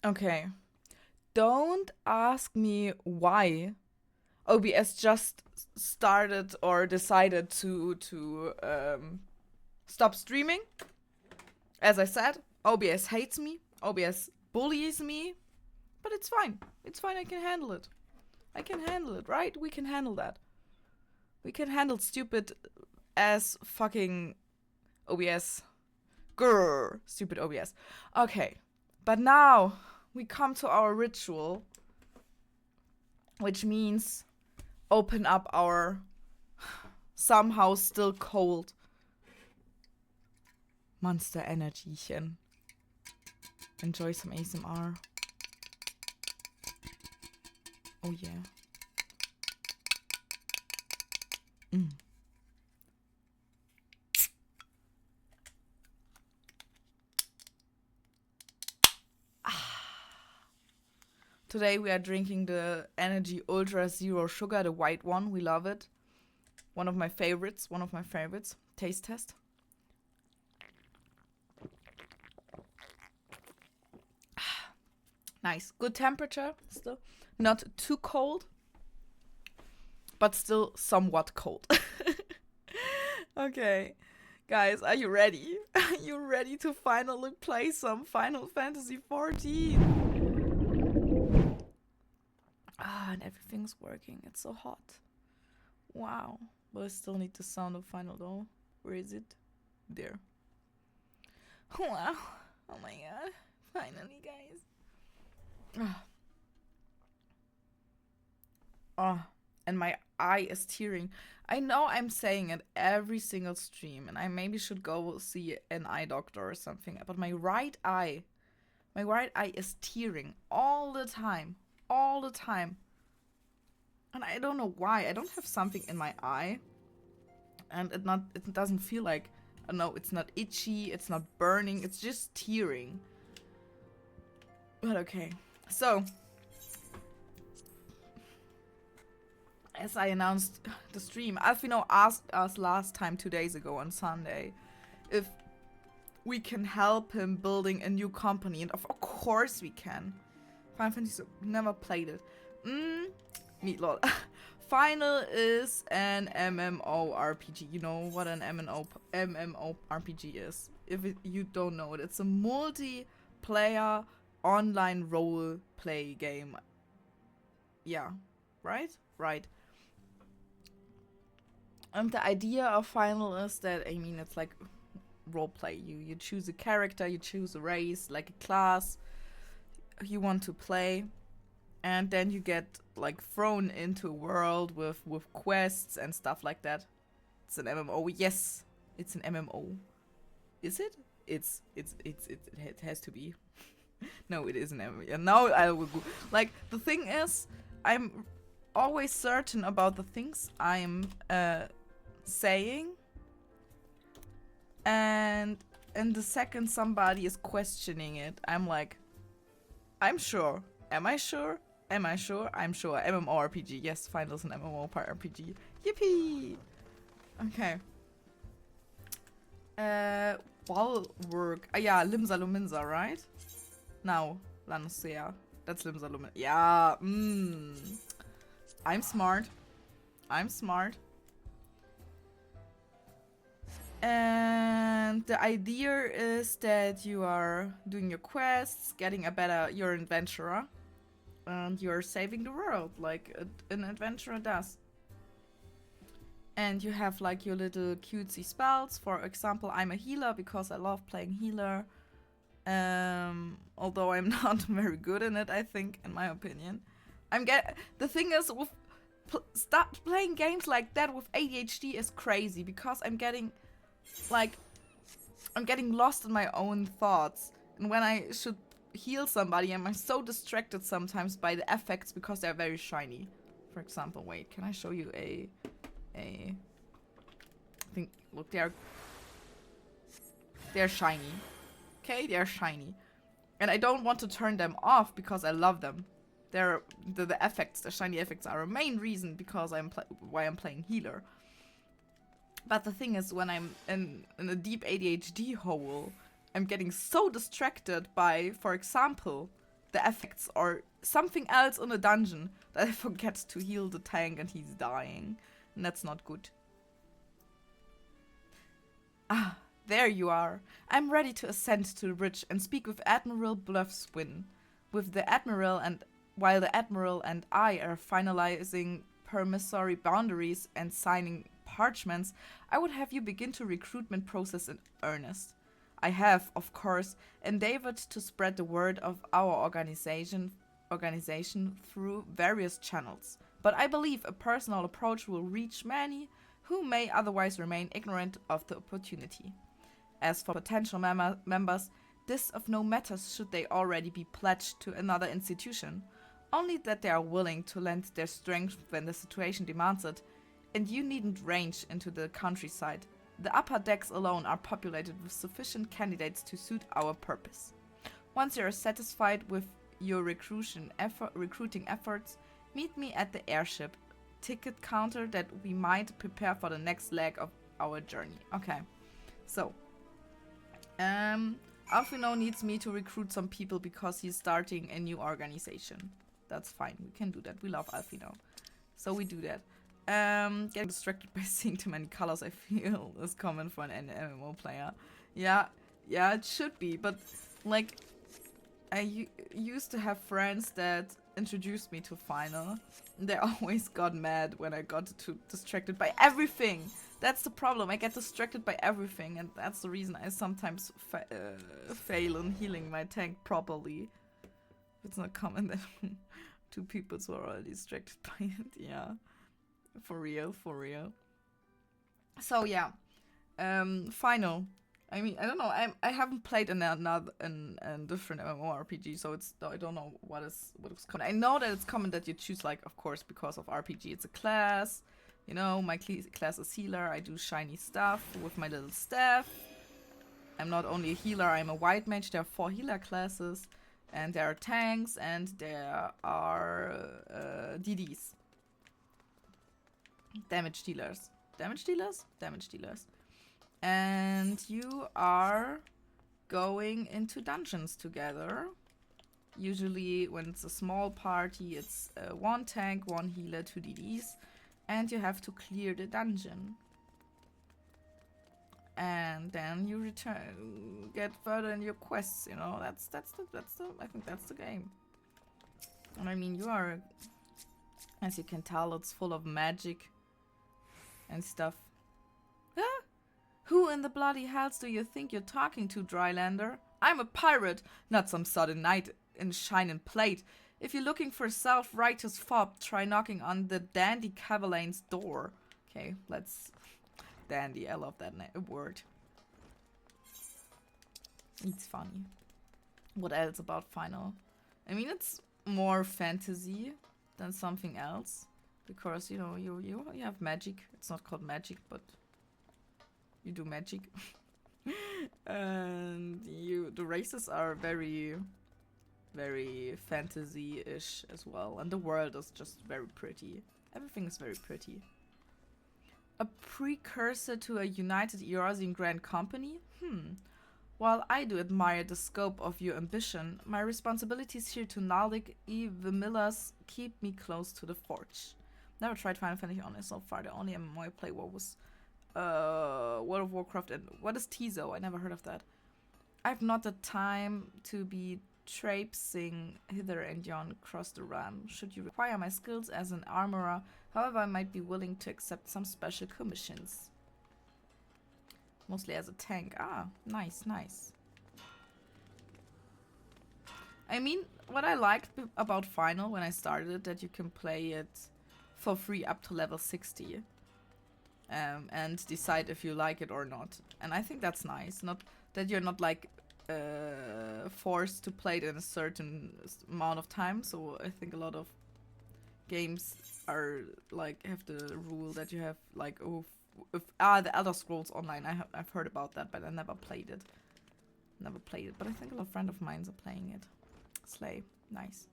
Okay. Don't ask me why OBS just started or decided to stop streaming. As I said, OBS hates me. OBS bullies me. But it's fine. It's fine. I can handle it. I can handle it, right? We can handle that. We can handle stupid ass fucking OBS. Grrr. Stupid OBS. Okay. But now we come to our ritual, which means open up our somehow still cold Monster Energychen. Enjoy some ASMR. Oh yeah. Today we are drinking the Energy Ultra Zero Sugar, the white one. We love it. One of my favorites. Taste test. Nice. Good temperature still. Not too cold, but still somewhat cold. Okay. Guys, are you ready? Are you ready to finally play some Final Fantasy XIV? And everything's working. It's so hot. Wow. But I still need the sound of final though. Where is it? There. Wow. Oh my god. Finally, guys. And my eye is tearing. I know I'm saying it every single stream, and I maybe should go see an eye doctor or something, but my right eye is tearing all the time. And I don't know why. I don't have something in my eye, and it doesn't feel like, no, it's not itchy, it's not burning, it's just tearing. But okay. So, as I announced the stream, Alfino asked us last time, 2 days ago on Sunday, if we can help him building a new company, and of course we can. Final Fantasy, never played it. Meatloaf. Final is an MMORPG. You know what an MMORPG is? If you don't know it, it's a multiplayer online role play game. Yeah, right? Right. And the idea of Final is that, I mean, it's like roleplay. You choose a character, you choose a race, like a class you want to play, and then you get like thrown into a world with quests and stuff like that. It's an MMO. Yes, it's an MMO. Is it? It has to be. No, it isn't MMO. Yeah, now I will go. Like, the thing is, I'm always certain about the things I'm saying, and the second somebody is questioning it, I'm like, I'm sure. Am I sure? Am I sure? I'm sure. MMORPG. Yes, Final's an MMORPG. Yippee! Okay. Wall work. Yeah, Limsa Luminsa, right? Now, Lanocea. That's Limsa Luminsa. Yeah, I'm smart. And the idea is that you are doing your quests, getting you're an adventurer, and you're saving the world like an adventurer does. And you have like your little cutesy spells. For example, I'm a healer because I love playing healer. Although I'm not very good in it, I think, in my opinion. The thing is, stop playing games like that with ADHD is crazy, because I'm getting lost in my own thoughts. And when I should heal somebody, I'm so distracted sometimes by the effects because they're very shiny. For example, wait, can I show you I think, look, they're shiny. Okay, they're shiny. And I don't want to turn them off because I love them. The effects, the shiny effects are a main reason because why I'm playing healer. But the thing is, when I'm in a deep ADHD hole, I'm getting so distracted by, for example, the effects or something else in a dungeon that I forget to heal the tank and he's dying. And that's not good. Ah, there you are. I'm ready to ascend to the bridge and speak with Admiral Bluffswin. While the Admiral and I are finalizing permissory boundaries and signing parchments, I would have you begin the recruitment process in earnest. I have, of course, endeavored to spread the word of our organization through various channels, but I believe a personal approach will reach many who may otherwise remain ignorant of the opportunity. As for potential members, this of no matter should they already be pledged to another institution, only that they are willing to lend their strength when the situation demands it, and you needn't range into the countryside. The upper decks alone are populated with sufficient candidates to suit our purpose. Once you are satisfied with your recruiting efforts, meet me at the airship ticket counter that we might prepare for the next leg of our journey. Okay, so Alfino needs me to recruit some people because he's starting a new organization. That's fine, we can do that. We love Alfino, so we do that. Getting distracted by seeing too many colors, I feel, is common for an MMO player. Yeah, it should be, but like, I used to have friends that introduced me to Final. They always got mad when I got too distracted by everything. That's the problem. I get distracted by everything, and that's the reason I sometimes fail in healing my tank properly. It's not common that two people were already distracted by it. Yeah, for real. So yeah, Final. I mean, I don't know. I haven't played in different MMORPG, so I don't know what is common. I know that it's common that you choose, like, of course, because of RPG, it's a class. You know, my class is healer. I do shiny stuff with my little staff. I'm not only a healer. I'm a white mage. There are 4 healer classes, and there are tanks, and there are DDs, damage dealers. And you are going into dungeons together. Usually when it's a small party, it's 1 tank, 1 healer, 2 DDs. And you have to clear the dungeon. And then you get further in your quests, you know. I think that's the game. And I mean, you are, as you can tell, it's full of magic and stuff. Ah! Who in the bloody hells do you think you're talking to, Drylander? I'm a pirate, not some sudden knight in shining plate. If you're looking for self-righteous fob, try knocking on the Dandy Cavalaine's door. Okay, let's... Dandy, I love that word. It's funny. What else about Final? I mean, it's more fantasy than something else. Because, you know, you have magic. It's not called magic, but... you do magic. And the races are very, very fantasy-ish as well. And the world is just very pretty. Everything is very pretty. A precursor to a united Eurasian Grand Company? While I do admire the scope of your ambition, my responsibilities here to Naldic Vimillas keep me close to the forge. Never tried Final Fantasy Online so far. The only MMO I played was World of Warcraft. And what is Tizo? I never heard of that. I've not the time to be traipsing hither and yon across the realm. Should you require my skills as an armorer, however, I might be willing to accept some special commissions. Mostly as a tank. Ah, nice. I mean, what I liked about Final when I started it, that you can play it for free up to level 60. And decide if you like it or not. And I think that's nice. Not that you're not like forced to play it in a certain amount of time. So I think a lot of games are like have the rule that you have like the Elder Scrolls Online. I've heard about that, but I never played it. But I think a lot of friends of mine are playing it. Slay, nice.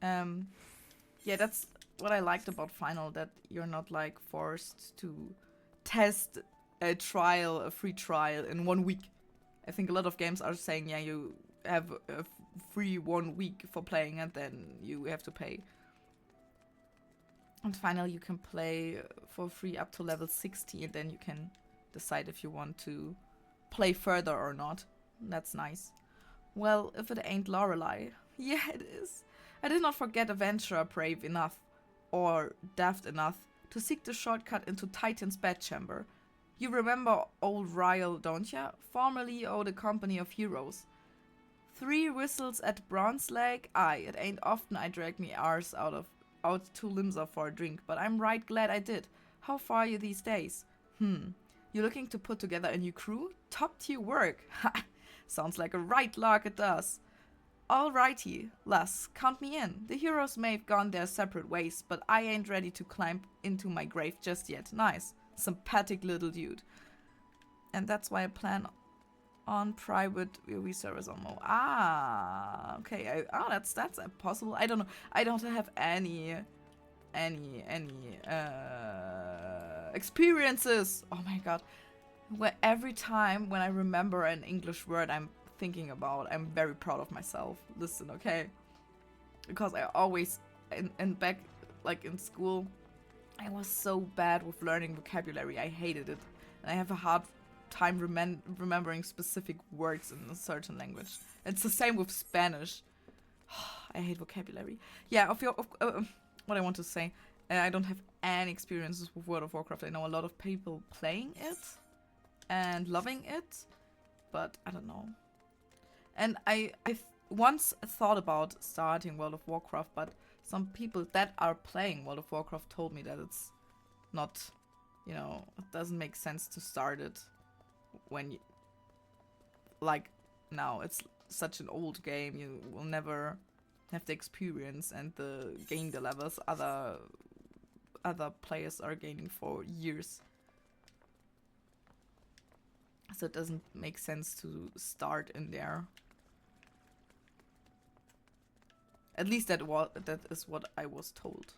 Yeah, that's what I liked about Final, that you're not like forced to test a free trial in 1 week. I think a lot of games are saying, yeah, you have a free 1 week for playing, and then you have to pay. And finally, you can play for free up to level 60, and then you can decide if you want to play further or not. That's nice. Well, if it ain't Loreley. Yeah, it is. I did not forget adventurer brave enough, or daft enough, to seek the shortcut into Titan's bedchamber. You remember old Ryle, don't ya? Formerly o' the company of heroes. 3 whistles at Bronze Lake? Aye, it ain't often I drag me arse out to Limsa for a drink, but I'm right glad I did. How far are you these days? You looking to put together a new crew? Top tier work. Ha! Sounds like a right lark it does. Alrighty, lass, count me in. The heroes may have gone their separate ways, but I ain't ready to climb into my grave just yet. Nice. Sympathetic little dude. And that's why I plan on private WoW servers on Mo. Ah, okay. That's possible. I don't know. I don't have any experiences. Oh my god. Every time when I remember an English word I'm thinking about, I'm very proud of myself. Listen, okay? Because I always, and back like in school, I was so bad with learning vocabulary. I hated it. And I have a hard time remembering specific words in a certain language. It's the same with Spanish. I hate vocabulary. Yeah, what I want to say, I don't have any experiences with World of Warcraft. I know a lot of people playing it and loving it, but I don't know. And I once thought about starting World of Warcraft, but some people that are playing World of Warcraft told me that it's not, it doesn't make sense to start it when like now. It's such an old game, you will never have the experience and gain the levels other players are gaining for years. So it doesn't make sense to start in there. At least that is what I was told.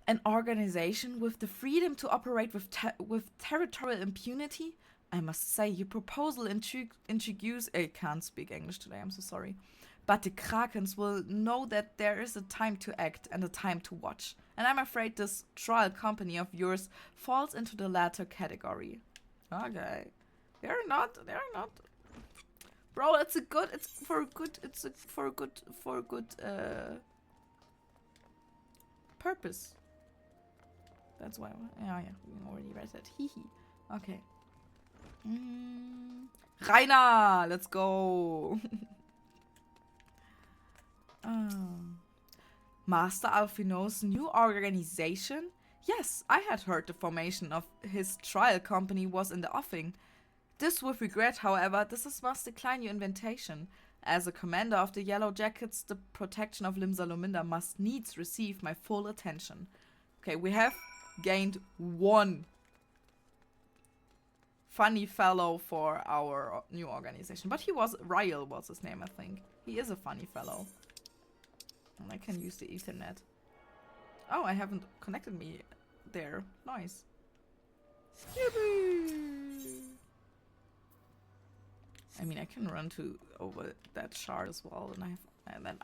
An organization with the freedom to operate with territorial impunity? I must say, your proposal introduce... I can't speak English today, I'm so sorry. But the Krakens will know that there is a time to act and a time to watch. And I'm afraid this trial company of yours falls into the latter category. Okay. They're not. Bro, it's for a good purpose. That's why. Yeah, we already read that. Hihi. Okay. Rainer, let's go. Master Alphino's new organization? Yes, I had heard the formation of his trial company was in the offing. This with regret, however, this must decline your invitation. As a commander of the Yellow Jackets, the protection of Limsa Lominda must needs receive my full attention. Okay, we have gained 1 funny fellow for our new organization. But Ryle was his name, I think. He is a funny fellow. And I can use the Ethernet. Oh, I haven't connected me there. Nice. I mean, I can run over that shard as well, and then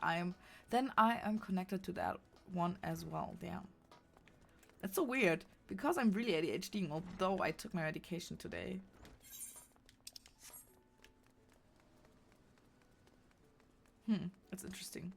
I am connected to that one as well. Damn, it's so weird because I'm really ADHD. Although I took my medication today. It's interesting.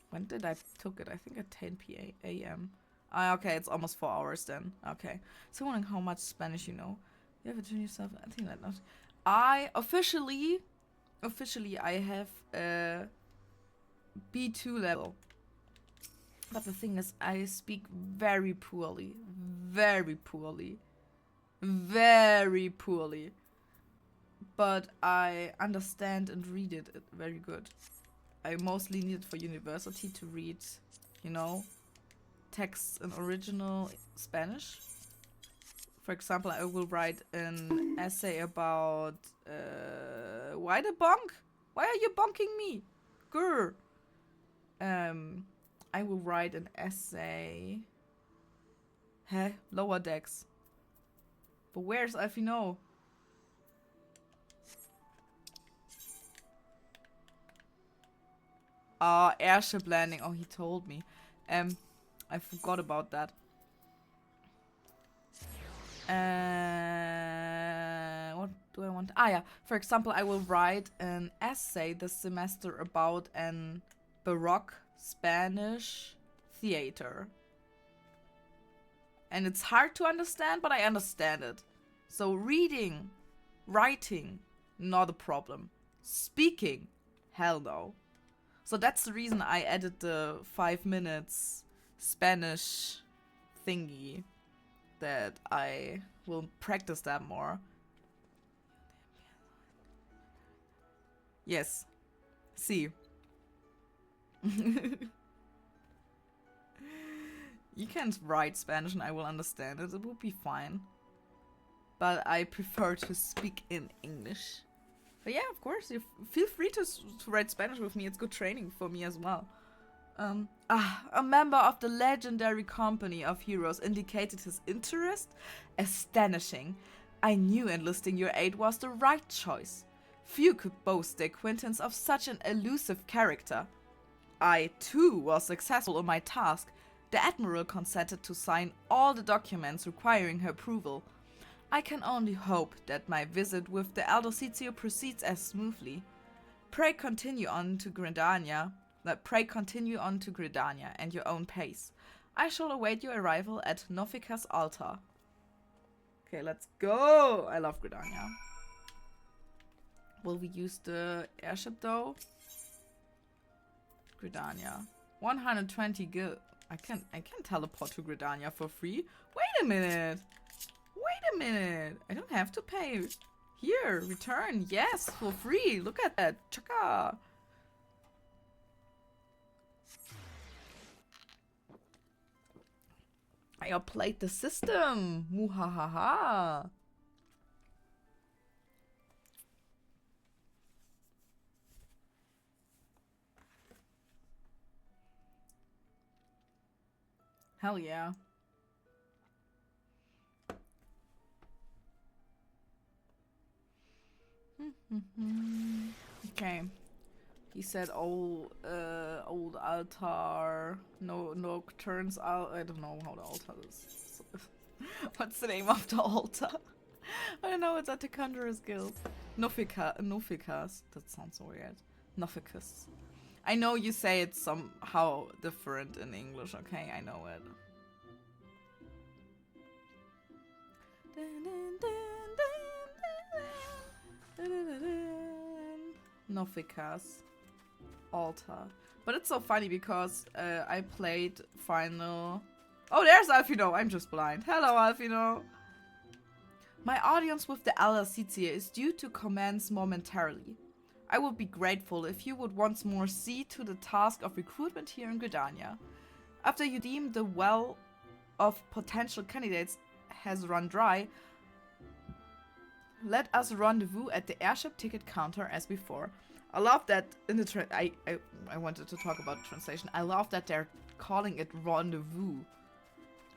When did I took it? I think at 10 a.m. Okay, it's almost 4 hours then. Okay. So wondering how much Spanish you know. You have to turn yourself. I think that not. I officially I have a B2 level. But the thing is, I speak very poorly. Very poorly. Very poorly. But I understand and read it very good. I mostly need it for university to read, texts in original Spanish. For example, I will write an essay about why the bonk? Why are you bonking me? Grr. I will write an essay Hä? Lower decks. But where's Alfino? Airship landing. Oh, he told me. I forgot about that. What do I want? Ah, yeah. For example, I will write an essay this semester about an Baroque Spanish theater. And it's hard to understand, but I understand it. So reading, writing, not a problem. Speaking, hell no. So that's the reason I added the 5 minutes Spanish thingy, that I will practice that more. Yes. See. You can write Spanish and I will understand it. It will be fine. But I prefer to speak in English. But yeah, of course, you feel free to write Spanish with me. It's good training for me as well. A member of the legendary company of heroes indicated his interest. Astonishing. I knew enlisting your aid was the right choice. Few could boast the acquaintance of such an elusive character. I, too, was successful in my task. The Admiral consented to sign all the documents requiring her approval. I can only hope that my visit with the Elder Cizio proceeds as smoothly. Pray continue on to Gridania and your own pace. I shall await your arrival at Nofika's altar. Okay, let's go! I love Gridania. Will we use the airship though? Gridania. 120 gil. I can teleport to Gridania for free. Wait a minute. I don't have to pay. Here, return. Yes, for free. Look at that. Chaka. I outplayed the system. Muhahaha. Hell yeah. Okay. He said old altar. No nocturnes out. I don't know how the altar is. What's the name of the altar? I don't know, it's at the Conjurer's Guild. Noficas. That sounds so weird. Noficus. I know you say it's somehow different in English, okay? I know it. Noficas. Altar. But it's so funny because I played Final... Oh, there's Alfino! I'm just blind. Hello, Alfino! My audience with the Elder Cizio is due to commence momentarily. I would be grateful if you would once more see to the task of recruitment here in Gridania. After you deem the well of potential candidates has run dry, let us rendezvous at the airship ticket counter as before. I love that in the I wanted to talk about translation. I love that they're calling it rendezvous.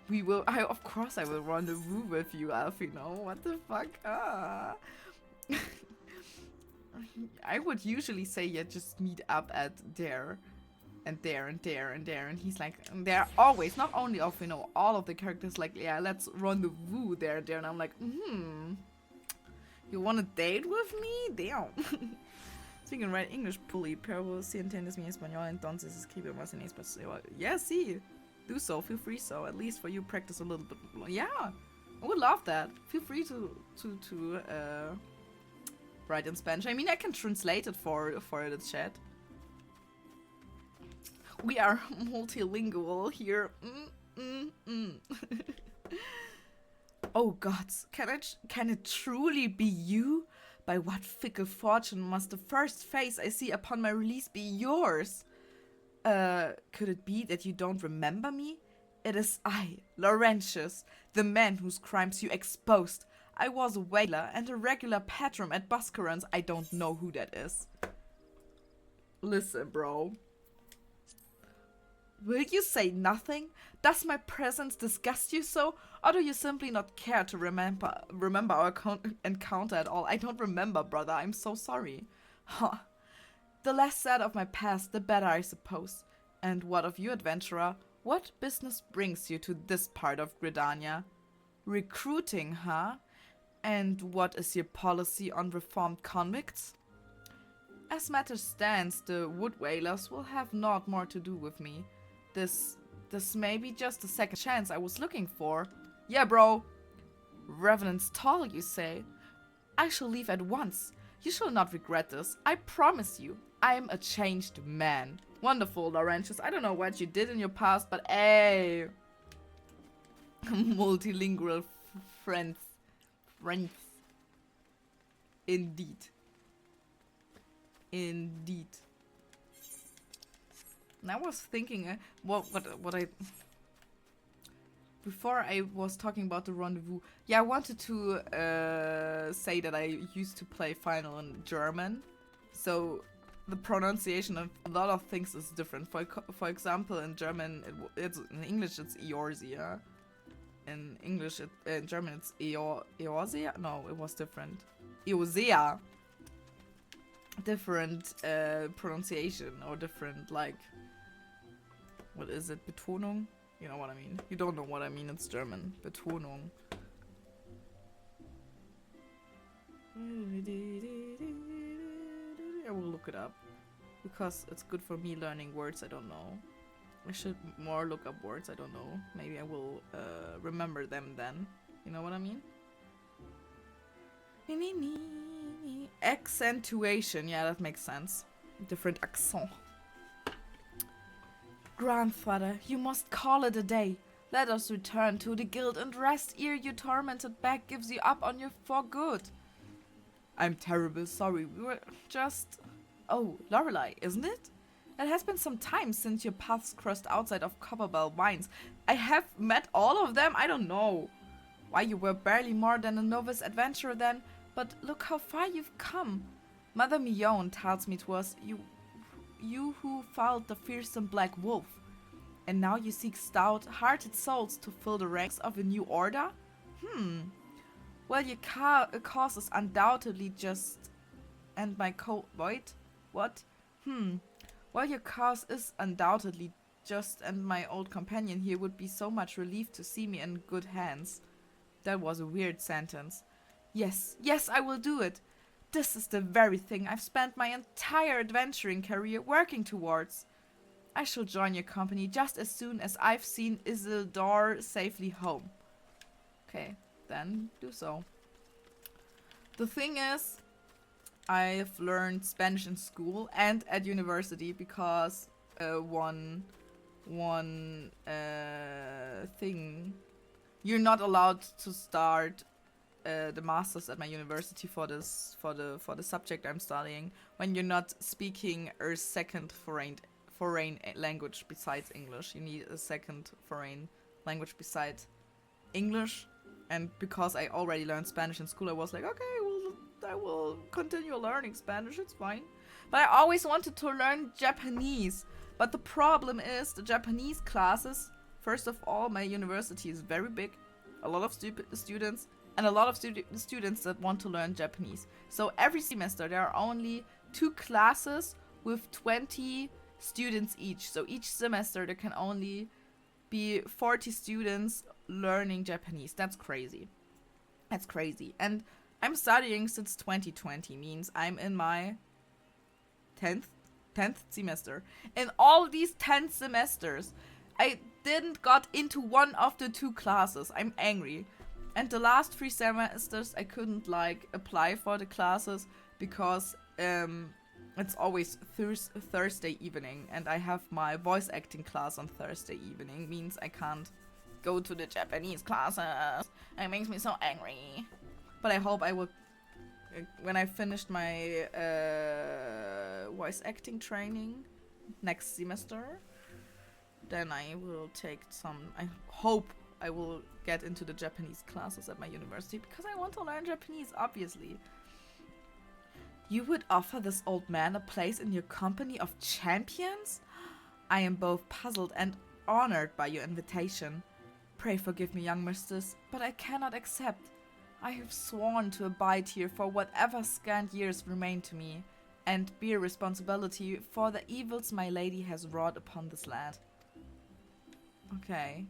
Of course I will rendezvous with you, Alfino. What the fuck? I would usually say, yeah, just meet up at there and there and there and there. And he's like, they're always, not only Alfino, all of the characters like, yeah, let's rendezvous there and there. And I'm like, you want a date with me? Damn. Speaking right English, fully, pero si entiendes mi español, entonces escribe más en español. Yeah, sí. Do so, feel free so. At least for you, practice a little bit more. Yeah, I would love that. Feel free to write in Spanish. I mean, I can translate it for the chat. We are multilingual here. Oh gods, can it truly be you? By what fickle fortune must the first face I see upon my release be yours? Could it be that you don't remember me? It is I, Laurentius, the man whose crimes you exposed. I was a whaler and a regular patron at Buscarons. I don't know who that is. Listen, bro. Will you say nothing? Does my presence disgust you so? Or do you simply not care to remember our encounter at all? I don't remember, brother. I'm so sorry. Huh. The less said of my past, the better, I suppose. And what of you, adventurer? What business brings you to this part of Gridania? Recruiting, huh? And what is your policy on reformed convicts? As matters stands, the wood whalers will have naught more to do with me. This may be just the second chance I was looking for. Yeah, bro. Revenant's tall, you say? I shall leave at once. You shall not regret this. I promise you. I am a changed man. Wonderful, Laurentius. I don't know what you did in your past, but hey. Multilingual friends. Indeed. Indeed. And I was thinking, before I was talking about the rendezvous, yeah, I wanted to say that I used to play Final in German, so the pronunciation of a lot of things is different. For example, in German, it's in English it's Eorzea. In English, in German it's Eorzea. No, it was different. Eorzea. Different pronunciation or different like. What is it? Betonung? You know what I mean. You don't know what I mean. It's German. Betonung. I will look it up. Because it's good for me learning words I don't know. I should more look up words I don't know. Maybe I will remember them then. You know what I mean? Accentuation. Yeah, that makes sense. Different accent. Grandfather, you must call it a day. Let us return to the guild and rest ere your tormented back gives you up on you for good. I'm terribly sorry. We were just... Oh, Loreley, isn't it? It has been some time since your paths crossed outside of Copperbell Mines. I have met all of them? I don't know. Why, you were barely more than a novice adventurer then, but look how far you've come. Mother Millone tells me 'twas you who felled the fearsome black wolf. And now you seek stout-hearted souls to fill the ranks of a new order? Well, your cause is undoubtedly just... And my Wait? What? Well, your cause is undoubtedly just, and my old companion here would be so much relieved to see me in good hands. That was a weird sentence. Yes, I will do it. This is the very thing I've spent my entire adventuring career working towards. I shall join your company just as soon as I've seen Isildur safely home. Okay, then do so. The thing is, I've learned Spanish in school and at university because one thing, you're not allowed to start the masters at my university for the subject I'm studying when you're not speaking a second foreign language besides English. You need a second foreign language besides English, and because I already learned Spanish in school, I was like, okay, well, I will continue learning Spanish, it's fine. But I always wanted to learn Japanese. But the problem is the Japanese classes, first of all, my university is very big, a lot of students, and a lot of students that want to learn Japanese. So every semester there are only 2 classes with 20 students each. So each semester there can only be 40 students learning Japanese. That's crazy. That's crazy. And I'm studying since 2020, means I'm in my 10th semester. In all these 10 semesters, I didn't got into one of the 2 classes. I'm angry. And the last 3 semesters, I couldn't like apply for the classes because it's always Thursday evening, and I have my voice acting class on Thursday evening. Means I can't go to the Japanese classes. It makes me so angry. But I hope I will, when I finished my voice acting training next semester, then I will take some, I hope I will get into the Japanese classes at my university because I want to learn Japanese, obviously. You would offer this old man a place in your company of champions? I am both puzzled and honored by your invitation. Pray forgive me, young mistress, but I cannot accept. I have sworn to abide here for whatever scant years remain to me, and bear responsibility for the evils my lady has wrought upon this land. Okay.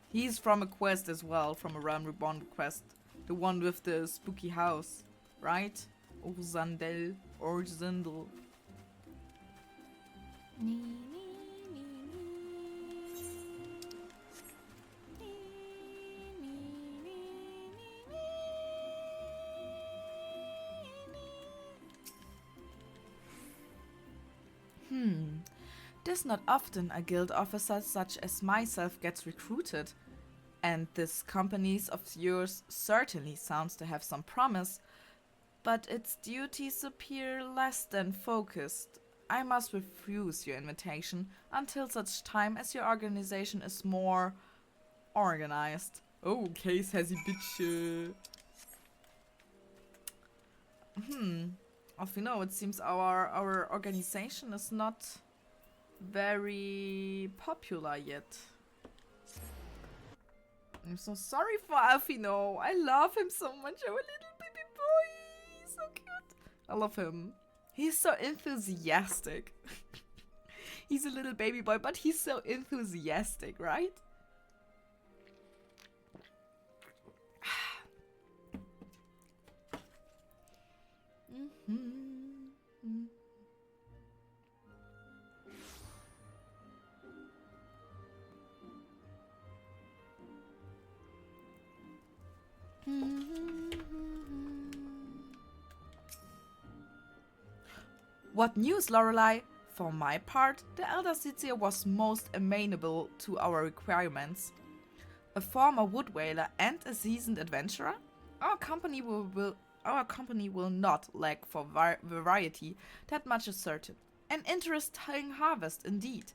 He's from a quest as well, from a Realm Reborn quest. The one with the spooky house, right? Ursandel, Ursindel. Tis not often a guild officer such as myself gets recruited, and this company of yours certainly sounds to have some promise, but its duties appear less than focused. I must refuse your invitation until such time as your organization is more organized. Okay, sassy bitch. As we know, it seems our organization is not very popular yet. I'm so sorry for Alfino. I love him so much. Our little baby boy. He's so cute. I love him. He's so enthusiastic. He's a little baby boy, but he's so enthusiastic, right? What news, Loreley? For my part, the elder Sitzer was most amenable to our requirements. A former woodwhaler and a seasoned adventurer? Our company will not lack for variety, that much is certain. An interesting harvest indeed.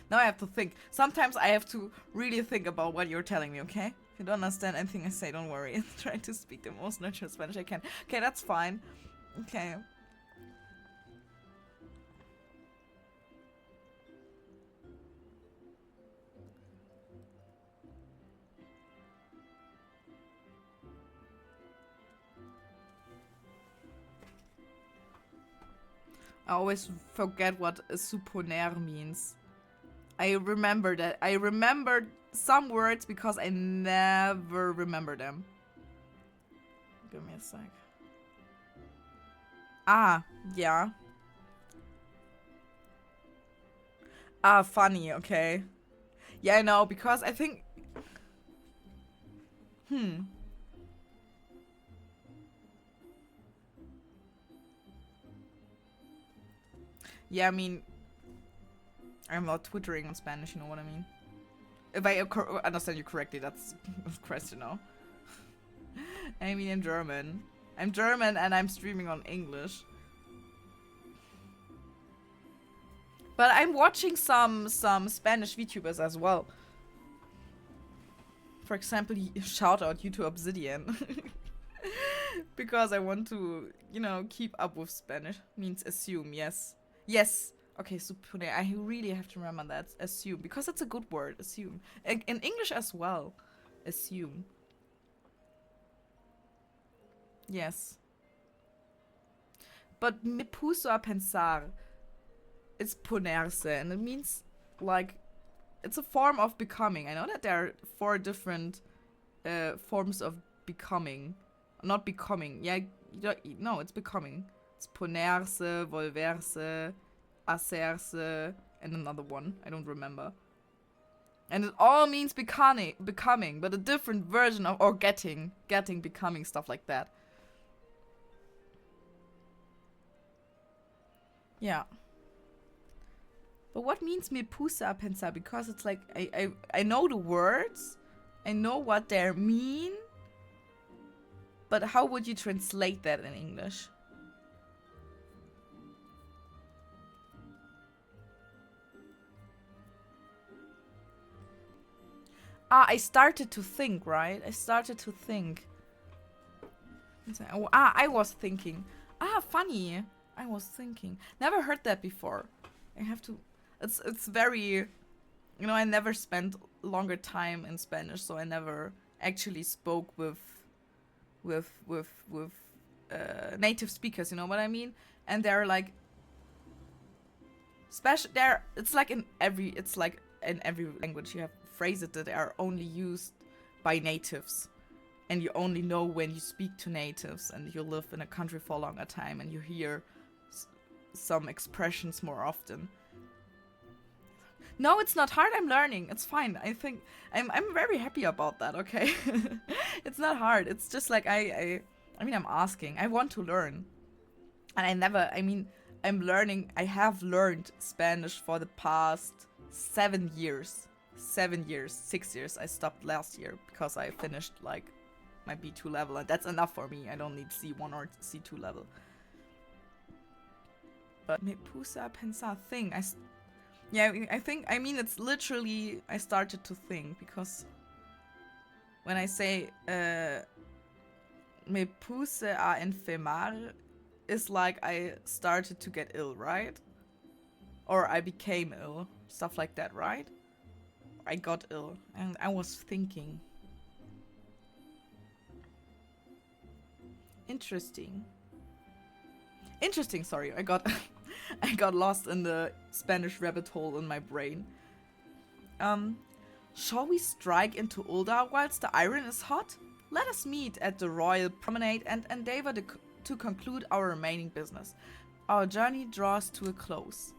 Now I have to think. Sometimes I have to really think about what you're telling me, okay? If you don't understand anything I say, don't worry. I'm trying to speak the most natural Spanish I can. Okay, that's fine. Okay. I always forget what a supponer means. I remember that. I remembered some words because I never remember them. Give me a sec. Ah, yeah. Ah, funny, okay. Yeah, I know, because I think... Yeah, I mean... I'm not twittering on Spanish, you know what I mean? If I understand you correctly, that's of course, you know. I mean in German. I'm German and I'm streaming on English. But I'm watching some Spanish VTubers as well. For example, shout out you to Obsidian. Because I want to, you know, keep up with Spanish. Means assume, yes. Yes! Okay, supone. I really have to remember that. Assume. Because it's a good word. Assume. In English as well. Assume. Yes. But me puso a pensar. It's ponerse. And it means, like, it's a form of becoming. I know that there are 4 different forms of becoming. Not becoming. Yeah, no, it's becoming. It's ponerse, volverse, hacerse, and another one. I don't remember. And it all means becoming, but a different version of, or getting, becoming, stuff like that. Yeah. But what means me puse a pensar? Because it's like, I know the words, I know what they mean, But how would you translate that in English? I started to think, right? I started to think. I was thinking. Funny. I was thinking. Never heard that before. I have to. It's very. You know, I never spent longer time in Spanish, so I never actually spoke with native speakers. You know what I mean? And they're like special. It's like in every language you have phrases that are only used by natives. And you only know when you speak to natives and you live in a country for a longer time and you hear some expressions more often. No, it's not hard. I'm learning. It's fine. I think I'm very happy about that. Okay, it's not hard. It's just like I mean, I'm asking. I want to learn, and I'm learning. I have learned Spanish for the past 7 years. 6 years. I stopped last year because I finished like my B2 level, and that's enough for me. I don't need C1 or C2 level. But me puse a pensar thing. I mean, it's literally, I started to think, because when I say me puse a enfermar, it's like I started to get ill, right? Or I became ill, stuff like that, right? I got ill, and I was thinking. Interesting, sorry, I got lost in the Spanish rabbit hole in my brain. Shall we strike into Ulda whilst the iron is hot? Let us meet at the Royal Promenade and endeavor to conclude our remaining business. Our journey draws to a close.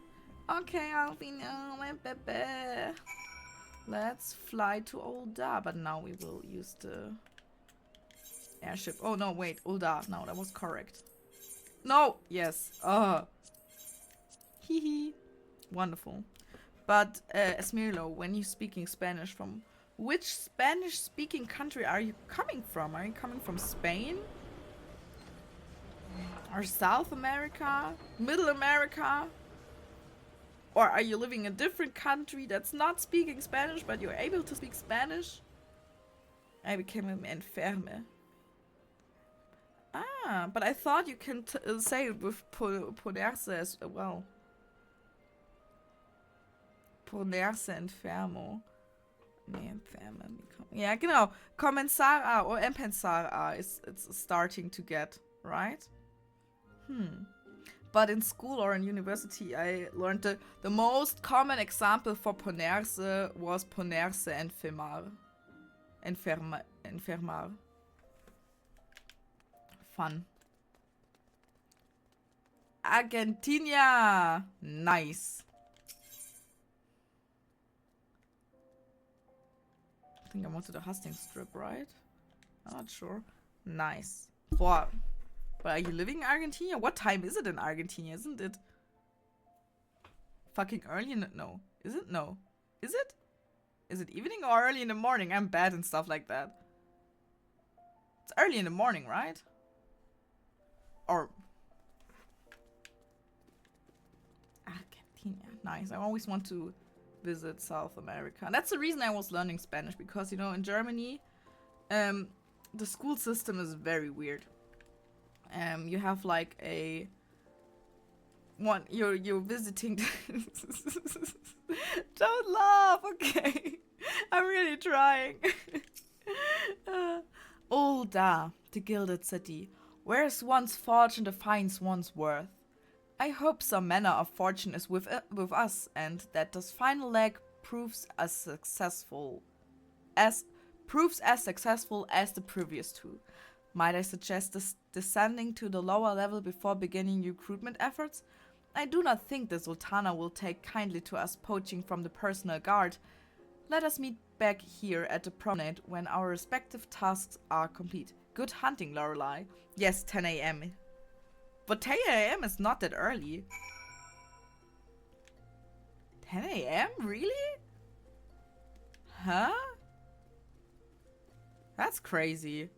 Okay, Alvino, my baby. Let's fly to Ulda, but now we will use the airship. Oh no, wait, Ulda. No, that was correct. No, yes. Hee. Wonderful. But Esmirlo, when you're speaking Spanish, from which Spanish-speaking country are you coming from? Are you coming from Spain? Or South America? Middle America? Or are you living in a different country that's not speaking Spanish, but you're able to speak Spanish? I became an enferme. But I thought you can say it with ponerse as well. Ponerse enfermo. Nee, enferme. Yeah, genau. Comenzar a or empezar a it's starting to get, right? But in school or in university, I learned the most common example for ponerse was ponerse enfermar. Enfermar. Fun. Argentina! Nice. I think I wanted a hosting strip, right? I'm not sure. Nice. Boah. But are you living in Argentina? What time is it in Argentina? Isn't it fucking early in the... No. Is it? No. Is it? Is it evening or early in the morning? I'm bad and stuff like that. It's early in the morning, right? Or... Argentina. Nice. I always want to visit South America. And that's the reason I was learning Spanish. Because, you know, in Germany, the school system is very weird. You have like a... You're visiting... Don't laugh, okay? I'm really trying. Ulda, the gilded city. Where's one's fortune defines one's worth. I hope some manner of fortune is with us, and that this final leg proves as successful as the previous two. Might I suggest descending to the lower level before beginning recruitment efforts? I do not think the Sultana will take kindly to us poaching from the personal guard. Let us meet back here at the promenade when our respective tasks are complete. Good hunting, Loreley. Yes, 10 a.m. But 10 a.m. is not that early. 10 a.m.? Really? Huh? That's crazy.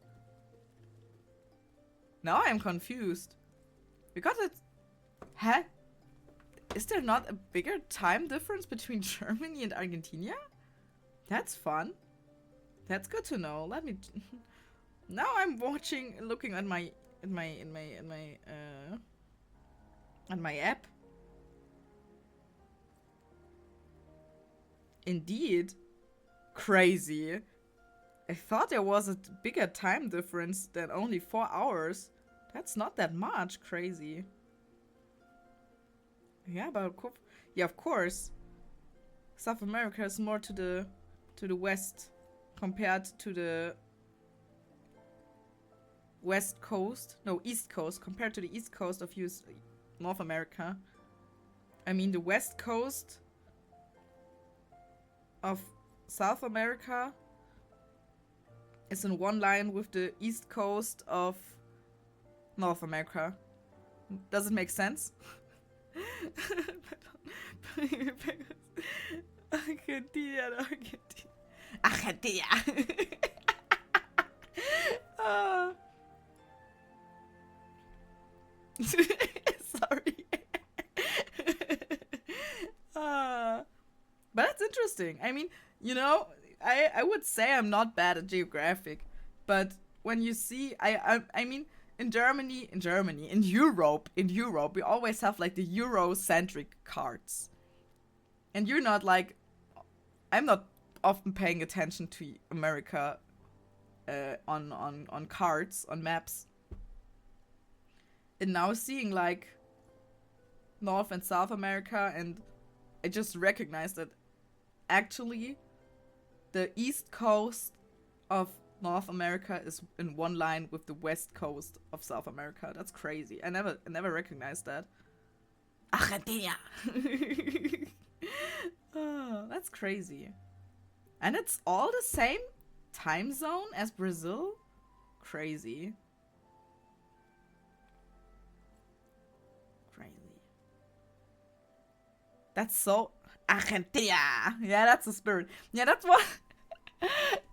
Now I'm confused. Because it's... Huh? Is there not a bigger time difference between Germany and Argentina? That's fun. That's good to know. Let me... Now I'm looking at my app. Indeed. Crazy. I thought there was a bigger time difference than only 4 hours. That's not that much. Crazy. Yeah, but yeah, of course. South America is more to the west compared to the west coast. No, east coast compared to the east coast of North America. I mean, the west coast of South America is in one line with the east coast of North America. Does it make sense? Argentina. Sorry. But that's interesting. I mean, you know, I would say I'm not bad at geographic, but when you see, I mean, in Europe, we always have like the Eurocentric cards. And you're not like, I'm not often paying attention to America on cards, on maps. And now seeing like North and South America, and I just recognized that actually the east coast of North America is in one line with the west coast of South America. That's crazy. I never recognized that. Argentina. Oh, that's crazy. And it's all the same time zone as Brazil? Crazy. Crazy. That's so... Argentina! Yeah, that's the spirit. Yeah, that's what...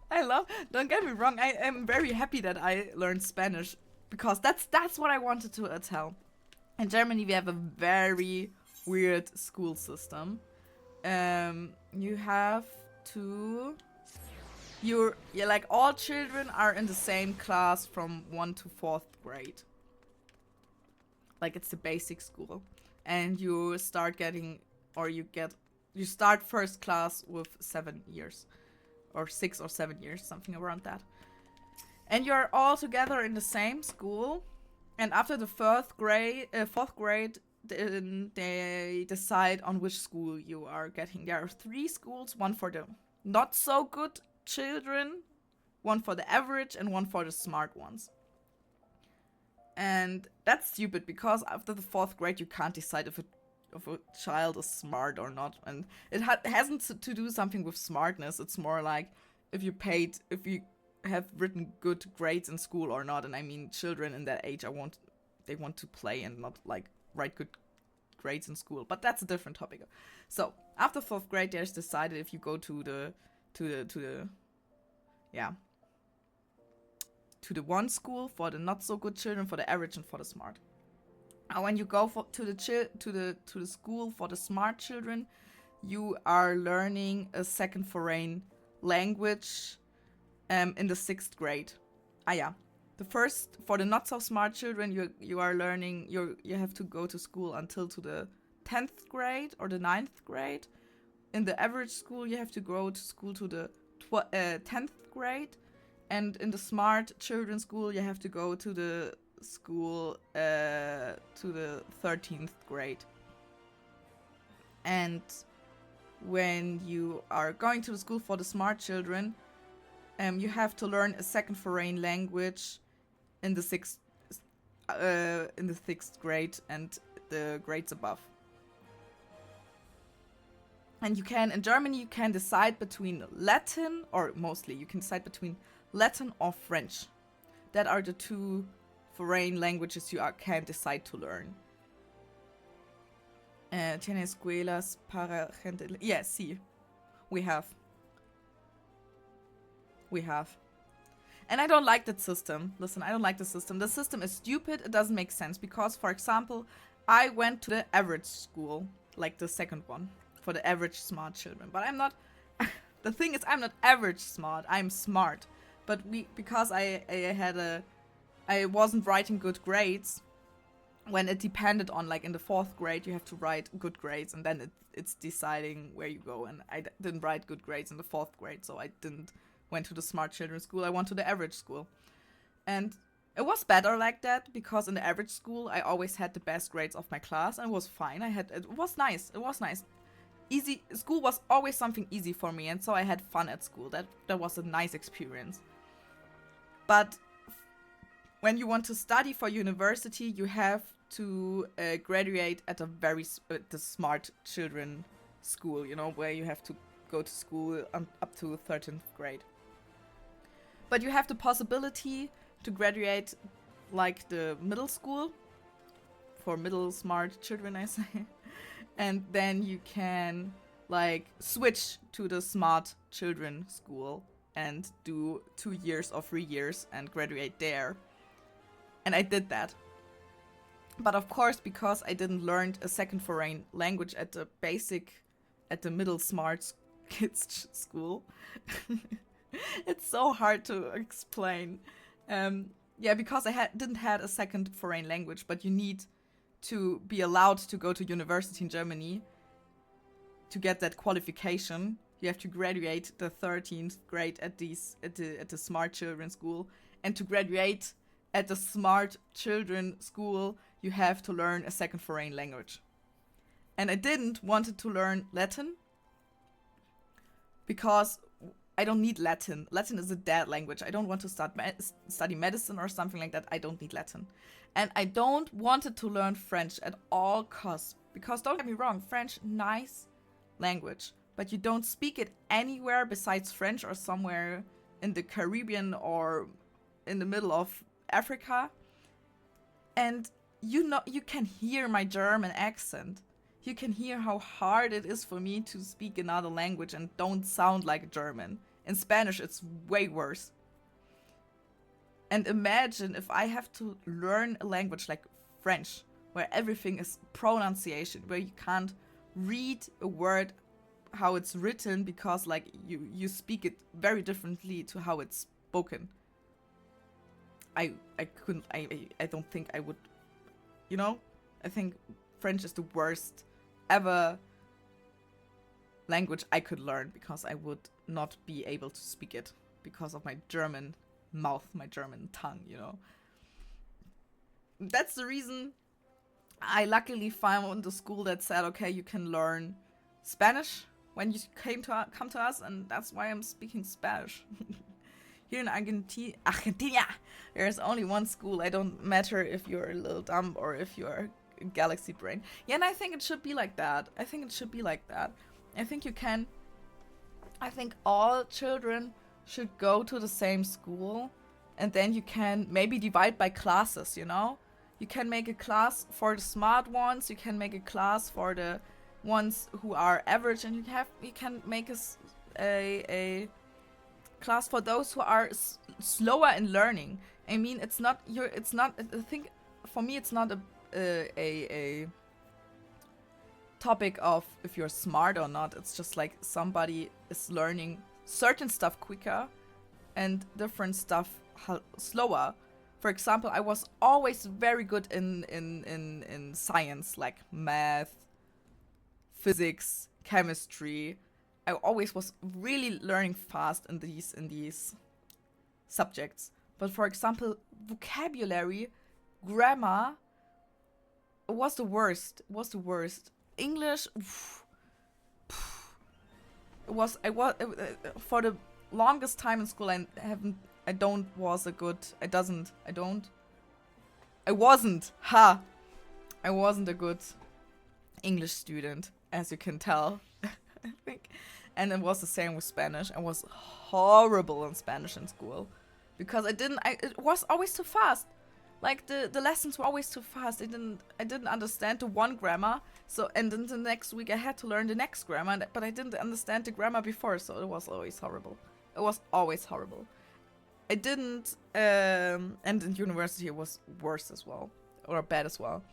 I love... Don't get me wrong, I am very happy that I learned Spanish. Because that's what I wanted to tell. In Germany, we have a very weird school system. You have to... You're like, all children are in the same class from 1 to 4th grade. Like, it's the basic school. And you start getting... Or you start first class with 7 years. Or 6 or 7 years, something around that. And you're all together in the same school. And after the 4th grade, they decide on which school you are getting. There are 3 schools, one for the not so good children, one for the average, and one for the smart ones. And that's stupid, because after the 4th grade you can't decide if a child is smart or not. And it hasn't to do something with smartness. It's more like if you have written good grades in school or not. And I mean, children in that age, they want to play and not like write good grades in school. But that's a different topic. So after 4th grade, there's decided if you go to the one school for the not so good children, for the average, and for the smart. And when you go to the school for the smart children, you are learning a second foreign language in the 6th grade. The first, for the not so smart children, you are learning, you have to go to school until to the 10th grade or the 9th grade. In the average school, you have to go to school to the 10th grade. And in the smart children's school, you have to go to the school to the 13th grade. And when you are going to the school for the smart children, you have to learn a second foreign language in the 6th grade and the grades above. And in Germany, you can decide between Latin, or mostly you can decide between Latin or French. That are the 2 foreign languages you can decide to learn. Tiene escuelas para gente... Yeah, sí. We have. And I don't like that system. Listen, I don't like the system. The system is stupid. It doesn't make sense. Because, for example, I went to the average school, like the second one, for the average smart children. But I'm not... The thing is, I'm not average smart. I'm smart. But because I wasn't writing good grades, when it depended on, like, in the 4th grade, you have to write good grades, and then it's deciding where you go. And I didn't write good grades in the 4th grade, so I didn't went to the smart children's school. I went to the average school. And it was better like that, because in the average school, I always had the best grades of my class, and it was fine. It was nice. It was nice. Easy. School was always something easy for me, and so I had fun at school. That was a nice experience. But when you want to study for university, you have to graduate at the smart children school, you know, where you have to go to school up to 13th grade. But you have the possibility to graduate like the middle school, for middle smart children, I say. And then you can like switch to the smart children school and do 2 years or 3 years and graduate there. And I did that. But of course, because I didn't learn a second foreign language at the middle smart kids school, it's so hard to explain. Yeah, because I didn't have a second foreign language, but you need to be allowed to go to university in Germany to get that qualification. You have to graduate the 13th grade at the smart children school, and to graduate at the smart children school, you have to learn a second foreign language. And I didn't wanted to learn Latin, because I don't need Latin. Latin is a dead language. I don't want to study medicine or something like that. I don't need Latin. And I don't wanted to learn French at all costs. Because don't get me wrong, French, nice language. But you don't speak it anywhere besides French or somewhere in the Caribbean or in the middle of Africa. And you can hear my German accent. You can hear how hard it is for me to speak another language and don't sound like German. In Spanish, it's way worse. And imagine if I have to learn a language like French, where everything is pronunciation, where you can't read a word how it's written, because like you speak it very differently to how it's spoken. I don't think I would, you know? I think French is the worst ever language I could learn, because I would not be able to speak it because of my German mouth, my German tongue, you know. That's the reason I luckily found a school that said, okay, you can learn Spanish when you come to us, and that's why I'm speaking Spanish. Here in Argentina, there's only one school. I don't matter if you're a little dumb or if you're a galaxy brain. Yeah, and I think it should be like that. I think all children should go to the same school, and then you can maybe divide by classes, you know? You can make a class for the smart ones, you can make a class for the ones who are average, and you can make a class for those who are slower in learning. I mean, I think for me it's not a topic of if you're smart or not. It's just like somebody is learning certain stuff quicker and different stuff slower. For example, I was always very good in science, like math, physics, chemistry. I always was really learning fast in these subjects. But for example, vocabulary, grammar was the worst. English, for the longest time in school, I wasn't a good English student, as you can tell. I think. And it was the same with Spanish. I was horrible in Spanish in school, because it was always too fast. Like the lessons were always too fast. I didn't understand the one grammar. So, and then the next week I had to learn the next grammar, but I didn't understand the grammar before, so it was always horrible. I didn't, and in university it was worse as well, or bad as well.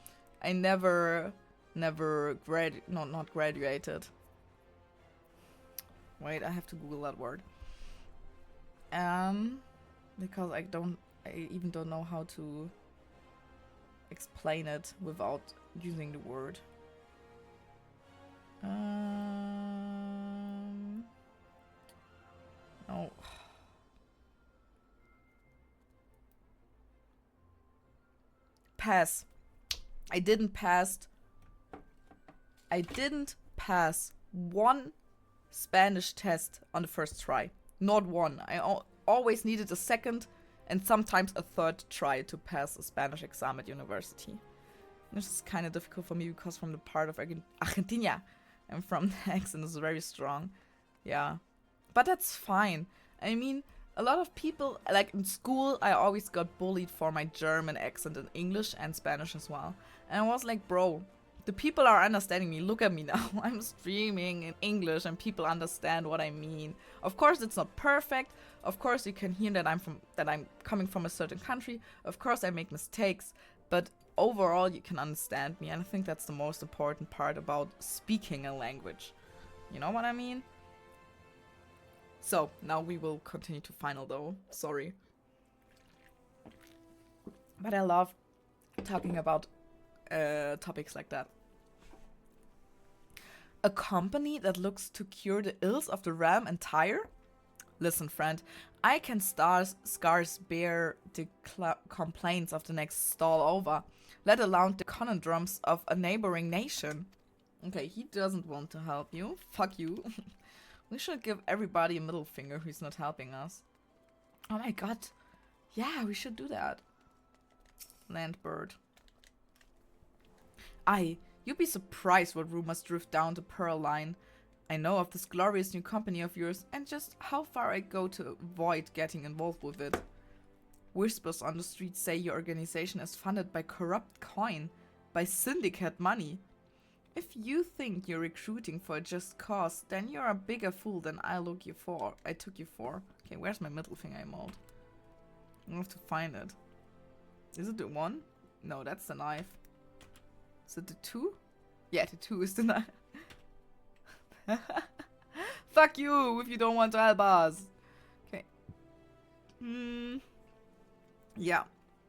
I never not graduated. Wait, I have to Google that word. Because I even don't know how to explain it without using the word. Oh. Pass. I didn't pass one Spanish test on the first try. Not one. I always needed a second and sometimes a third try to pass a Spanish exam at university. This is kind of difficult for me because from the part of Argentina, and from the accent is very strong. Yeah. But that's fine. I mean, a lot of people, like in school, I always got bullied for my German accent in English and Spanish as well. And I was like, bro, the people are understanding me. Look at me now. I'm streaming in English and people understand what I mean. Of course, it's not perfect. Of course, you can hear that I'm coming from a certain country. Of course, I make mistakes. But overall, you can understand me. And I think that's the most important part about speaking a language. You know what I mean? So, now we will continue to final though. Sorry. But I love talking about topics like that. A company that looks to cure the ills of the realm entire? Listen, friend, I can scarce bear the complaints of the next stall over, let alone the conundrums of a neighboring nation. Okay, he doesn't want to help you. Fuck you. We should give everybody a middle finger who's not helping us. Oh my god. Yeah, we should do that. Landbird. You'd be surprised what rumors drift down the Pearl Line. I know of this glorious new company of yours and just how far I go to avoid getting involved with it. Whispers on the street say your organization is funded by corrupt coin, by syndicate money. If you think you're recruiting for a just cause, then you're a bigger fool than I took you for. Okay, where's my middle finger emote? I have to find it. Is it the 1? No, that's the knife. Is it the 2? Yeah, the 2 is the knife. Fuck you if you don't want to help us. Okay. Yeah.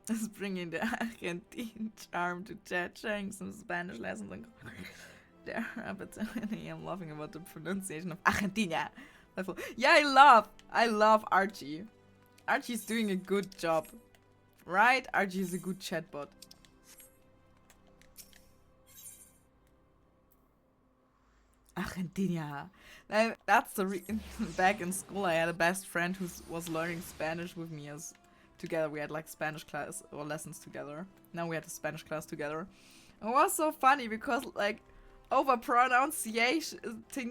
Let's bring in the Argentine charm to chat, sharing some Spanish lessons and their opportunity. I'm laughing about the pronunciation of Argentina. Yeah, I love Archie. Archie's doing a good job. Right? Archie is a good chatbot. Argentina. That's the back in school I had a best friend who was learning Spanish with me as together. We had like Spanish class or lessons together. Now we had a Spanish class together. It was so funny because like over pronunciation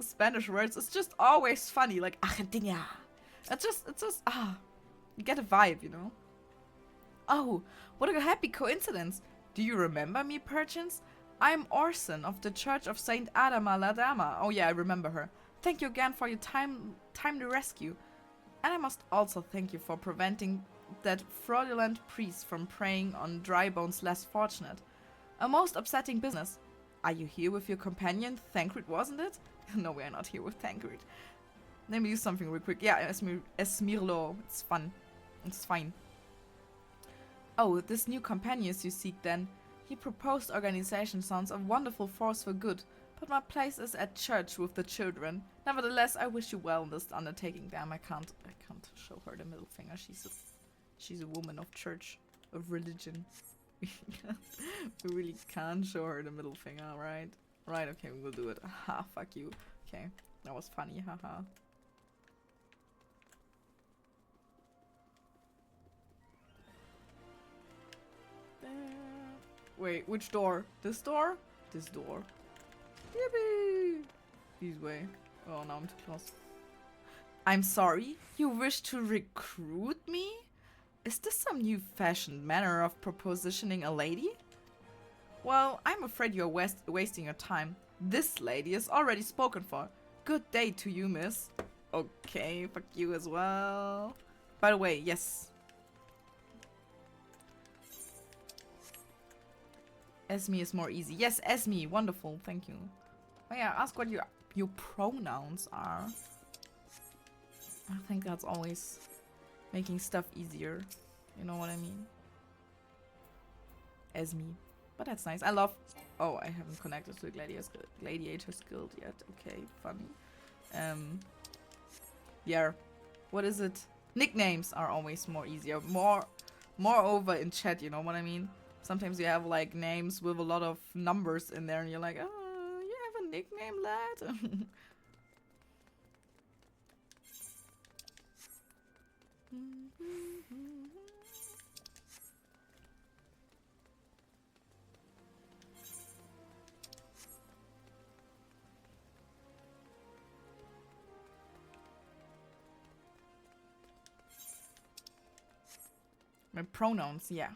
Spanish words, it's just always funny. Like Argentina. It's just you get a vibe, you know. Oh, what a happy coincidence. Do you remember me, perchance? I'm Orson of the Church of Saint Adama La Dama. Oh yeah, I remember her. Thank you again for your timely rescue. And I must also thank you for preventing that fraudulent priest from preying on dry bones less fortunate. A most upsetting business. Are you here with your companion, Thancred, wasn't it? No, we are not here with Thancred. Let me use something real quick. Yeah, Esmirlo. It's fun. It's fine. Oh, this new companion you seek then. Your proposed organization sounds a wonderful force for good, but my place is at church with the children. Nevertheless, I wish you well in this undertaking. Damn, I can't show her the middle finger. She's a woman of church, of religion. We really can't show her the middle finger, right? Right, okay, we will do it. Haha, fuck you. Okay, that was funny, haha. Wait, which door? This door? This door. Yippee! This way. Oh, now I'm too close. I'm sorry? You wish to recruit me? Is this some new fashioned manner of propositioning a lady? Well, I'm afraid you're wasting your time. This lady is already spoken for. Good day to you, miss. Okay, fuck you as well. By the way, yes. Esme is more easy. Yes, Esme. Wonderful. Thank you. Oh yeah, ask what your pronouns are. I think that's always making stuff easier. You know what I mean? Esme. But that's nice. I love... Oh, I haven't connected to the Gladiator's Guild yet. Okay, funny. Yeah. What is it? Nicknames are always more easier. Moreover in chat, you know what I mean? Sometimes you have like names with a lot of numbers in there and you're like, oh, you have a nickname, lad? My pronouns, yeah.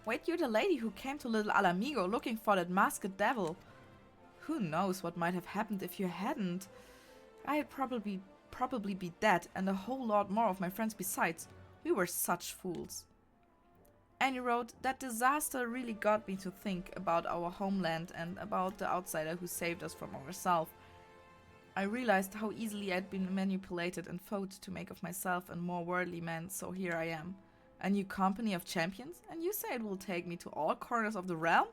Wait, you're the lady who came to Little Alamigo looking for that masked devil. Who knows what might have happened if you hadn't? I'd probably be dead, and a whole lot more of my friends besides. We were such fools. Annie wrote, that disaster really got me to think about our homeland and about the outsider who saved us from ourselves. I realized how easily I'd been manipulated and fought to make of myself a more worldly man, so here I am. A new company of champions? And you say it will take me to all corners of the realm?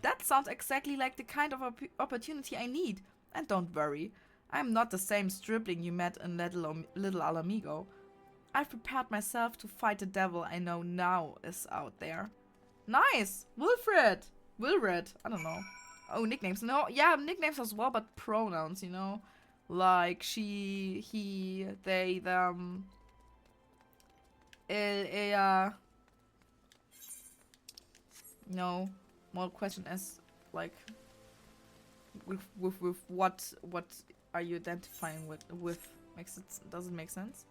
That sounds exactly like the kind of opportunity I need. And don't worry, I'm not the same stripling you met in Little Alamigo. I've prepared myself to fight the devil I know now is out there. Nice! Wilfred! I don't know. Oh, nicknames. No, yeah, nicknames as well, but pronouns, you know? Like she, he, they, them. No. More question as like with what are you identifying with? Doesn't make sense?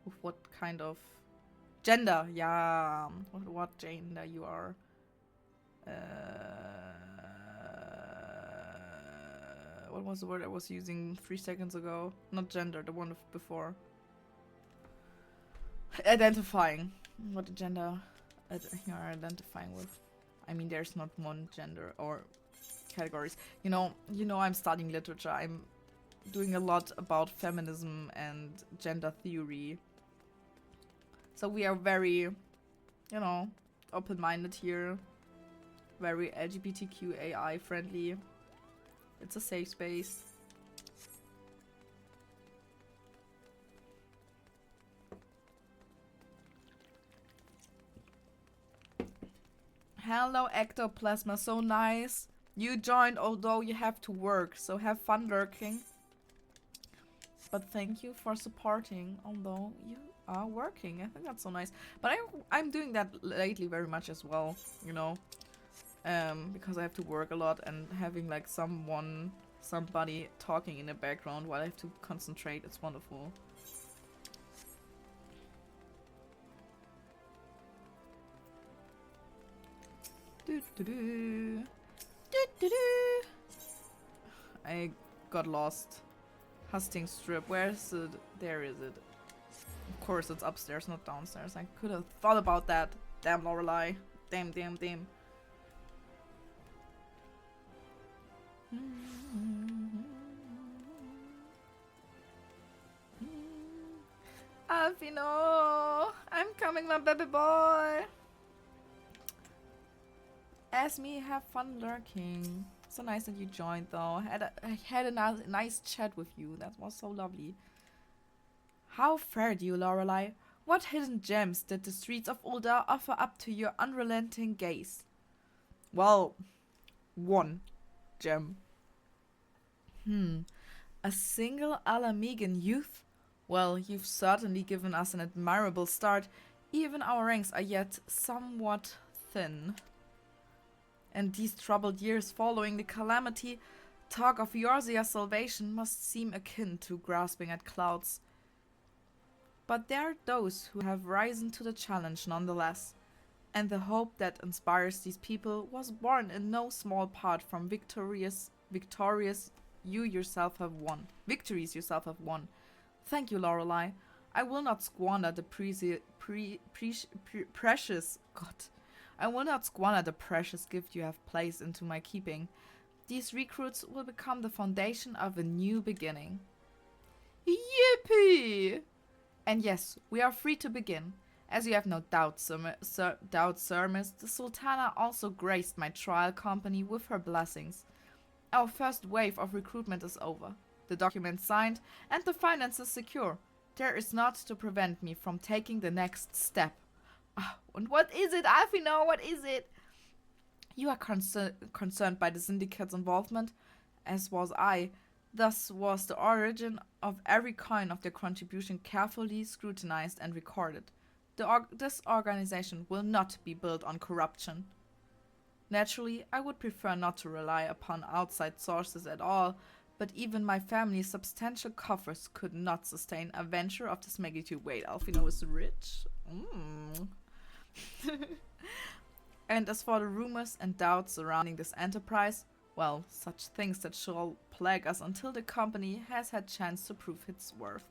With what kind of gender? Yeah. What gender you are? What was the word I was using 3 seconds ago? Not gender, the one before. Identifying. What gender you are identifying with. I mean, there's not one gender or categories. You know, I'm studying literature. I'm doing a lot about feminism and gender theory. So we are very, you know, open-minded here. Very LGBTQAI friendly. It's a safe space. Hello, Ectoplasma. So nice. You joined, although you have to work. So have fun lurking. But thank you for supporting, although you are working. I think that's so nice. But I'm doing that lately very much as well, you know. Because I have to work a lot and having like somebody talking in the background while I have to concentrate, it's wonderful. I got lost. Hustings Strip. Where is it? There is it. Of course it's upstairs, not downstairs. I could have thought about that. Damn Loreley. Damn. Alfino! I'm coming, my baby boy! Ask me, have fun lurking. So nice that you joined, though. I had a nice chat with you. That was so lovely. How fared you, Loreley? What hidden gems did the streets of Ul'dah offer up to your unrelenting gaze? Well, one gem. A single Alamigan youth? Well, you've certainly given us an admirable start. Even our ranks are yet somewhat thin. And these troubled years following the calamity, talk of Yorzia's salvation must seem akin to grasping at clouds. But there are those who have risen to the challenge nonetheless. And the hope that inspires these people was born in no small part from victories you yourself have won. Victories yourself have won. Thank you, Loreley. I will not squander the precious I will not squander the precious gift you have placed into my keeping. These recruits will become the foundation of a new beginning. Yippee! And yes, we are free to begin. As you have no doubt, Sir Miss, the Sultana also graced my trial company with her blessings. Our first wave of recruitment is over. The documents signed and the finances secure. There is naught to prevent me from taking the next step. And what is it, Alfino? What is it? You are concerned by the syndicate's involvement, as was I. Thus was the origin of every coin of their contribution carefully scrutinized and recorded. This organization will not be built on corruption. Naturally, I would prefer not to rely upon outside sources at all, but even my family's substantial coffers could not sustain a venture of this magnitude. Wait, Alfino is rich? And as for the rumors and doubts surrounding this enterprise, well, such things that shall plague us until the company has had chance to prove its worth.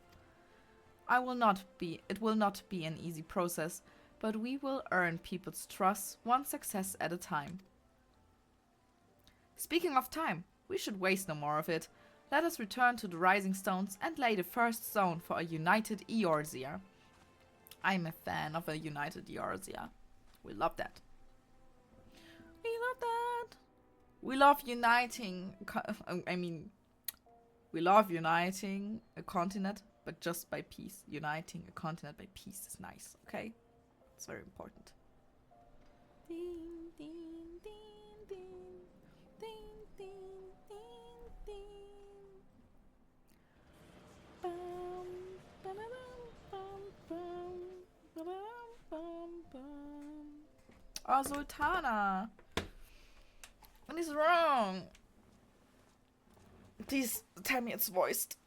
It will not be an easy process, but we will earn people's trust one success at a time. Speaking of time, we should waste no more of it. Let us return to the Rising Stones and lay the first stone for a united Eorzea. I'm a fan of a united Eorzea. We love that. We love that. We love uniting. We love uniting a continent, but just by peace. Uniting a continent by peace is nice, okay? It's very important. Ding, ding, ding, ding, ding, ding, ding, ding. Bum, ba-da-bum, bum, bum, ba-dum, bum, bum. Oh, Sultana! What is wrong? Please tell me it's voiced.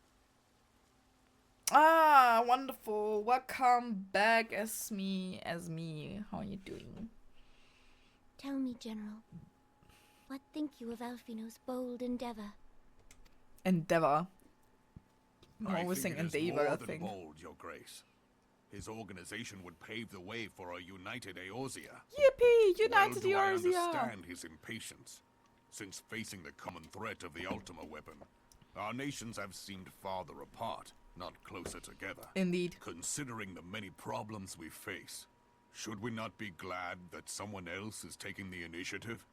Ah, wonderful. Welcome back as me. How are you doing? Tell me, General, what think you of Alfino's bold endeavor? Endeavor. I'm I always think saying it is endeavor, more I than think. bold, Your Grace. His organization would pave the way for a united Eorzea. Yippee! United well do I Eorzea! understand his impatience, since facing the common threat of the Ultima weapon, our nations have seemed farther apart, not closer together. Indeed. Considering the many problems we face, should we not be glad that someone else is taking the initiative?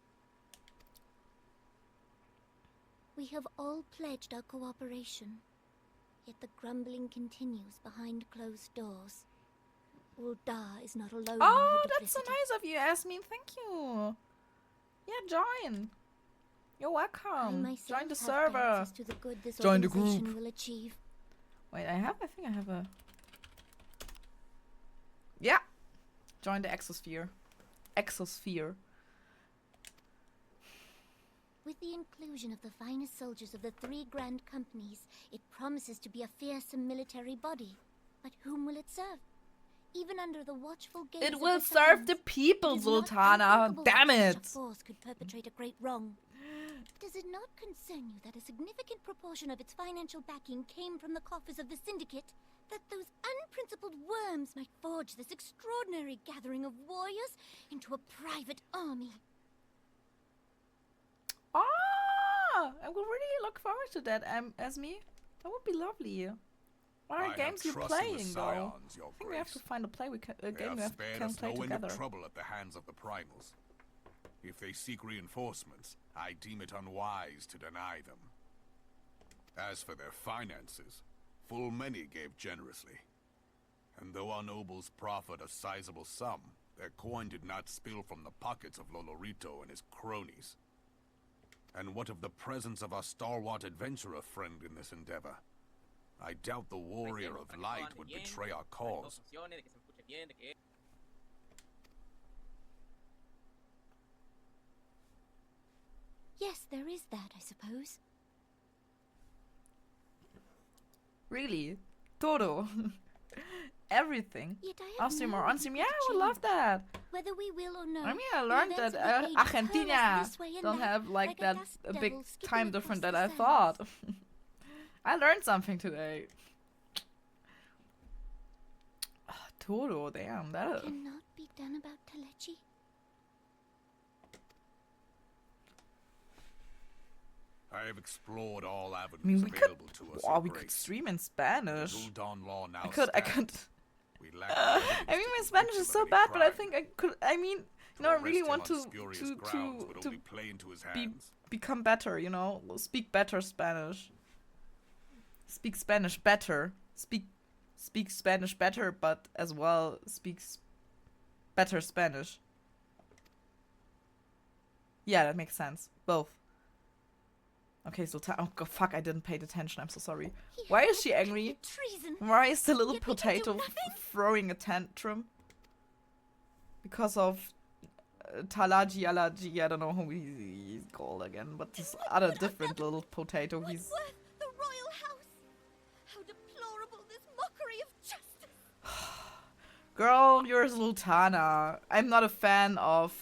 We have all pledged our cooperation, yet the grumbling continues behind closed doors. Ul'dah is not alone in Oh, her that's so duplicity. nice of you, Yasmin. Thank you. Yeah, join. You're I welcome. myself Join the have server. doubts as to the good this Join the organization group. will achieve. Wait, I think I have a... Yeah. Join the Exosphere. Exosphere. With the inclusion of the finest soldiers of the 3 grand companies, it promises to be a fearsome military body. But whom will it serve? Even under the watchful gaze It of will the serve Thans, the people, it is not Sultana. unthinkable Damn that it. such a force could perpetrate a great wrong. Does it not concern you that a significant proportion of its financial backing came from the coffers of the Syndicate? That those unprincipled worms might forge this extraordinary gathering of warriors into a private army? Ah! I will really look forward to that, Esme. That would be lovely. What are I games have you're trust in the playing, though? Scions, Your I think we have Grace. to find a They game we have spared can us play no end together. of trouble at the hands of the Primals. If they seek reinforcements, I deem it unwise to deny them. As for their finances, full many gave generously. And though our nobles proffered a sizable sum, their coin did not spill from the pockets of Lolorito and his cronies. And what of the presence of our stalwart adventurer friend in this endeavor? I doubt the warrior of light would betray our cause. Yes, there is that, I suppose. Really? Todo. everything. Yet I have Off stream or no on stream. Yeah, reason I to would love change. that. Whether we will or no. I mean, I the learned events that of the age Argentina hurl us this way and don't that, have like a that dust a big devil skipping time across difference the that I sands. thought. I learned something today. Oh, Toro, damn, that. Cannot be done about Telechi. I have explored all avenues I mean, we could. available to us. Wow, in we could Grace. stream in Spanish. The Gul'dan law now I could. stands. We lack the I evidence mean, to my convict Spanish him is of so any bad, but I crime. think I could. I mean, To I arrest really him want on to spurious to grounds would to only play into his be hands. become better. You know, speak better Spanish. Speak Spanish better. Speak Spanish better, but as well speaks better Spanish. Yeah, that makes sense. Both. Okay, so oh god, fuck! I didn't pay attention. I'm so sorry. Why is she angry? Treason. Why is the little Yet they can do potato nothing. throwing a tantrum? Because of Talaji Alaji, I don't know who he's called again, but this other different little potato. What He's worth the royal house? How deplorable this mockery of justice. girl, you're Sultana. I'm not a fan of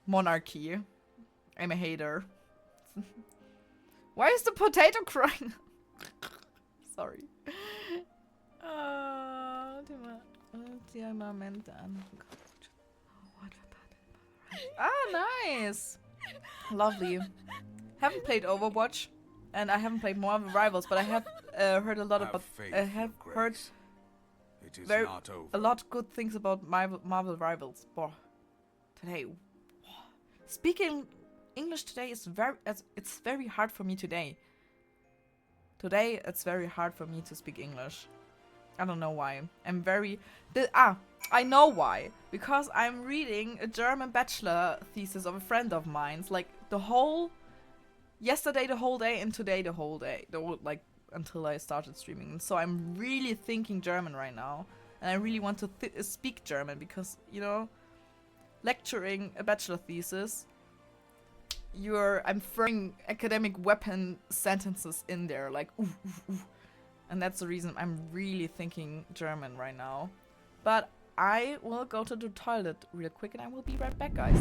monarchy. I'm a hater. Why is the potato crying? Sorry. Ah, nice. Lovely. Haven't played Overwatch, and I haven't played Marvel Rivals, but I have heard a lot Have about. faith, I have Your heard Grace. It is very not over. a lot good things about Marvel Rivals. Boah. Today, speaking English today is it's very hard for me today. Today it's very hard for me to speak English. I don't know why. I know why. Because I'm reading a German bachelor thesis of a friend of mine's. Like yesterday the whole day and today the whole day. Like until I started streaming. And so I'm really thinking German right now. And I really want to speak German because, you know, lecturing a bachelor thesis, I'm throwing academic weapon sentences in there, like ooh, ooh, ooh. And that's the reason I'm really thinking German right now. But I will go to the toilet real quick and I will be right back, guys.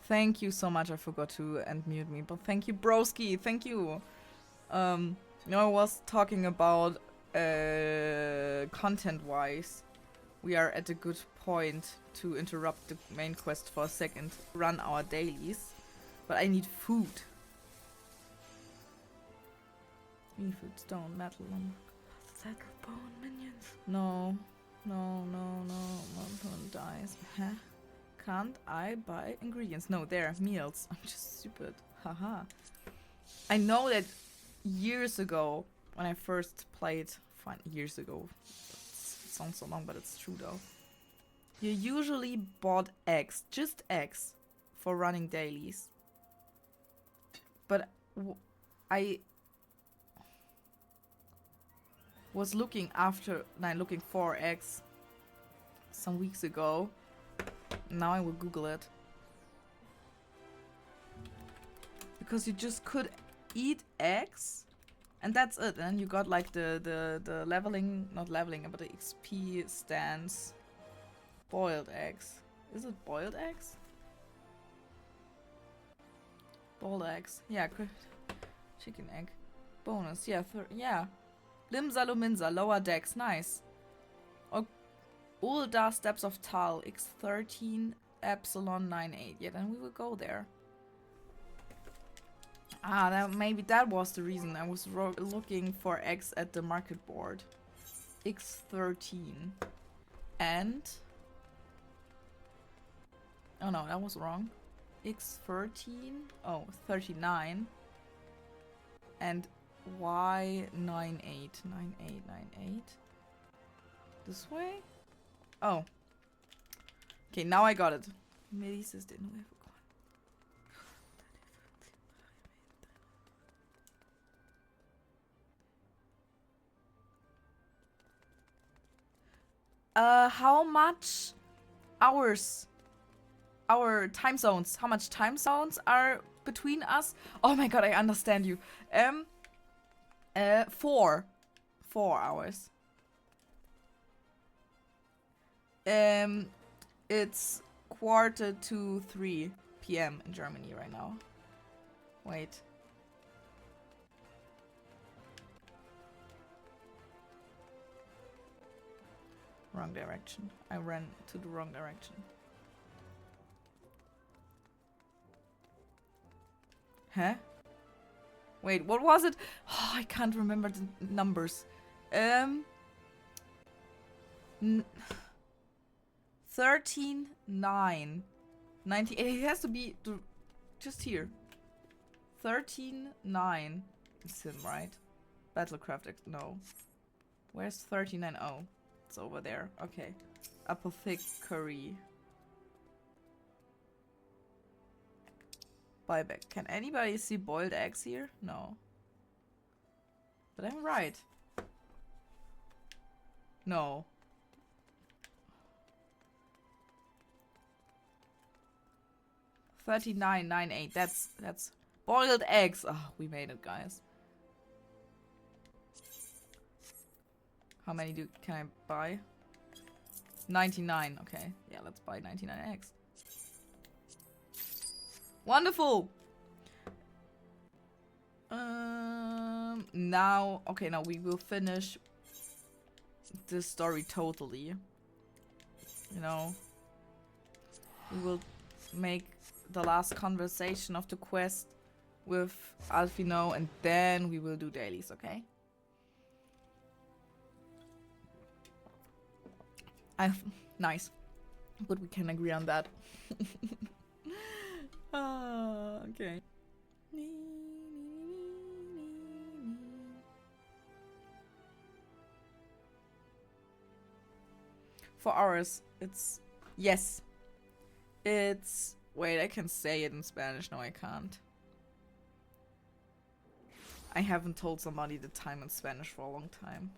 Thank you so much. I forgot to unmute me, but thank you, broski. Thank you. You know, I was talking about content-wise. We are at a good point to interrupt the main quest for a second, run our dailies. But I need food. Need food, stone, metal, lumber. Set of bone minions. No. Dice. Huh? Can't I buy ingredients? No, there. Meals. I'm just stupid. Haha. I know that years ago, when I first played... Fine, years ago. It sounds so long, but it's true though. You usually bought eggs. Just eggs. For running dailies. But I was looking for eggs some weeks ago. Now I will Google it. Because you just could eat eggs and that's it. And you got like the leveling, not leveling, but the XP stands. Boiled eggs. Is it boiled eggs? Boiled eggs. Yeah, good. Chicken egg. Bonus. Yeah, yeah. Limsa Luminsa, lower decks. Nice. Ulda Steps of Tal, X13, Epsilon 98. Yeah, then we will go there. Ah, maybe that was the reason I was looking for eggs at the market board. X13. And... Oh no, that was wrong. X13. Oh, 39. And Y98. 9898. This way? Oh. Okay, now I got it. How much hours? Our time zones. How much time zones are between us? Oh my god, I understand you. 4 hours. It's 2:45 p.m. in Germany right now. Wait. Wrong direction. I ran to the wrong direction. Huh? Wait, what was it? Oh, I can't remember the numbers. 13:9. 98. It has to be just here. 13:9. It's him, right? Battlecraft. No. Where's 39? Oh, it's over there. Okay. Apothecary. Buyback. Can anybody see boiled eggs here? No. But I'm right. No. $39.98. That's boiled eggs. Oh, we made it, guys. How many can I buy? 99. Okay. Yeah, let's buy 99 eggs. Wonderful. Now, okay, now we will finish this story totally. You know, we will make the last conversation of the quest with Alfino, and then we will do dailies, okay? Nice. Good, we can agree on that. Okay. For hours, it's... Yes. It's... Wait, I can say it in Spanish. No, I can't. I haven't told somebody the time in Spanish for a long time.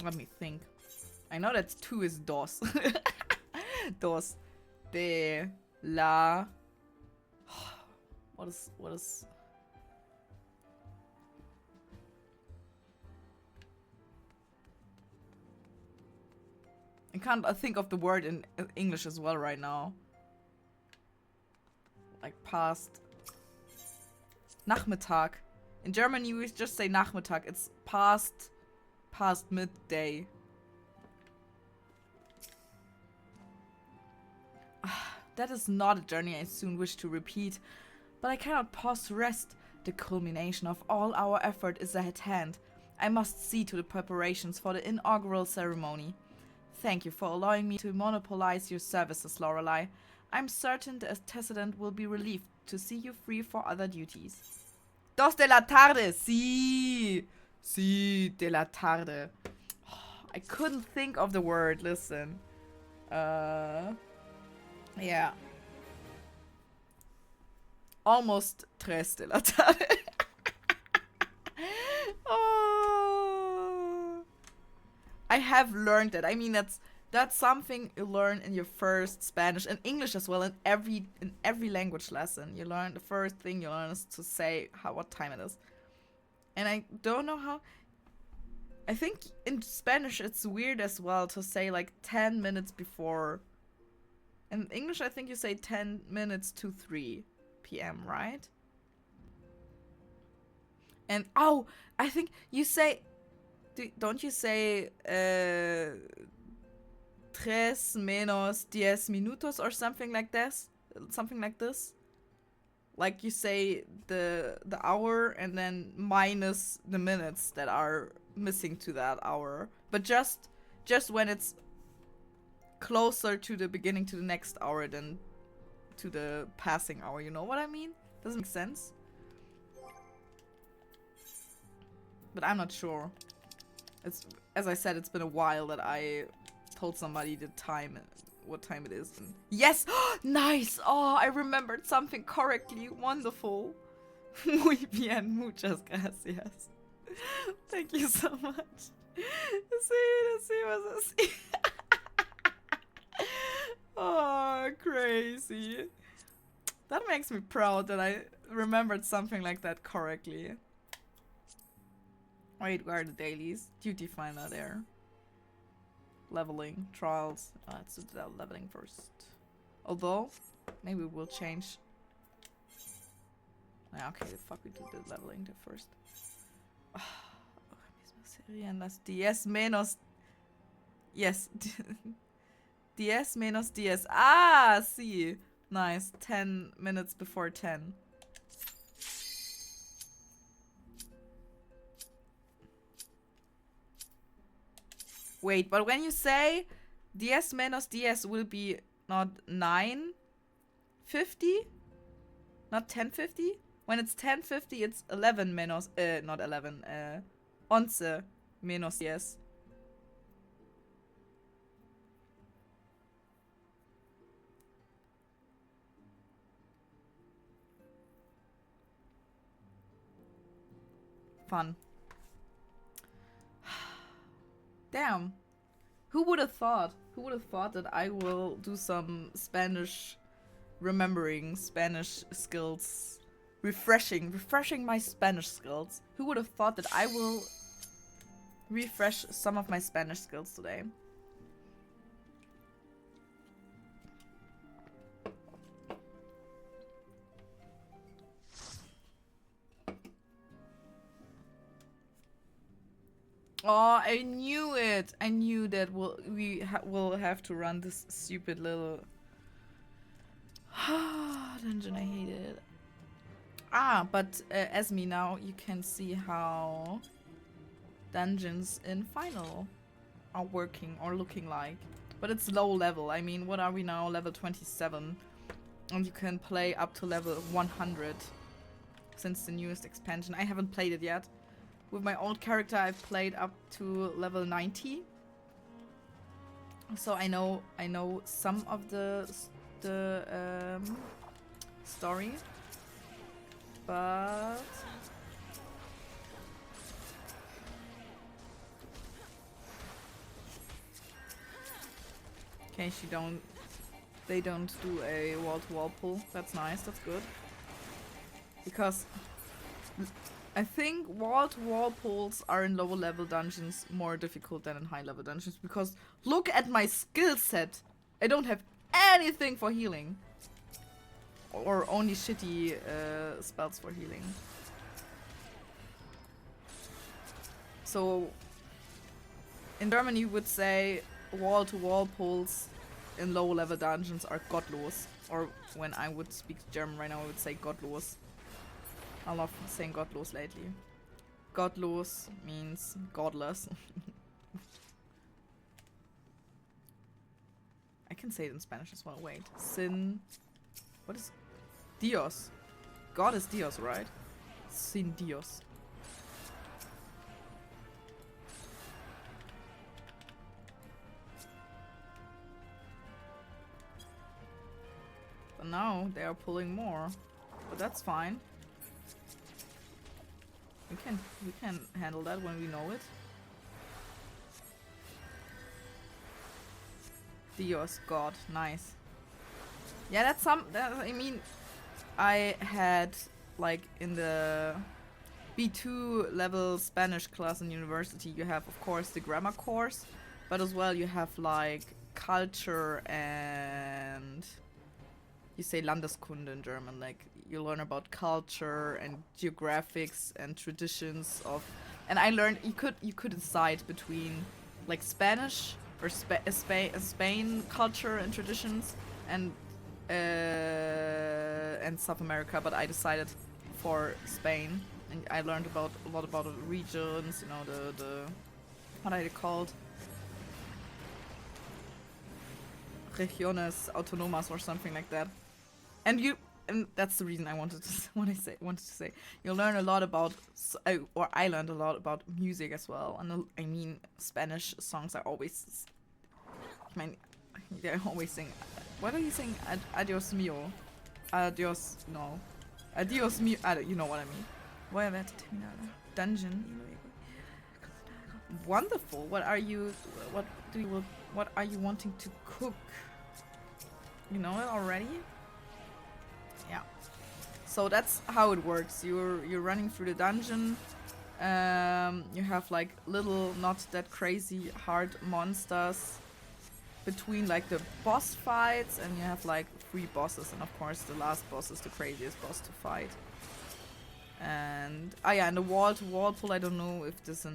Let me think. I know that 2 is dos. Dos. De. La. What is... can't think of the word in English as well right now. Like past Nachmittag. In Germany we just say Nachmittag. It's past midday. That is not a journey I soon wish to repeat, but I cannot pause to rest. The culmination of all our effort is at hand. I must see to the preparations for the inaugural ceremony. Thank you for allowing me to monopolize your services, Lorelei. I'm certain the Antecedent will be relieved to see you free for other duties. Dos de la tarde! Sí! Sí, de la tarde. I couldn't think of the word, listen. Yeah. Almost tres de la tarde. Oh. I have learned that. I mean, that's something you learn in your first Spanish and English as well. In every language lesson, you learn the first thing you learn is to say what time it is. And I don't know how. I think in Spanish it's weird as well to say like 10 minutes before. In English, I think you say 10 minutes to 3 p.m., right? And oh, I think you say, don't you say 3 menos 10 minutos or something like this? Something like this? Like you say the hour and then minus the minutes that are missing to that hour. But just when it's closer to the beginning to the next hour than to the passing hour, you know what I mean? Doesn't make sense. But I'm not sure. It's, as I said, it's been a while that I told somebody the time, what time it is. And yes! Nice! Oh, I remembered something correctly. Wonderful. Muy bien. Muchas gracias. Thank you so much. Sí, vas así. Oh, crazy. That makes me proud that I remembered something like that correctly. Wait, where are the dailies? Duty finder there. Leveling, trials. Let's do the leveling first. Although, maybe we'll change. Yeah, okay, fuck, we do the leveling first. Las 10 menos. Yes. 10 menos 10. Ah, see. Nice. 10 minutes before 10. Wait, but when you say 10 menos 10 will be not 9:50? Not 10:50? When it's 10:50, it's 11 menos, not 11, 11 menos 10. Fun. Damn. Who would have thought? Who would have thought that I will do some Spanish remembering, Spanish skills, refreshing my Spanish skills. Who would have thought that I will refresh some of my Spanish skills today? Oh, I knew it! I knew that we will have to run this stupid little dungeon. I hate it. Ah, but as me now, you can see how dungeons in Final are working or looking like. But it's low level. I mean, what are we now? Level 27. And you can play up to level 100 since the newest expansion. I haven't played it yet. With my old character, I've played up to level 90. So I know some of the story. But okay, they don't do a wall-to-wall pull. That's nice, that's good. Because I think wall-to-wall pulls are in lower level dungeons more difficult than in high level dungeons because look at my skill set. I don't have anything for healing. Or only shitty spells for healing. So in German you would say wall-to-wall pulls in low level dungeons are gottlos. Or when I would speak German right now I would say gottlos. I love saying gottlos lately. Gottlos means godless. I can say it in Spanish as well. Wait. Sin. What is Dios? God is Dios, right? Sin Dios. But now they are pulling more. But that's fine. We can handle that when we know it. Dios, God, nice. Yeah, that's I mean, I had like in the B2 level Spanish class in university, you have of course the grammar course, but as well you have like culture and you say Landeskunde in German, like you learn about culture and geographics and traditions of, and I learned you could decide between like Spanish or Spain culture and traditions and South America, but I decided for Spain, and I learned a lot about the regions, you know, the what are they called? Regiones autonomas or something like that. And that's the reason I wanted to say. You learn a lot about, or I learned a lot about music as well. And I mean, Spanish songs are always, I mean, they're always saying, what are you saying? Adios mio. Adios, no. Adios mio. You know what I mean. Dungeon. Wonderful. What are you wanting to cook? You know it already? Yeah. So that's how it works. You're running through the dungeon. You have like little, not that crazy hard monsters between like the boss fights, and you have like 3 bosses, and of course the last boss is the craziest boss to fight. And and the wall-to-wall pull, I don't know if this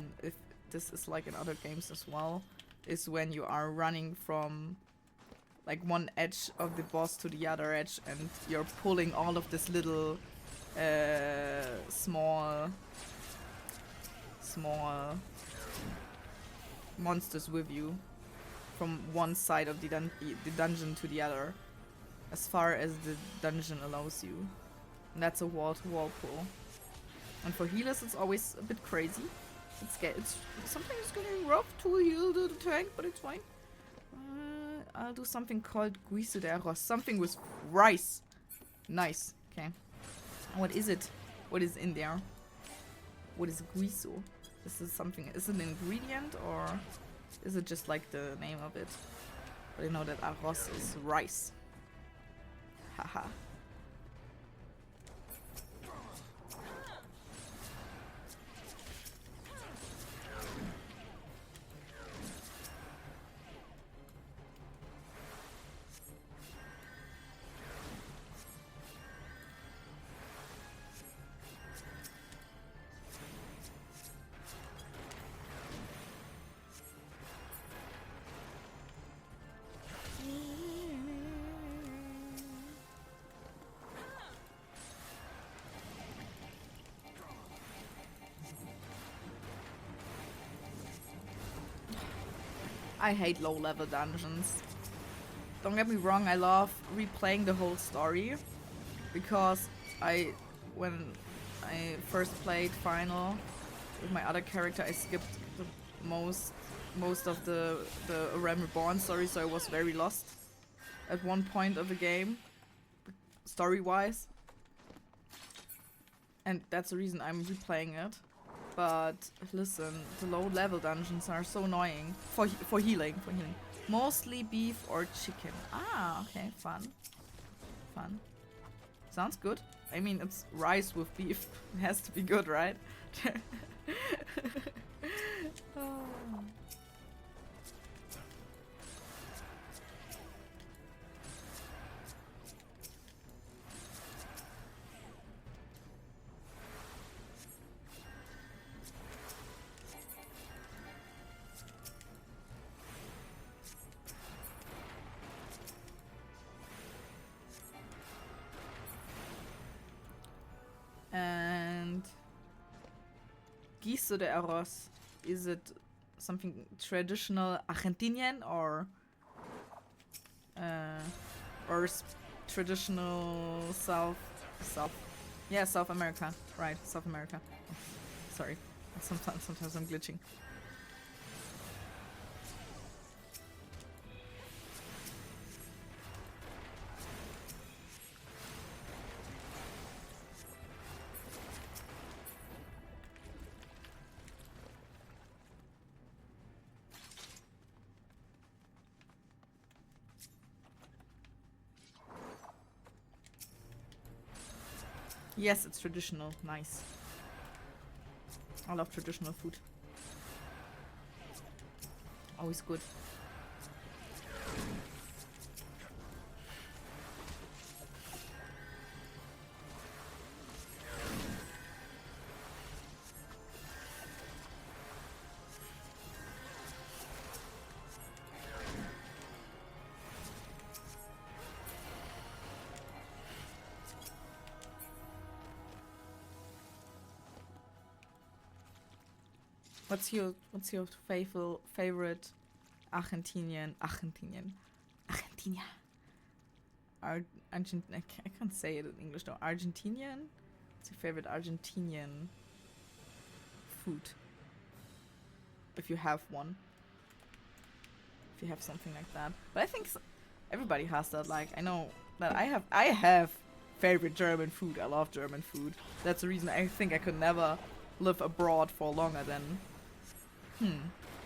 is like in other games as well, is when you are running from like one edge of the boss to the other edge, and you're pulling all of this little small monsters with you from one side of the dungeon to the other, as far as the dungeon allows you. And that's a wall-to-wall pull. And for healers, it's always a bit crazy. It's sometimes getting rough to heal the tank, but it's fine. I'll do something called guiso de arroz, something with rice. Nice. Okay. What is it? What is in there? What is guiso? This is something. Is it an ingredient or is it just like the name of it? But I know that arroz is rice. Haha. I hate low-level dungeons. Don't get me wrong, I love replaying the whole story, because when I first played Final with my other character, I skipped the most of the Reborn story, so I was very lost at one point of the game, story-wise. And that's the reason I'm replaying it. But listen, the low-level dungeons are so annoying for healing. Mostly beef or chicken. Ah, okay, fun. Sounds good. I mean, it's rice with beef. It has to be good, right? Oh. And guiso de arroz, is it something traditional Argentinian or traditional South America, right? South America. Sorry, sometimes I'm glitching. Yes, it's traditional. Nice. I love traditional food. Always good. What's your favorite Argentinian? I can't say it in English though. Argentinian? What's your favorite Argentinian food? If you have one. If you have something like that. But I think everybody has that. Like, I know that I have favorite German food. I love German food. That's the reason I think I could never live abroad for longer than...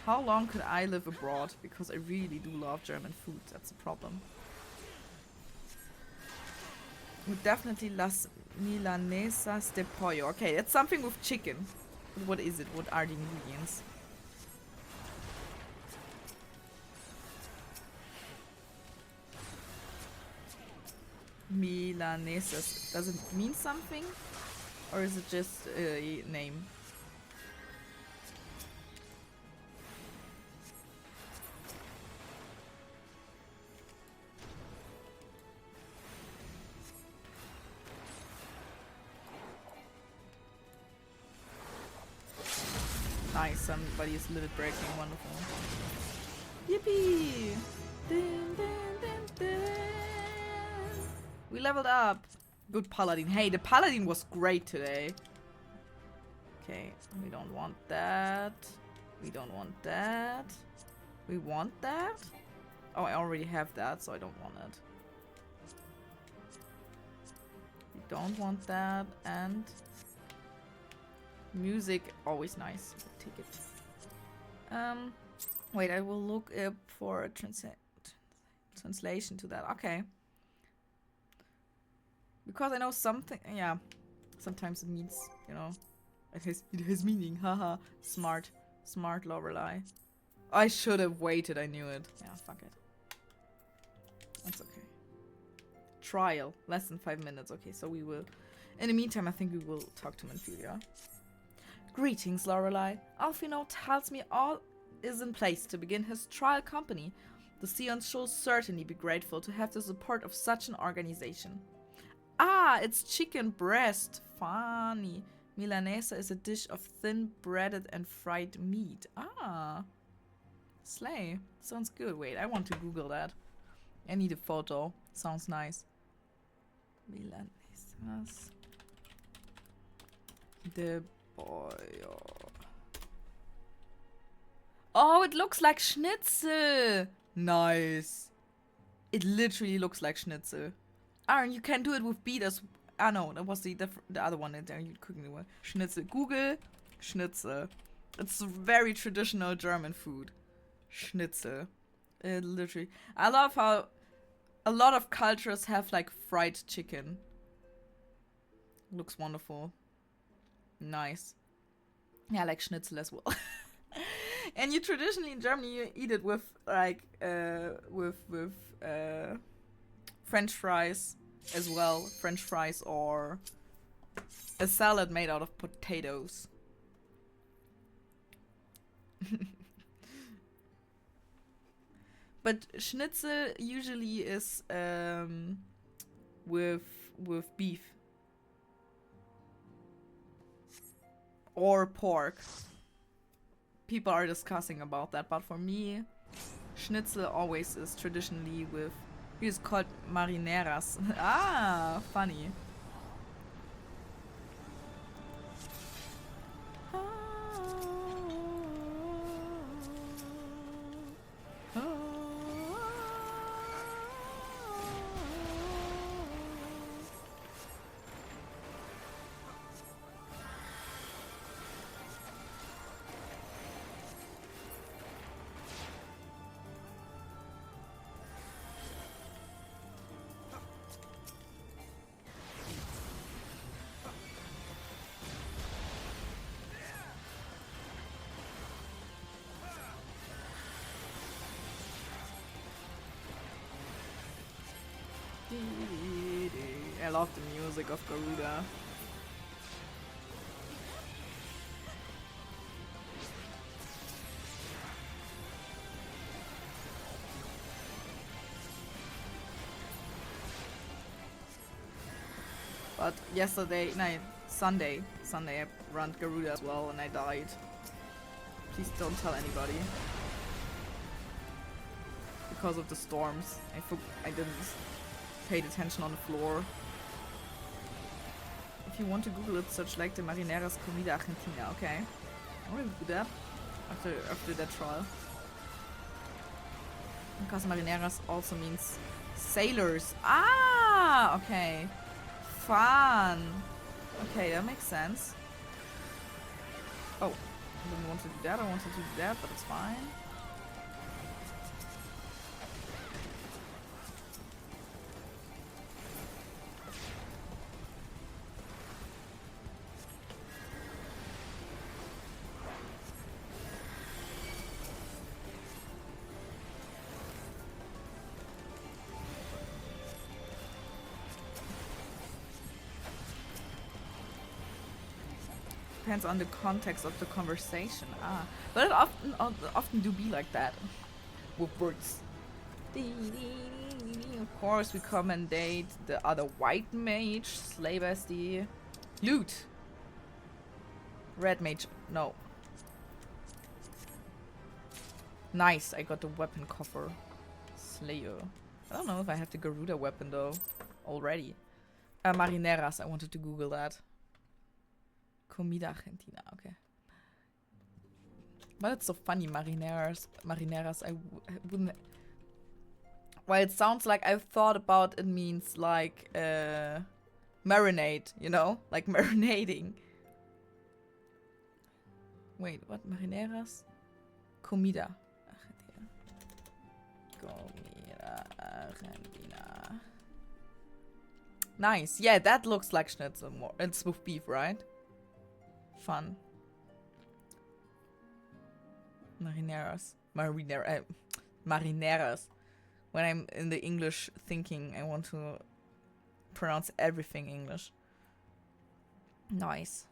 How long could I live abroad? Because I really do love German food. That's the problem. Definitely las milanesas de pollo. Okay, it's something with chicken. But what is it? What are the ingredients? Milanesas. Does it mean something? Or is it just a name? Nice, somebody is limit breaking, wonderful. Yippee! Dun, dun, dun, dun. We leveled up. Good paladin. Hey, the paladin was great today. Okay, we don't want that. We don't want that. We want that? Oh, I already have that, so I don't want it. We don't want that, and... music, always nice. Take it. Wait, I will look up for a translation to that. Okay. Because I know something, yeah. Sometimes it means, you know, it has meaning. Haha. Smart Loreley. I should have waited. I knew it. Yeah, fuck it. That's okay. Trial, less than 5 minutes. Okay, so we will. In the meantime, I think we will talk to Manfilia. Greetings, Loreley. Alfino tells me all is in place to begin his trial company. The Sions should certainly be grateful to have the support of such an organization. Ah, it's chicken breast. Funny. Milanesa is a dish of thin breaded and fried meat. Ah. Slay. Sounds good. Wait, I want to Google that. I need a photo. Sounds nice. Milanesas. The boy. Oh, it looks like schnitzel. Nice. It literally looks like schnitzel. Aaron, you can do it with beet as... Ah, no, that was the other one. You're cooking the one. Schnitzel. Google schnitzel. It's very traditional German food. Schnitzel. Literally. I love how a lot of cultures have, like, fried chicken. Looks wonderful. Nice. Yeah, I like schnitzel as well. And you traditionally in Germany you eat it with like French fries as well. French fries or a salad made out of potatoes. But schnitzel usually is with beef or pork. People are discussing about that, but for me, schnitzel always is traditionally with. It's called marineras. Ah, funny. I love the music of Garuda. But Sunday I ran Garuda as well and I died. Please don't tell anybody. Because of the storms. I didn't pay attention on the floor. If you want to Google it, search like the Marineras Comida Argentina. Okay. I will do that after that trial. Because Marineras also means sailors. Ah, okay. Fun. Okay, that makes sense. Oh, I didn't want to do that. I wanted to do that, but it's fine. Depends on the context of the conversation. Ah, but it often do be like that with words. Of course, we commendate the other white mage, slay bestie, loot. Red mage, no. Nice, I got the weapon coffer. Slayer. I don't know if I have the Garuda weapon though already. Marineras, I wanted to Google that. Comida Argentina, okay. But it's so funny, marineras, I wouldn't... Well, it sounds like I've thought about it means like, marinade, you know? Like marinating. Wait, what? Marineras? Comida Argentina. Comida Argentina. Nice. Yeah, that looks like schnitzel more. It's with beef, right? Fun. Marineras. Marineras. When I'm in the English thinking, I want to pronounce everything English. Nice.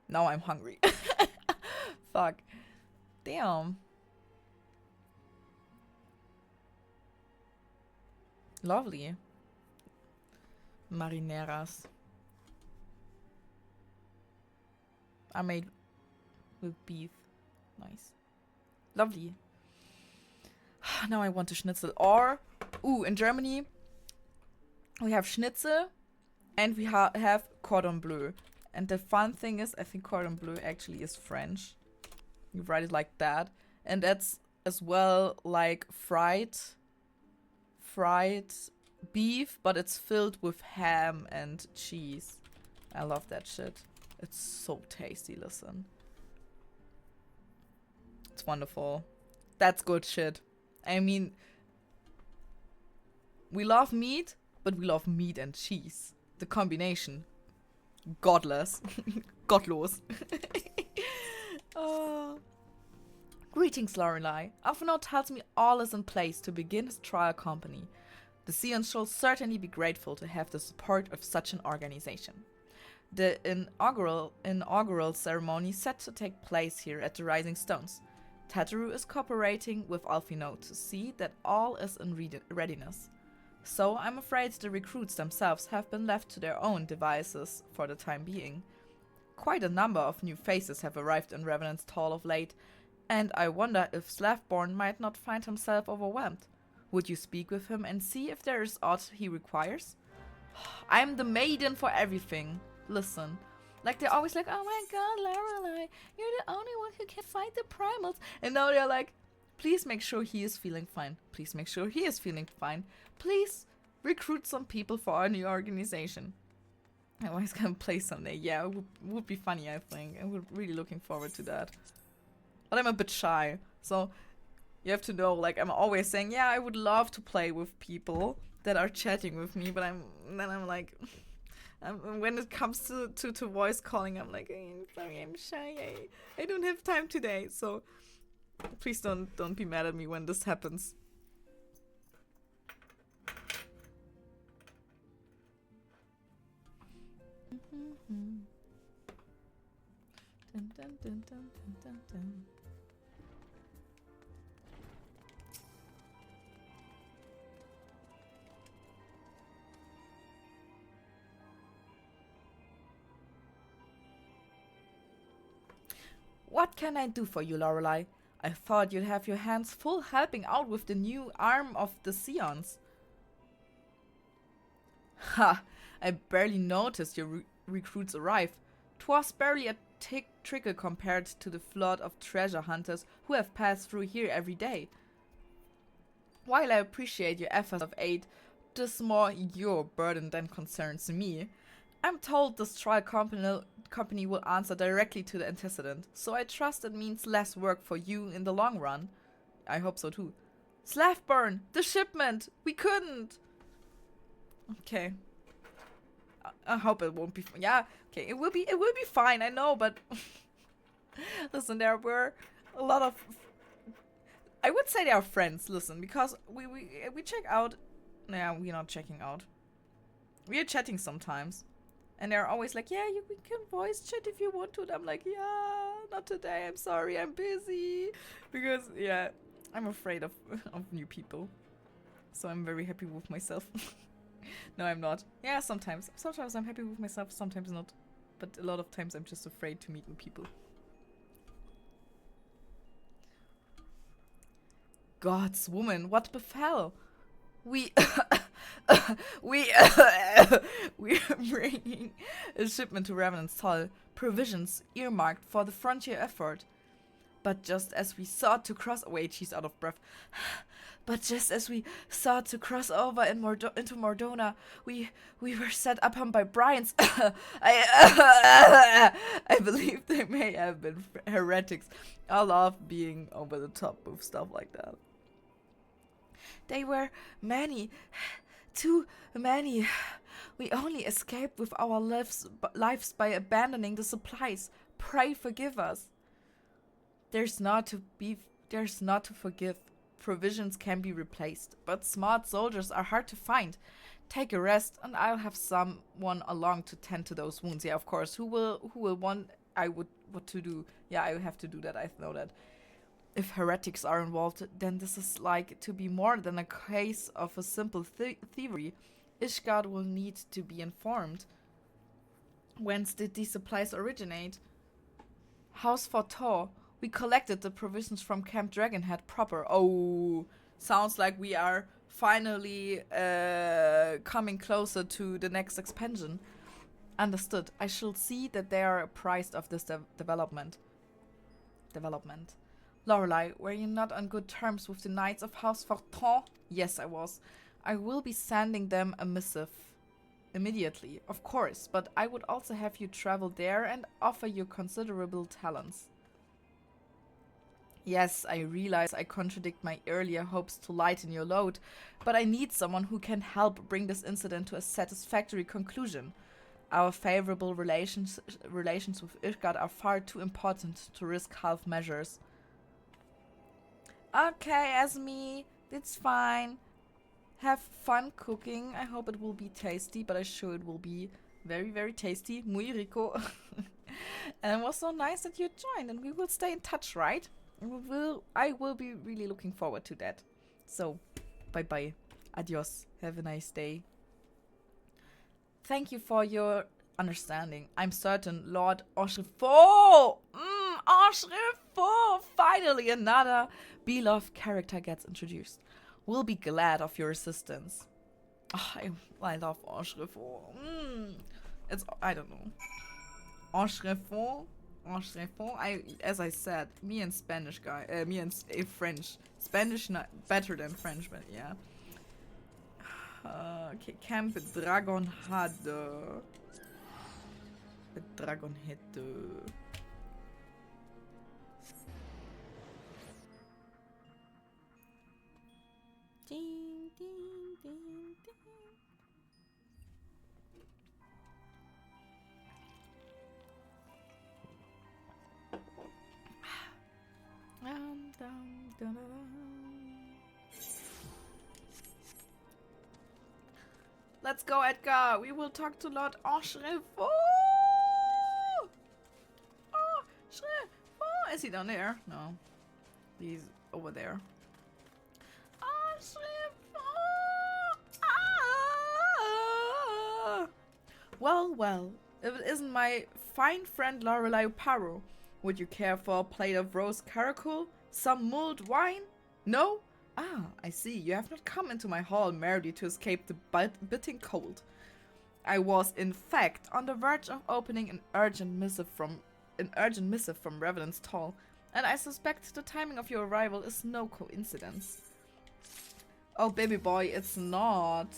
Now I'm hungry. Fuck. Damn. Lovely. Marineras. I made with beef. Nice. Lovely. Now I want a schnitzel. Or, in Germany, we have schnitzel and we have cordon bleu. And the fun thing is, I think cordon bleu actually is French. You write it like that. And that's as well like fried beef, but it's filled with ham and cheese. I love that shit. It's so tasty, listen. It's wonderful. That's good shit. I mean, we love meat, but we love meat and cheese. The combination. godless. Gottlos. Greetings, Loreley. Alphinaud tells me all is in place to begin his trial company. The Scions shall certainly be grateful to have the support of such an organization. The inaugural ceremony set to take place here at the Rising Stones. Tataroo is cooperating with Alphinaud to see that all is in readiness. So I'm afraid the recruits themselves have been left to their own devices for the time being. Quite a number of new faces have arrived in Revenant's Hall of late, and I wonder if Slavborn might not find himself overwhelmed. Would you speak with him and see if there is aught he requires? I'm the maiden for everything. Listen. Like, they're always like, oh my god, Loreley, you're the only one who can fight the primals. And now they're like, please make sure he is feeling fine. Please make sure he is feeling fine. Please recruit some people for our new organization. I'm always gonna play someday. Yeah, it would be funny, I think. I'm really looking forward to that. But I'm a bit shy. So you have to know, like, I'm always saying, yeah, I would love to play with people that are chatting with me. But I'm like... when it comes to voice calling, I'm like, sorry, I'm shy. I don't have time today. So please don't be mad at me when this happens. Dun, dun, dun, dun, dun, dun, dun. What can I do for you, Loreley? I thought you'd have your hands full helping out with the new arm of the Scions. Ha! I barely noticed your recruits arrive. 'Twas barely a trickle compared to the flood of treasure hunters who have passed through here every day. While I appreciate your efforts of aid, 'tis more your burden than concerns me. I'm told this trial company will answer directly to the antecedent, so I trust it means less work for you in the long run. I hope so too. Slavborn! The shipment! We couldn't! Okay. I hope it won't be... Yeah, okay, it will be fine, I know, but... Listen, there were a lot of... I would say they are friends, listen, because we check out... Nah, we're not checking out. We are chatting sometimes. And they're always like, yeah, we can voice chat if you want to. And I'm like, yeah, not today. I'm sorry, I'm busy. Because, yeah, I'm afraid of new people. So I'm very happy with myself. No, I'm not. Yeah, sometimes. Sometimes I'm happy with myself, sometimes not. But a lot of times I'm just afraid to meet new people. God's woman, what befell? We are bringing a shipment to Revenant's Hall, provisions earmarked for the frontier effort. But just as we sought to cross... Wait, she's out of breath. But just as we sought to cross over into Mordona, we were set upon by Bryans. I believe they may have been heretics. I love being over the top with stuff like that. They were many, too many. We only escaped with our lives by abandoning the supplies. Pray forgive us. There's not to forgive. Provisions can be replaced, but smart soldiers are hard to find. Take a rest, and I'll have someone along to tend to those wounds. Yeah, of course. Who will want? What to do? Yeah, I have to do that. I know that. If heretics are involved, then this is like to be more than a case of a simple thievery. Ishgard will need to be informed. Whence did these supplies originate? House for Tor. We collected the provisions from Camp Dragonhead proper. Oh, sounds like we are finally coming closer to the next expansion. Understood. I shall see that they are apprised of this development. Loreley, were you not on good terms with the Knights of House Fortin? Yes, I was. I will be sending them a missive immediately, of course, but I would also have you travel there and offer you considerable talents. Yes, I realize I contradict my earlier hopes to lighten your load, but I need someone who can help bring this incident to a satisfactory conclusion. Our favorable relations with Irgard are far too important to risk half measures. Okay, Esme, it's fine. Have fun cooking. I hope it will be tasty, but I'm sure it will be very, very tasty. Muy rico. And it was so nice that you joined, and we will stay in touch, right? I will be really looking forward to that. So, bye-bye. Adios. Have a nice day. Thank you for your understanding. I'm certain Lord Oshrifo! Oshrifo! Finally another beloved character gets introduced. We'll be glad of your assistance. Oh, I love Oshrifo. I don't know. Oshrifo? As I said, me and Spanish guy, me and French. Spanish not better than French, but yeah. Okay, Camp Dragon Hade. Dragon Hade. Ding, ding, ding, ding. Let's go, Edgar. We will talk to Lord Oshrifo. Oshrifo. Is he down there? No. He's over there. Oshrifo. Well. If it isn't my fine friend Loreley Paro, would you care for a plate of roast caracol? Some mulled wine? No? Ah, I see. You have not come into my hall merely to escape the biting cold. I was, in fact, on the verge of opening an urgent missive from Revenant's Toll, and I suspect the timing of your arrival is no coincidence. Oh, baby boy, it's not.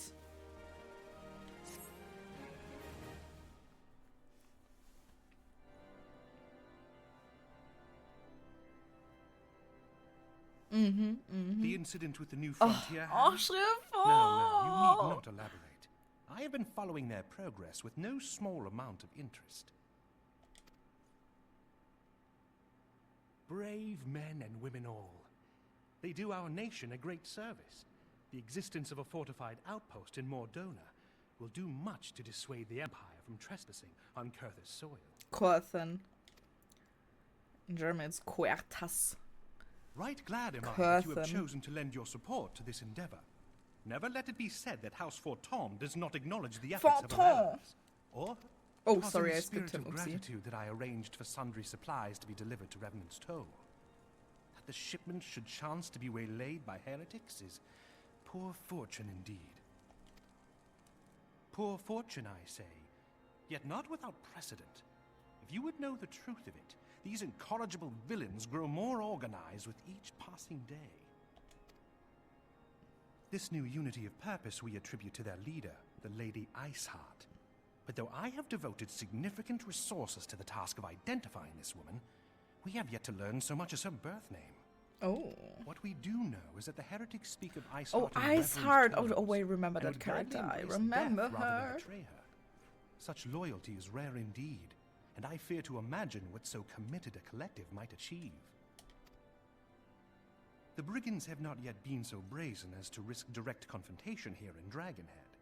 The incident with the new frontier. Oshrifo! No, you need not elaborate. I have been following their progress with no small amount of interest. Brave men and women all. They do our nation a great service. The existence of a fortified outpost in Mordona will do much to dissuade the Empire from trespassing on Kurth's soil. Kurthen. In German it's Quertas. Right glad am I that you have chosen to lend your support to this endeavor. Never let it be said that House Fortom does not acknowledge the efforts of our allies. Or, oh, sorry, I spirit skipped him. of gratitude that I arranged for sundry supplies to be delivered to Revenant's Toll. That the shipment should chance to be waylaid by heretics is poor fortune indeed. Poor fortune, I say, yet not without precedent. If you would know the truth of it, these incorrigible villains grow more organized with each passing day. This new unity of purpose we attribute to their leader, the Lady Iceheart. But though I have devoted significant resources to the task of identifying this woman, we have yet to learn so much as her birth name. Oh. What we do know is that the heretics speak of Iceheart. Oh, Iceheart! Oh, wait, remember that character. I remember her. Such loyalty is rare indeed, and I fear to imagine what so committed a collective might achieve. The brigands have not yet been so brazen as to risk direct confrontation here in Dragonhead.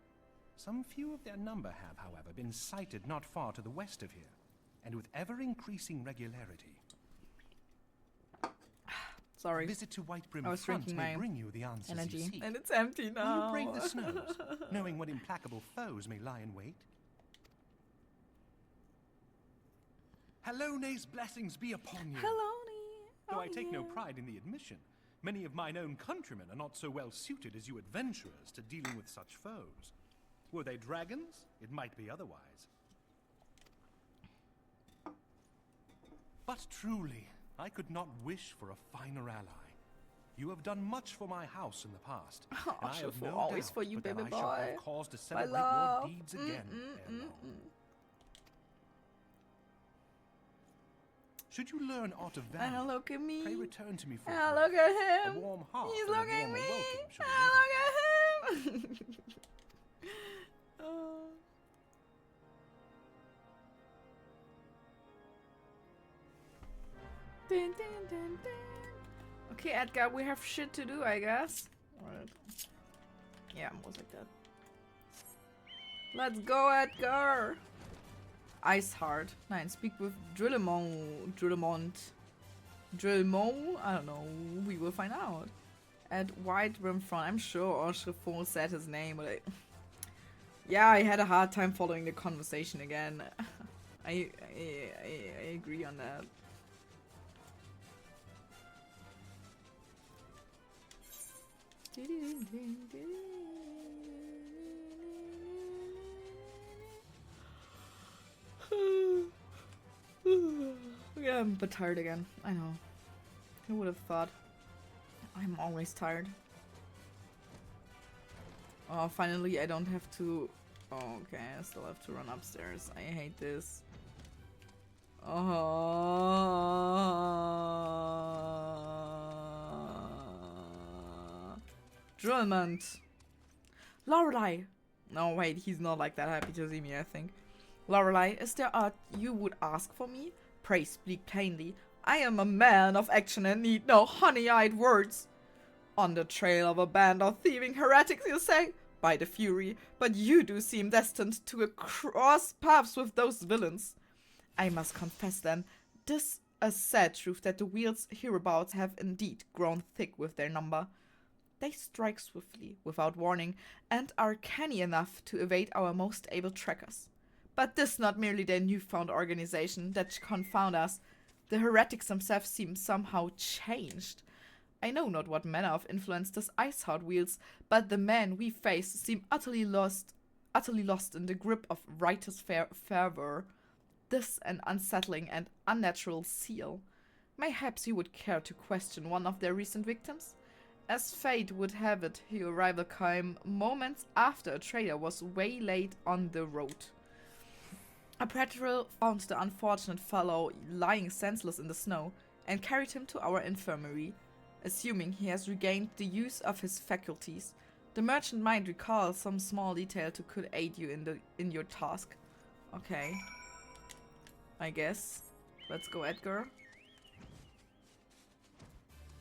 Some few of their number have, however, been sighted not far to the west of here, and with ever-increasing regularity. Sorry. A visit to Whitebrim I was Front drinking may my bring you the answers energy. you seek. And it's empty now. Will you brave the snows, knowing what implacable foes may lie in wait? Hellone's blessings be upon you. Hello, Though I take no pride in the admission, many of mine own countrymen are not so well suited as you adventurers to dealing with such foes. Were they dragons, it might be otherwise. But truly, I could not wish for a finer ally. You have done much for my house in the past, and I have no always doubt for you, but that baby I shall boy. have cause to My celebrate love. your deeds again ere long. Should you learn aught of value, And look at me. pray return to me for And look at him. a warm heart. He's and a looking at warmer me. welcome should And look at him. Oh. Dun, dun, dun, dun. Okay, Edgar, we have shit to do, I guess. Alright. Yeah, more like that. Let's go, Edgar! Ice Heart. Nein, speak with Drillemont. I don't know. We will find out. At White Rim Front. I'm sure Chiffon said his name, but yeah, I had a hard time following the conversation again. I agree on that. Yeah, I'm a bit tired again. I know. Who would have thought? I'm always tired. Oh, finally I don't have to... Oh, okay, I still have to run upstairs. I hate this. Drillment. Loreley. No, wait, he's not like that happy to see me, I think. Loreley, is there aught you would ask for me? Pray speak plainly. I am a man of action and need no honey-eyed words. On the trail of a band of thieving heretics, you say? By the fury, but you do seem destined to cross paths with those villains. I must confess then, this a sad truth that the wheels hereabouts have indeed grown thick with their number. They strike swiftly, without warning, and are canny enough to evade our most able trackers. But this not merely their newfound organization that confound us. The heretics themselves seem somehow changed. I know not what manner of influence this Ice Heart wields, but the men we face seem utterly lost in the grip of righteous fervor. This an unsettling and unnatural seal. Mayhaps you would care to question one of their recent victims? As fate would have it, her arrival came moments after a trader was waylaid on the road. A patrol found the unfortunate fellow lying senseless in the snow and carried him to our infirmary. Assuming he has regained the use of his faculties, the merchant might recall some small detail to could aid you in your task. Okay. I guess. Let's go, Edgar.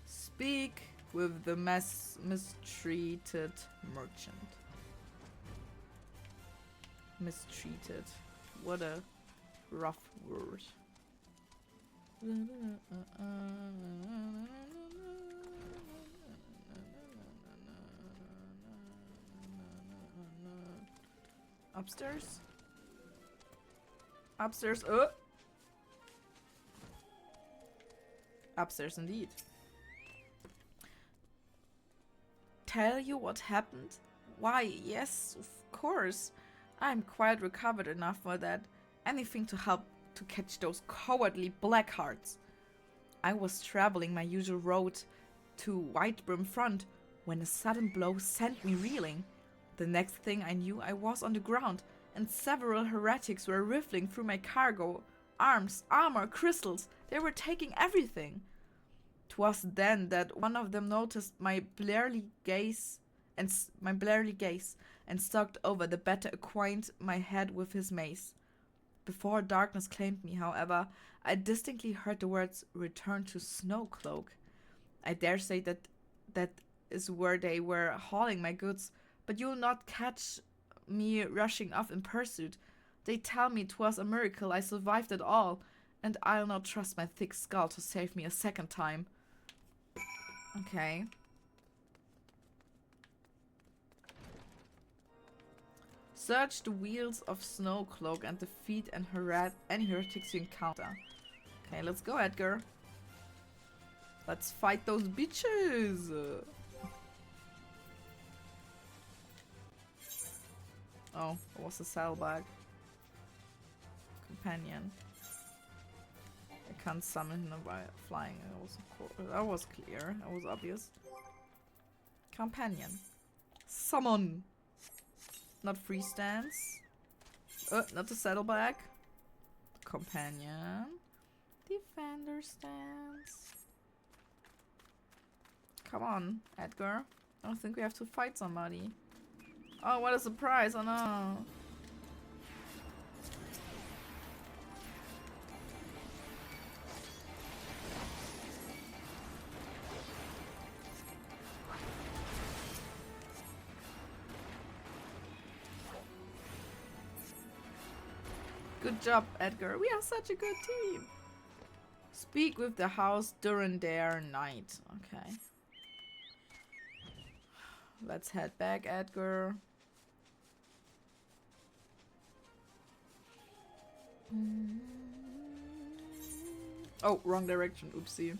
Speak with the mistreated merchant. Mistreated. What a rough word. Upstairs? Upstairs, Upstairs indeed. Tell you what happened? Why, yes, of course. I'm quite recovered enough for that. Anything to help to catch those cowardly blackhearts. I was traveling my usual road to White Brim Front when a sudden blow sent me reeling. The next thing I knew, I was on the ground, and several heretics were rifling through my cargo. Arms, armor, crystals, they were taking everything. 'Twas then that one of them noticed my bleary gaze and stalked over the better acquaint my head with his mace. Before darkness claimed me, however, I distinctly heard the words, "Return to Snowcloak." I dare say that is where they were hauling my goods, but you'll not catch me rushing off in pursuit. They tell me 'twas a miracle I survived at all, and I'll not trust my thick skull to save me a second time. Okay. Search the wheels of Snowcloak and defeat any heretics you encounter. Okay, let's go, Edgar. Let's fight those bitches! Oh, it was a saddlebag. Companion. I can't summon him by flying. That was clear. That was obvious. Companion. Summon! Not free stance. Not the saddlebag. Companion. Defender stance. Come on, Edgar. I don't think we have to fight somebody. Oh, what a surprise. Oh no. Good job, Edgar. We are such a good team. Speak with the house during their night. Okay. Let's head back, Edgar. Oh, wrong direction. Oopsie.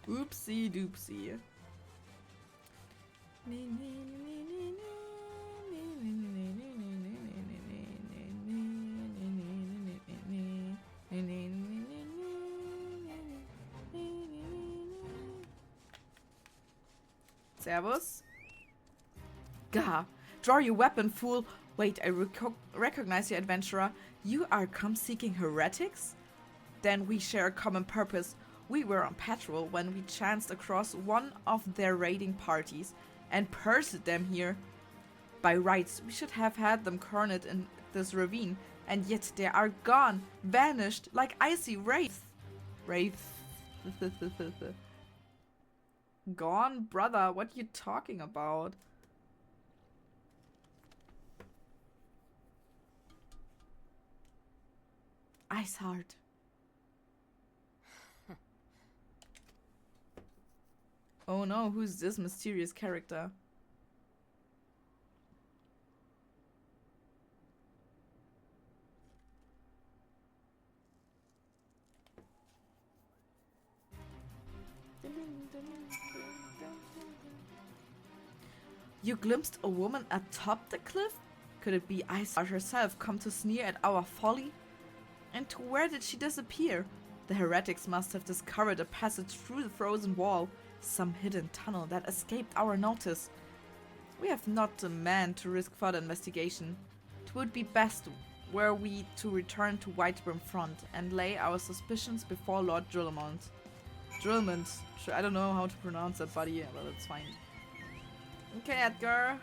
Oopsie doopsie. Servus. Gah. Draw your weapon, fool. Wait, I recognize you, adventurer. You are come-seeking heretics? Then we share a common purpose. We were on patrol when we chanced across one of their raiding parties and pursued them here. By rights, we should have had them cornered in this ravine, and yet they are gone, vanished, like icy wraiths. Wraiths. Gone, brother, what are you talking about? Ice Heart. Oh no, who's this mysterious character? You glimpsed a woman atop the cliff? Could it be Ice Heart herself come to sneer at our folly? And to where did she disappear? The heretics must have discovered a passage through the frozen wall, some hidden tunnel that escaped our notice. We have not the men to risk further investigation. It would be best were we to return to Whitebrim Front and lay our suspicions before Lord Drillmont. Drillmont. I don't know how to pronounce that, buddy, but it's fine. Okay, Edgar.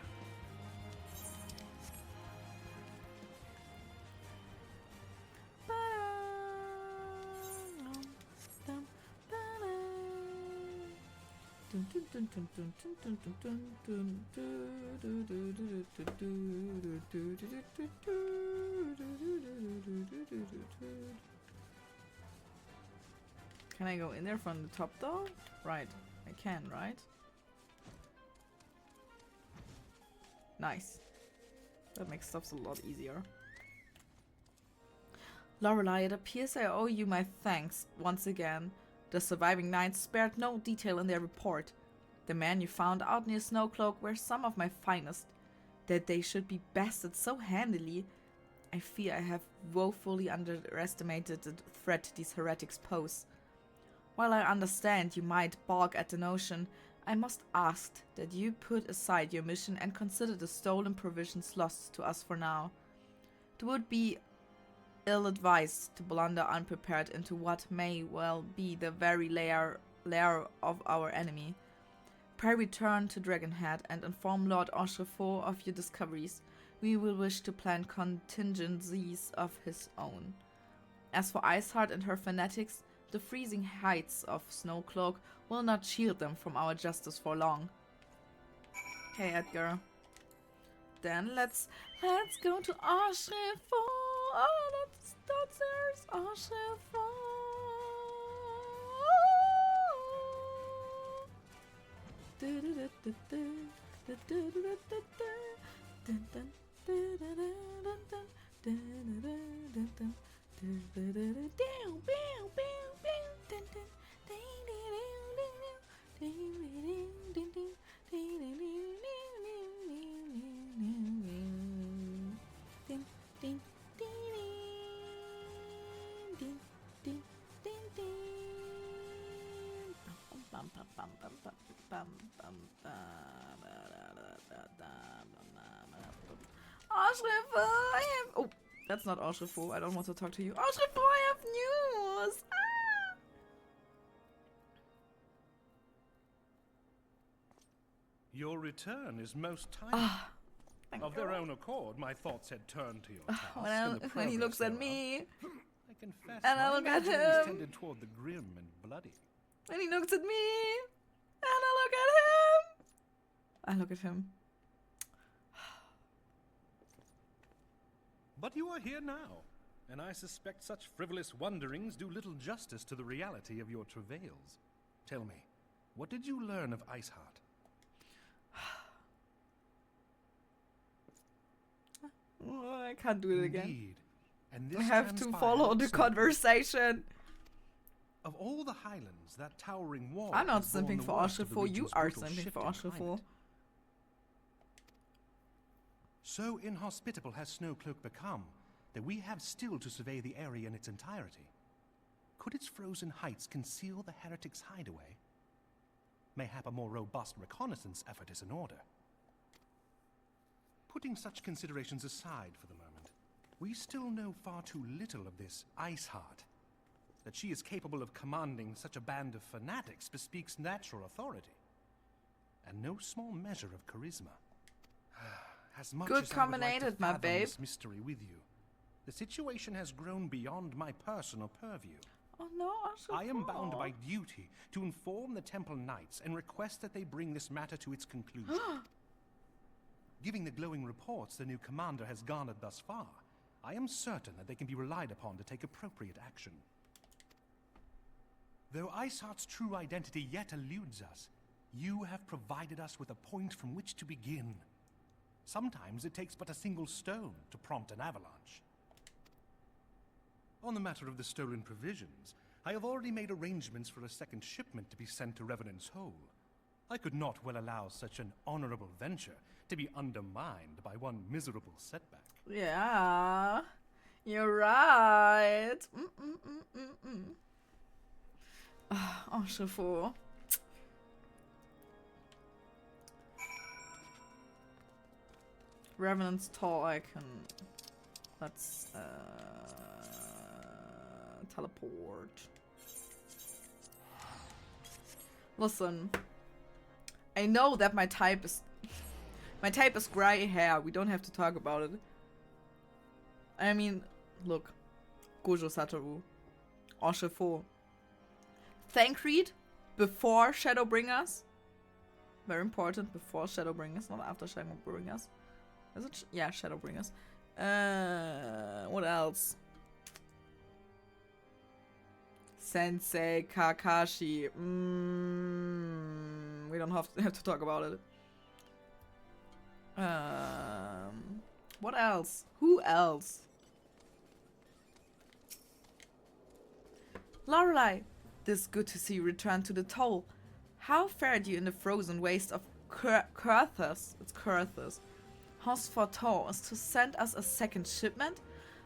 Can I go in there from the top though? Right, I can, right? Nice. That makes stuff a lot easier. Loreley, it appears I owe you my thanks once again. The surviving knights spared no detail in their report. The men you found out near Snowcloak were some of my finest. That they should be bested so handily, I fear I have woefully underestimated the threat these heretics pose. While I understand you might balk at the notion, I must ask that you put aside your mission and consider the stolen provisions lost to us for now. It would be ill-advised to blunder unprepared into what may well be the very lair of our enemy. Pray return to Dragonhead and inform Lord Auchrefort of your discoveries. We will wish to plan contingencies of his own. As for Iceheart and her fanatics, the freezing heights of Snowcloak will not shield them from our justice for long. Okay, Edgar. Then let's go to Auchrefort. Oh, that's downstairs. Auchrefort. Auchrefort, I have... Oh, that's not Auchrefort. I don't want to talk to you. Auchrefort, I have news! Ah! Your return is most timely. Of their own accord, my thoughts had turned to your task. When he looks at me, I confess, and I look at him, tended toward the grim and bloody. when he looks at me, and I look at him, I look at him. But you are here now. and I suspect such frivolous wonderings do little justice to the reality of your travails. Tell me, what did you learn of Iceheart? Oh, I can't do it again. Indeed. And this I have to transpired follow the so- conversation. Of all the highlands, that towering wall. I'm not has borne simping the for worst of the Ashifo, you region's are brutal simping shift for in Ashifo. climate. So inhospitable has Snowcloak become that we have still to survey the area in its entirety. Could its frozen heights conceal the heretics' hideaway? Mayhap a more robust reconnaissance effort is in order. Putting such considerations aside for the moment, we still know far too little of this Iceheart. That she is capable of commanding such a band of fanatics bespeaks natural authority, and no small measure of charisma. As much Good as I would like to combinated, my fathom babe. this mystery with you, the situation has grown beyond my personal purview. Oh no, Ashifo. I am bound by duty to inform the Temple Knights and request that they bring this matter to its conclusion. Given the glowing reports the new commander has garnered thus far, I am certain that they can be relied upon to take appropriate action. Though Iceheart's true identity yet eludes us, you have provided us with a point from which to begin. Sometimes it takes but a single stone to prompt an avalanche. On the matter of the stolen provisions, I have already made arrangements for a second shipment to be sent to Revenant's Hole. I could not well allow such an honorable venture to be undermined by one miserable setback. Yeah, you're right. Ashifo. Revenant's Tall, I can... Let's, teleport. Listen. I know that my type is... My type is gray hair. We don't have to talk about it. I mean, look. Gojo Satoru. Ashifo. Thancred before Shadowbringers. Very important, before Shadowbringers, not after Shadowbringers. Is it? Yeah, Shadowbringers. What else? Sensei Kakashi. We don't have to talk about it. What else? Who else? Loreley, this good to see you return to the toll. How fared you in the frozen waste of Kurthus? It's Kurthus. Hosfortor is to send us a second shipment?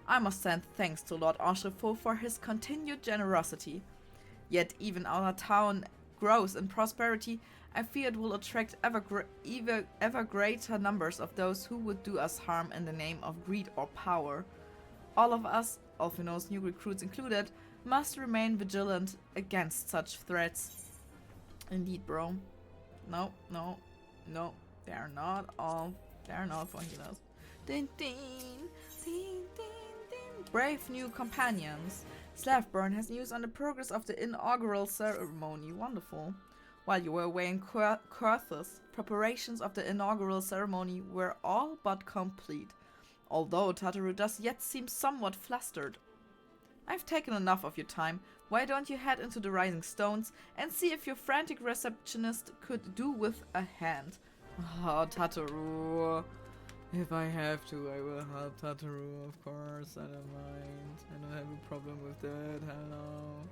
I must send thanks to Lord Ashifo for his continued generosity. Yet even our town grows in prosperity, I fear it will attract ever greater numbers of those who would do us harm in the name of greed or power. All of us, Alphino's new recruits included, must remain vigilant against such threats. Indeed, bro. No. They're not all. They're not for healers. Din din, din din din. Brave new companions. Slavburn has news on the progress of the inaugural ceremony. Wonderful. While you were away in Kurthus, preparations of the inaugural ceremony were all but complete, although Tataru does yet seem somewhat flustered. I've taken enough of your time. Why don't you head into the Rising Stones and see if your frantic receptionist could do with a hand? Oh, Tataru. If I have to, I will help Tataru, of course. I don't mind. I don't have a problem with that. Hello.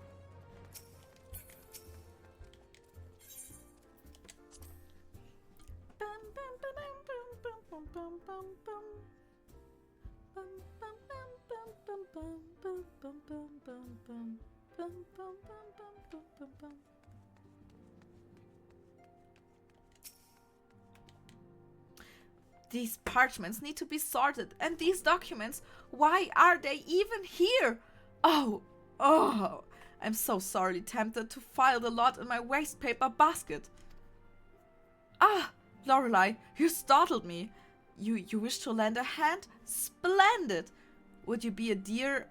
These parchments need to be sorted, and these documents, why are they even here? Oh, I'm so sorely tempted to file the lot in my waste paper basket. Ah, Loreley, you startled me. You wish to lend a hand? Splendid! Would you be a dear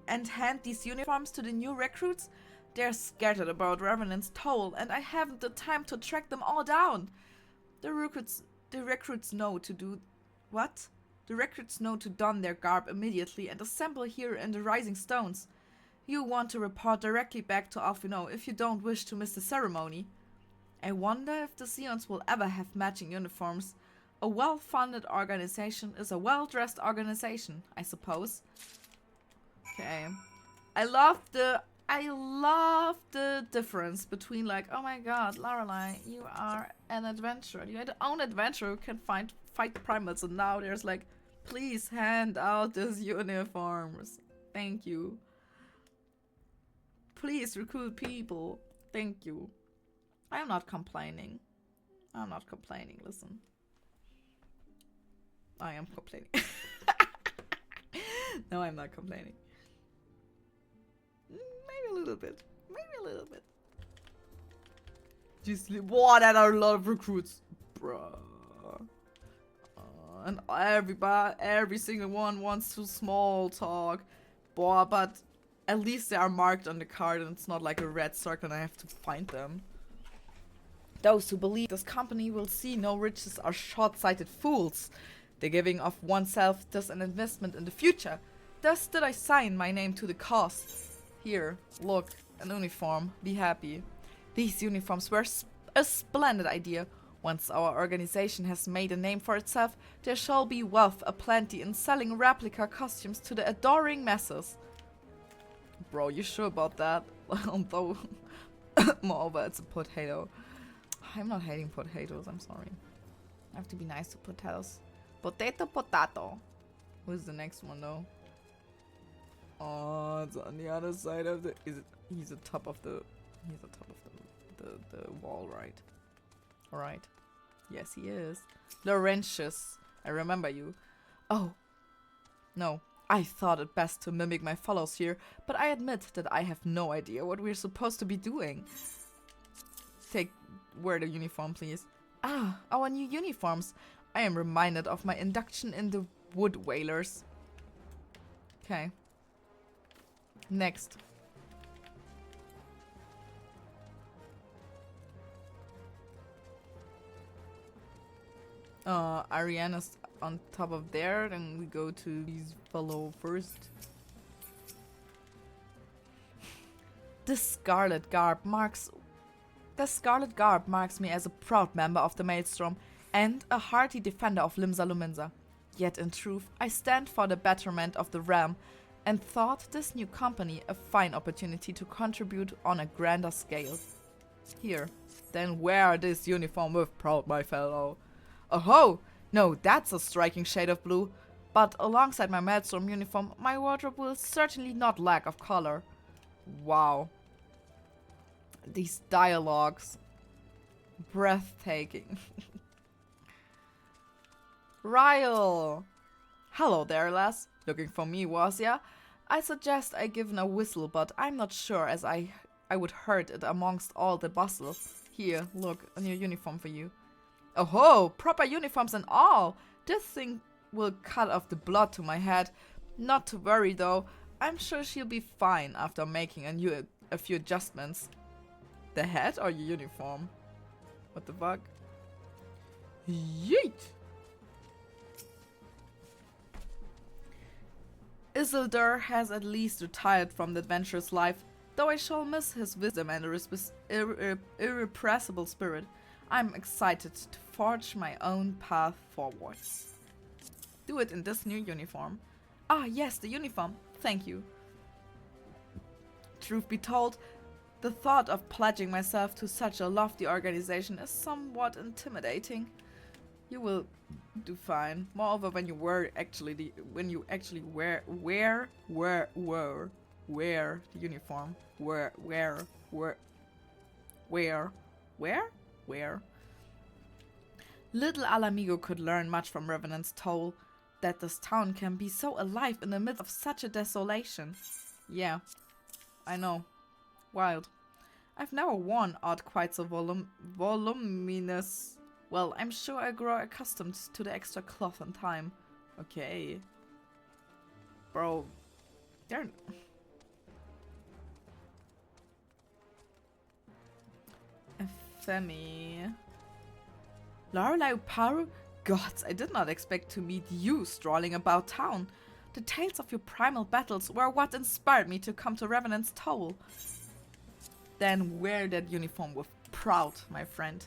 and hand these uniforms to the new recruits? They're scattered about Revenant's Toll, and I haven't the time to track them all down. The recruits know to do... What? The recruits know to don their garb immediately and assemble here in the Rising Stones. You want to report directly back to Alphino if you don't wish to miss the ceremony. I wonder if the Zeons will ever have matching uniforms. A well-funded organization is a well-dressed organization, I suppose. Okay. I love the difference between like, oh my god, Lorelei, you are an adventurer. You're the own adventurer who can fight primates, and now there's like, please hand out these uniforms. Thank you. Please recruit people. Thank you. I am not complaining. I'm not complaining, listen. I am complaining. No, I'm not complaining. Maybe a little bit. Maybe a little bit. Just, wow, that are a lot of recruits. Bruh. And every single one wants to small talk. Boah, but at least they are marked on the card and it's not like a red circle and I have to find them. Those who believe this company will see no riches are short-sighted fools. The giving of oneself is an investment in the future. Thus did I sign my name to the cause. Here, look, an uniform. Be happy. These uniforms were a splendid idea. Once our organization has made a name for itself, there shall be wealth aplenty in selling replica costumes to the adoring masses. Bro, you sure about that? Although, moreover, it's a potato. I'm not hating potatoes, I'm sorry. I have to be nice to potatoes. Potato, potato. Who's the next one though? Oh, it's on the other side of the. He's the top of the. He's the top of the wall, right? All right. Yes, he is. Laurentius, I remember you. Oh, no. I thought it best to mimic my fellows here, but I admit that I have no idea what we're supposed to be doing. Wear the uniform, please. Ah, our new uniforms. I am reminded of my induction in the Wood Whalers. Okay. Next. Ariana's on top of there, then we go to these fellow first. The scarlet garb marks me as a proud member of the Maelstrom and a hearty defender of Limsa Luminsa. Yet in truth, I stand for the betterment of the realm and thought this new company a fine opportunity to contribute on a grander scale. Here, then wear this uniform with proud, my fellow. Oh-ho! No, that's a striking shade of blue. But alongside my Maelstrom uniform, my wardrobe will certainly not lack of color. Wow. These dialogues. Breathtaking. Ryle! Hello there, lass. Looking for me, was ya? I suggest I give a whistle, but I'm not sure as I would heard it amongst all the bustle. Here, look, a new uniform for you. Oh-ho! Proper uniforms and all! This thing will cut off the blood to my head. Not to worry, though. I'm sure she'll be fine after making a few adjustments. The head or your uniform? What the fuck? Yeet! Isildur has at least retired from the adventurous life, though I shall miss his wisdom and irrepressible spirit. I'm excited to forge my own path forwards. Do it in this new uniform. Ah, yes, the uniform. Thank you. Truth be told, the thought of pledging myself to such a lofty organization is somewhat intimidating. You will do fine. Moreover, when you wear the uniform. Where? Little Alamigo could learn much from Revenant's toll. That this town can be so alive in the midst of such a desolation. Yeah, I know. Wild. I've never worn art quite so voluminous. Well, I'm sure I grow accustomed to the extra cloth in time. Okay. Bro, they're... Femi. Lorelei Uparu? gods, I did not expect to meet you strolling about town. The tales of your primal battles were what inspired me to come to Revenant's Toll. Then wear that uniform with pride, my friend.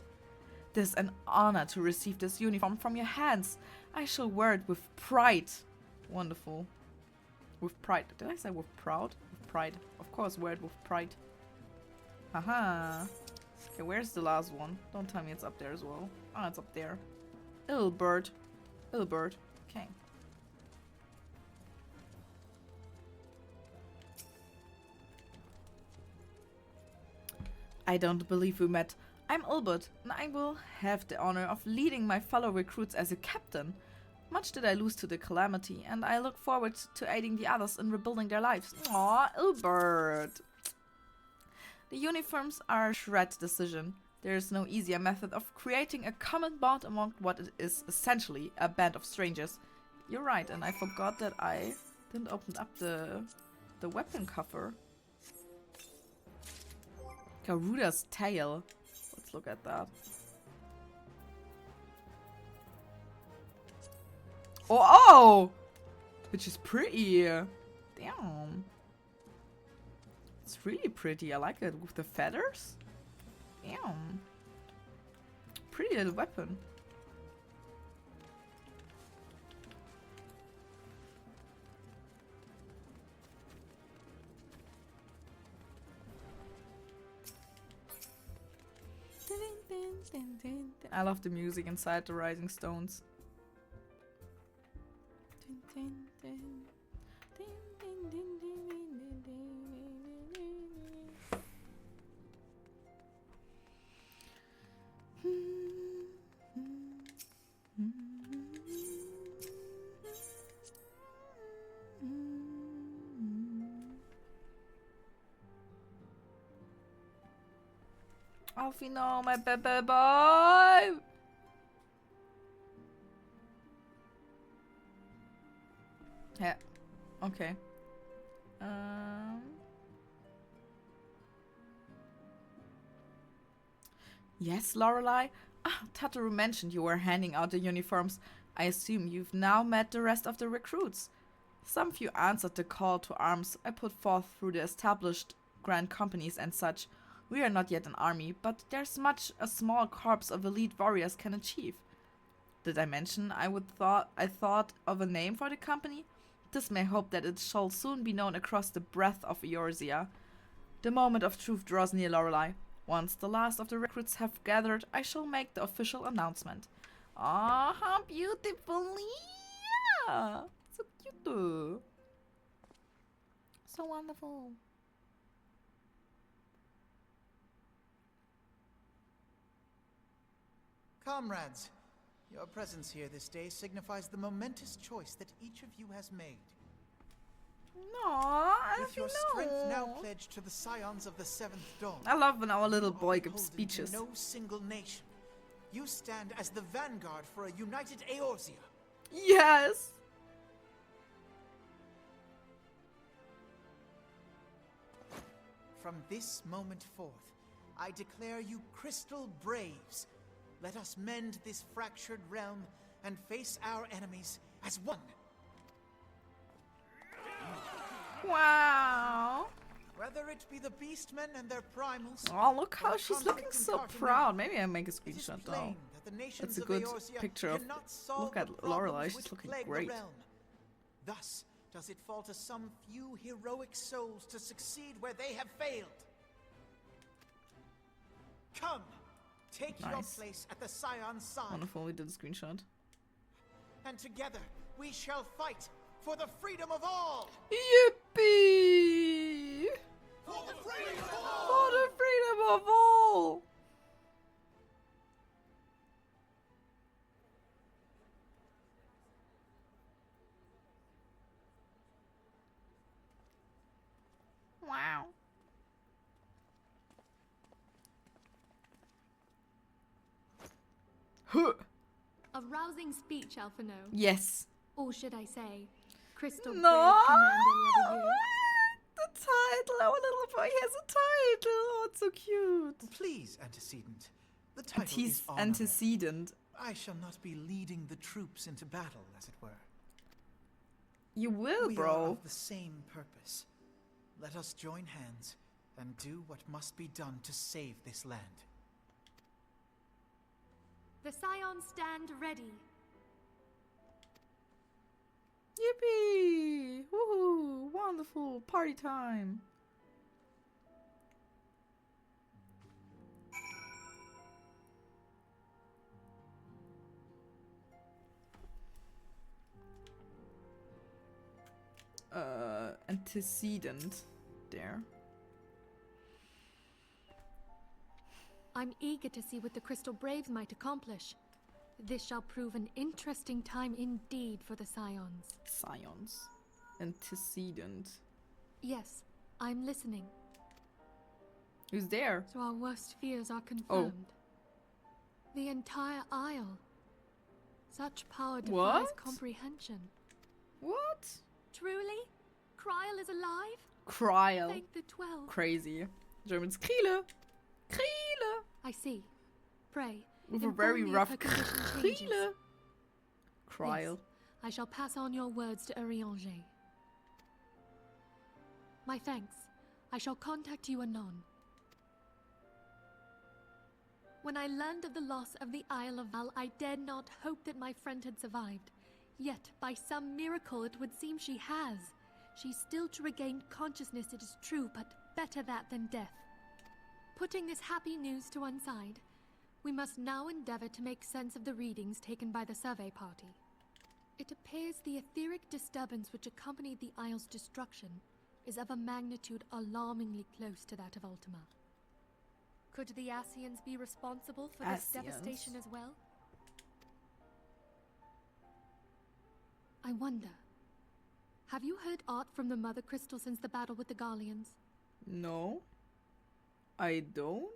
It is an honor to receive this uniform from your hands. I shall wear it with pride. Wonderful. With pride. Did I say with proud? With pride. Of course, wear it with pride. Haha. Okay, where's the last one? Don't tell me it's up there as well. Oh, it's up there. Ill bird. Ill bird. Okay. I don't believe we met. I'm Ilbert, and I will have the honor of leading my fellow recruits as a captain. Much did I lose to the calamity, and I look forward to aiding the others in rebuilding their lives. Aw, Ilbert. The uniforms are a shred decision. There is no easier method of creating a common bond among what is essentially a band of strangers. You're right, and I forgot that I didn't open up the weapon cover. Garuda's tail. Let's look at that. Oh! Which is pretty. Damn. It's really pretty. I like it. With the feathers. Damn. Pretty little weapon. I love the music inside the Rising Stones. Alfie, no, my baby boy! Yeah, okay. Yes, Loreley? Ah, Tataru mentioned you were handing out the uniforms. I assume you've now met the rest of the recruits. Some few answered the call to arms I put forth through the established grand companies and such. We are not yet an army, but there's much a small corps of elite warriors can achieve. Did I mention I thought of a name for the company? This may hope that it shall soon be known across the breadth of Eorzea. The moment of truth draws near, Loreley. Once the last of the recruits have gathered, I shall make the official announcement. Ah, how beautiful! Yeah! So cute! So wonderful! Comrades, your presence here this day signifies the momentous choice that each of you has made. No, With your strength now pledged to the scions of the Seventh Dawn, I love when our little boy gives speeches. No single nation. You stand as the vanguard for a united Eorzea. Yes. From this moment forth, I declare you Crystal Braves. Let us mend this fractured realm and face our enemies as one. Wow. Whether it be the beastmen and their primals. Oh, look how she's looking so proud. Maybe I make a screenshot though. That's a good picture of. Look at Loreley. She's looking great. Thus does it fall to some few heroic souls to succeed where they have failed. Come, take your place at the Scion's side. Wonderful, we did a screenshot. And together we shall fight for the freedom of all. Yippee! For the freedom of all. For the freedom of all. Wow. Huh. A rousing speech, Alphino. Yes. Or should I say, Crystal No. Brave Commander Leveille. The title. Our little boy has a title. Oh, it's so cute. Please, antecedent. The title is honorable. Antecedent. I shall not be leading the troops into battle, as it were. You will, We are bro. of the same purpose. Let us join hands and do what must be done to save this land. The Scions stand ready. Yippee! Woohoo! Wonderful party time. Antecedent there. I'm eager to see what the Crystal Braves might accomplish. This shall prove an interesting time indeed for the Scions. Scions. Antecedent. Yes, I'm listening. Who's there? So our worst fears are confirmed. The entire Isle. Such power defies What? comprehension. What? Truly? Kryl is alive? Kryl. Thank the 12. Crazy. German's Kriele. Kriele. I see. Pray, With a inform very me if rough her condition changes. Kriele. Kryl. Yes, I shall pass on your words to Urianger. My thanks. I shall contact you anon. When I learned of the loss of the Isle of Val, I dared not hope that my friend had survived. Yet, by some miracle, it would seem she has. She's still to regain consciousness, it is true, but better that than death. Putting this happy news to one side, we must now endeavor to make sense of the readings taken by the survey party. It appears the etheric disturbance which accompanied the Isle's destruction is of a magnitude alarmingly close to that of Ultima. Could the Ascians be responsible for this Ascians. devastation as well? I wonder, have you heard aught from the Mother Crystal since the battle with the Garleans? No. I don't.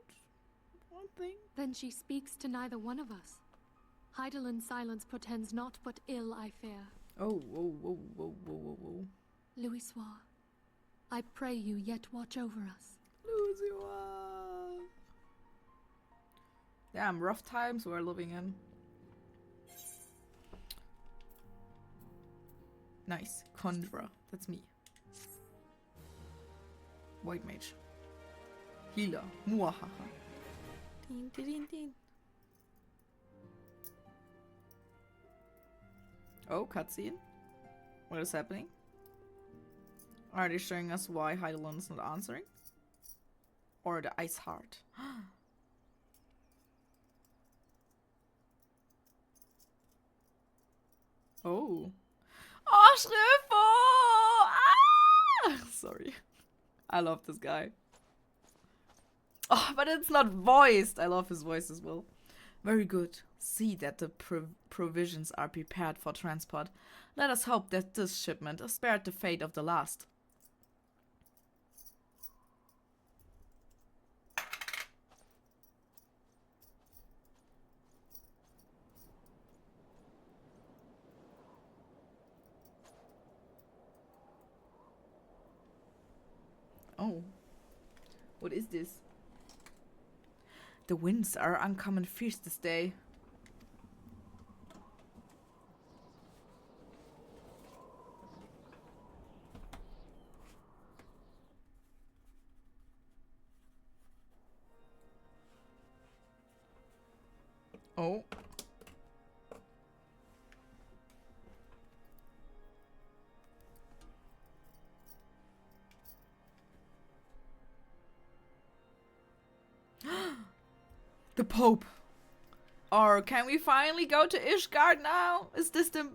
One thing. Then she speaks to neither one of us. Heidel's silence portends naught but ill, I fear. Oh, whoa, whoa, whoa, whoa, whoa, whoa. Louisoix, I pray you yet watch over us. Louisoix. Damn, rough times we're living in. Nice. Conjurer. That's me. White mage. Healer. Muahaha. Ding, ding, ding, ding. Oh, cutscene. What is happening? Are they showing us why Heidel's not answering? Or the ice heart? Oh. Oh, Schrifo! Ah! Sorry. I love this guy. Oh, but it's not voiced. I love his voice as well. Very good. See that the provisions are prepared for transport. Let us hope that this shipment is spared the fate of the last. Oh. What is this? The winds are uncommon fierce this day. Oh. The Pope. Or can we finally go to Ishgard now? Is this the end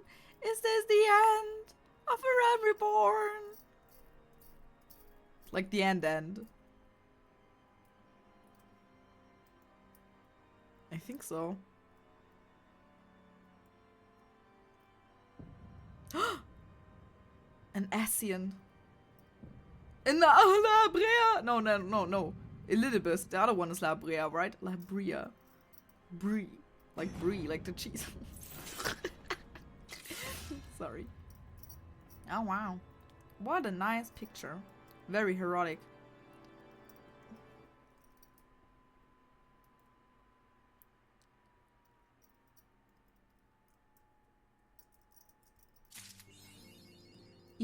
of a realm reborn? Like the end. I think so. An Ascian. In the La Brea. No. Elizabeth. The other one is La Brea, right? La Brea. Brie. Like brie, like the cheese. Sorry. Oh wow. What a nice picture. Very erotic.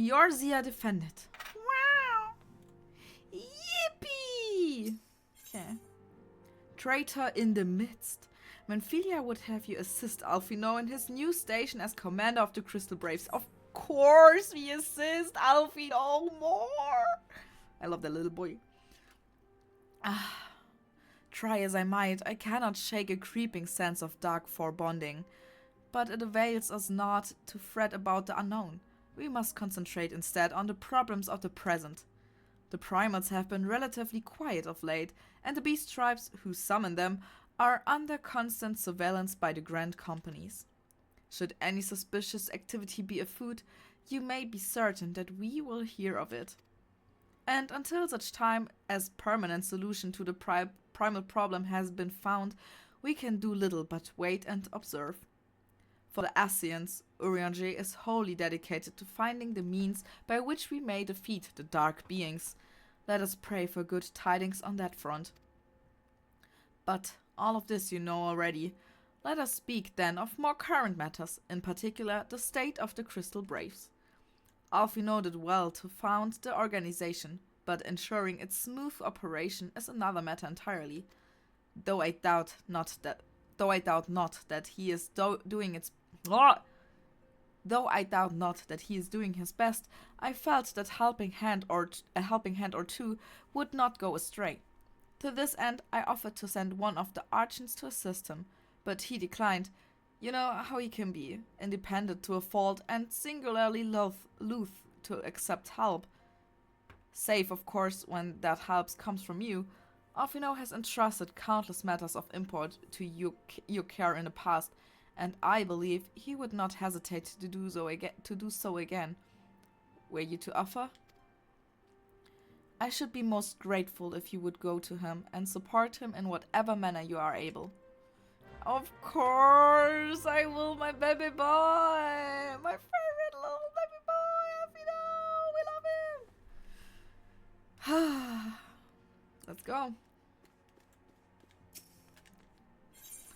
Eorzea defended. Wow! Yippee! Okay. Traitor in the midst. Manphilia would have you assist Alphino in his new station as commander of the Crystal Braves. Of course we assist Alphino more! I love that little boy. Try as I might, I cannot shake a creeping sense of dark foreboding. But it avails us not to fret about the unknown. We must concentrate instead on the problems of the present. The primates have been relatively quiet of late, and the beast tribes who summon them are under constant surveillance by the grand companies. Should any suspicious activity be afoot, you may be certain that we will hear of it. And until such time as permanent solution to the primal problem has been found, we can do little but wait and observe. For the Ascians, Urianger is wholly dedicated to finding the means by which we may defeat the dark beings. Let us pray for good tidings on that front. But all of this you know already. Let us speak then of more current matters, in particular the state of the Crystal Braves. Alphino did well to found the organization, but ensuring its smooth operation is another matter entirely. Though I doubt not that he is doing his best, I felt that a helping hand or two would not go astray. To this end, I offered to send one of the archons to assist him, but he declined. You know how he can be, independent to a fault and singularly loath to accept help. Save, of course, when that help comes from you. Alphino has entrusted countless matters of import to your care in the past, and I believe he would not hesitate to do so again. Were you to offer? I should be most grateful if you would go to him and support him in whatever manner you are able. Of course I will, my baby boy! My favorite little baby boy, Alphino! We love him! Let's go.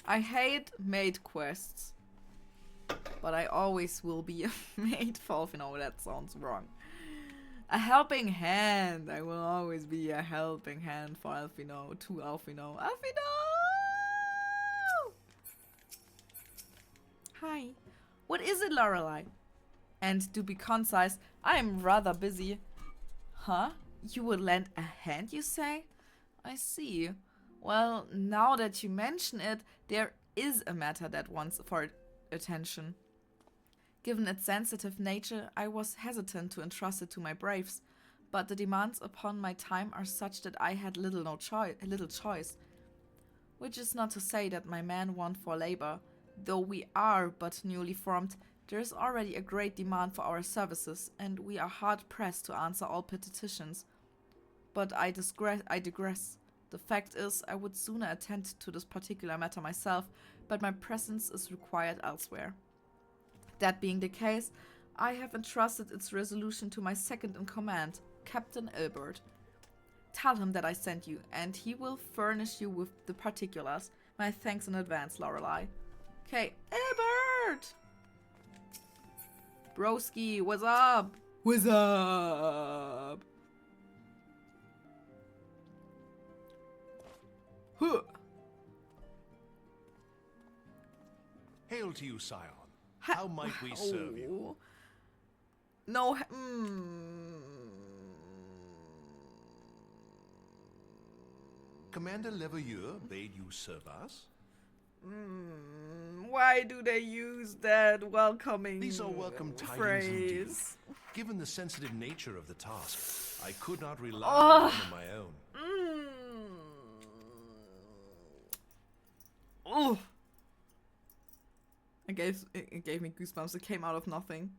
I hate maid quests, but I always will be a maid for Alphino. That sounds wrong. A helping hand. I will always be a helping hand for Alphino, to Alphino. Alphino! Hi. What is it, Loreley? And to be concise, I am rather busy. Huh? You would lend a hand, you say? I see. Well, now that you mention it, there is a matter that wants for attention. Given its sensitive nature, I was hesitant to entrust it to my braves, but the demands upon my time are such that I had little choice. Which is not to say that my men want for labor. Though we are but newly formed, there is already a great demand for our services, and we are hard-pressed to answer all petitions. But I digress. The fact is, I would sooner attend to this particular matter myself, but my presence is required elsewhere. That being the case, I have entrusted its resolution to my second-in-command, Captain Ilbert. Tell him that I sent you, and he will furnish you with the particulars. My thanks in advance, Loreley. Okay, Ilbert! Broski, what's up? What's up? Huh. Hail to you, Scion. How might we serve you? No, Commander Leveilleur bade you serve us? Why do they use that welcoming These are welcome tidings phrase? indeed. Given the sensitive nature of the task, I could not rely on them on my own. Oh, it gave me goosebumps. It came out of nothing.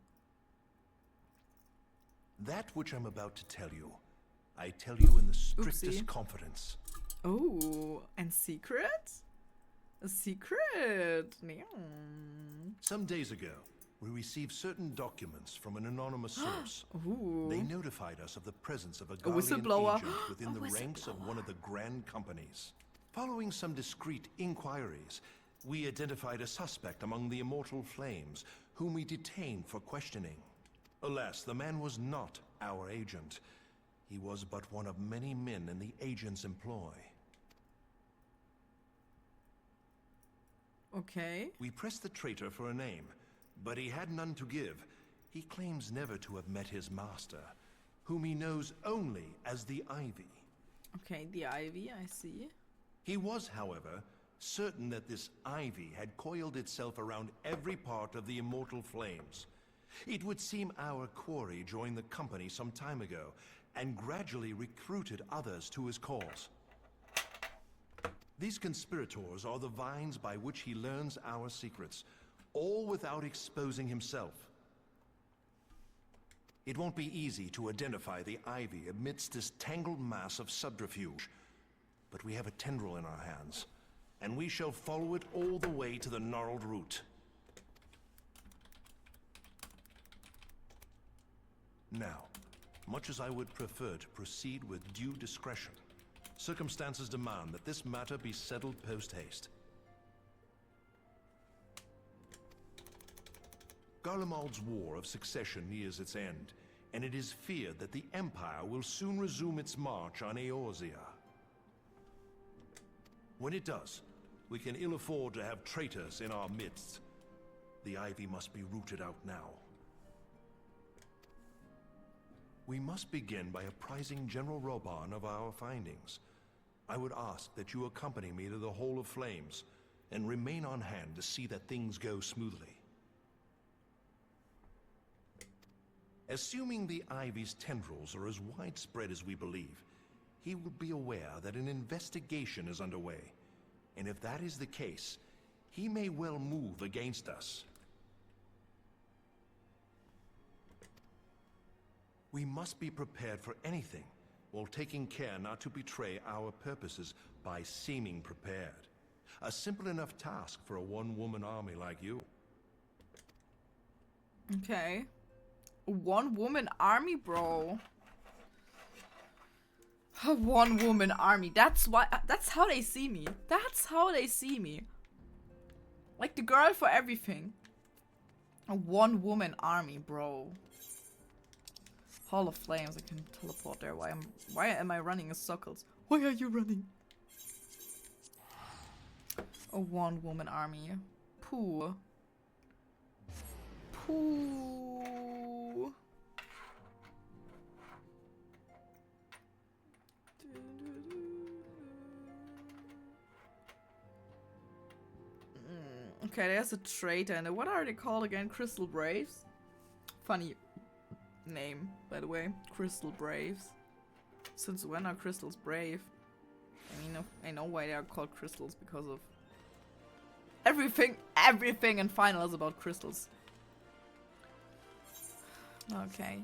That which I'm about to tell you, I tell you in the strictest Oopsie. confidence. Oh, and secret? A secret. Yeah. Some days ago, we received certain documents from an anonymous source. Ooh. They notified us of the presence of a Guardian whistleblower. agent within A the ranks of whistleblower. one of the grand companies. Following some discreet inquiries, we identified a suspect among the Immortal Flames, whom we detained for questioning. Alas, the man was not our agent. He was but one of many men in the agent's employ. Okay. We pressed the traitor for a name, but he had none to give. He claims never to have met his master, whom he knows only as the Ivy. Okay, the Ivy, I see. He was, however, certain that this Ivy had coiled itself around every part of the immortal flames. It would seem our quarry joined the company some time ago, and gradually recruited others to his cause. These conspirators are the vines by which he learns our secrets, all without exposing himself. It won't be easy to identify the Ivy amidst this tangled mass of subterfuge, but we have a tendril in our hands, and we shall follow it all the way to the gnarled root. Now, much as I would prefer to proceed with due discretion, circumstances demand that this matter be settled post-haste. Garlemald's War of Succession nears its end, and it is feared that the Empire will soon resume its march on Eorzea. When it does, we can ill afford to have traitors in our midst. The Ivy must be rooted out now. We must begin by apprising General Reborn of our findings. I would ask that you accompany me to the Hall of Flames, and remain on hand to see that things go smoothly. Assuming the Ivy's tendrils are as widespread as we believe, he will be aware that an investigation is underway, and if that is the case, he may well move against us. We must be prepared for anything, while taking care not to betray our purposes by seeming prepared. A simple enough task for a one-woman army like you. Okay. A one-woman army, bro. A one-woman army. That's how they see me. That's how they see me. Like the girl for everything. A one-woman army, bro. Hall of Flames, I can teleport there. Why am I running in circles? Why are you running? A one-woman army. Pooh. Pooh. Okay, there's a traitor, and what are they called again? Crystal Braves? Funny name, by the way. Crystal Braves. Since when are crystals brave? I mean, I know why they are called crystals, because of everything in Final is about crystals. Okay.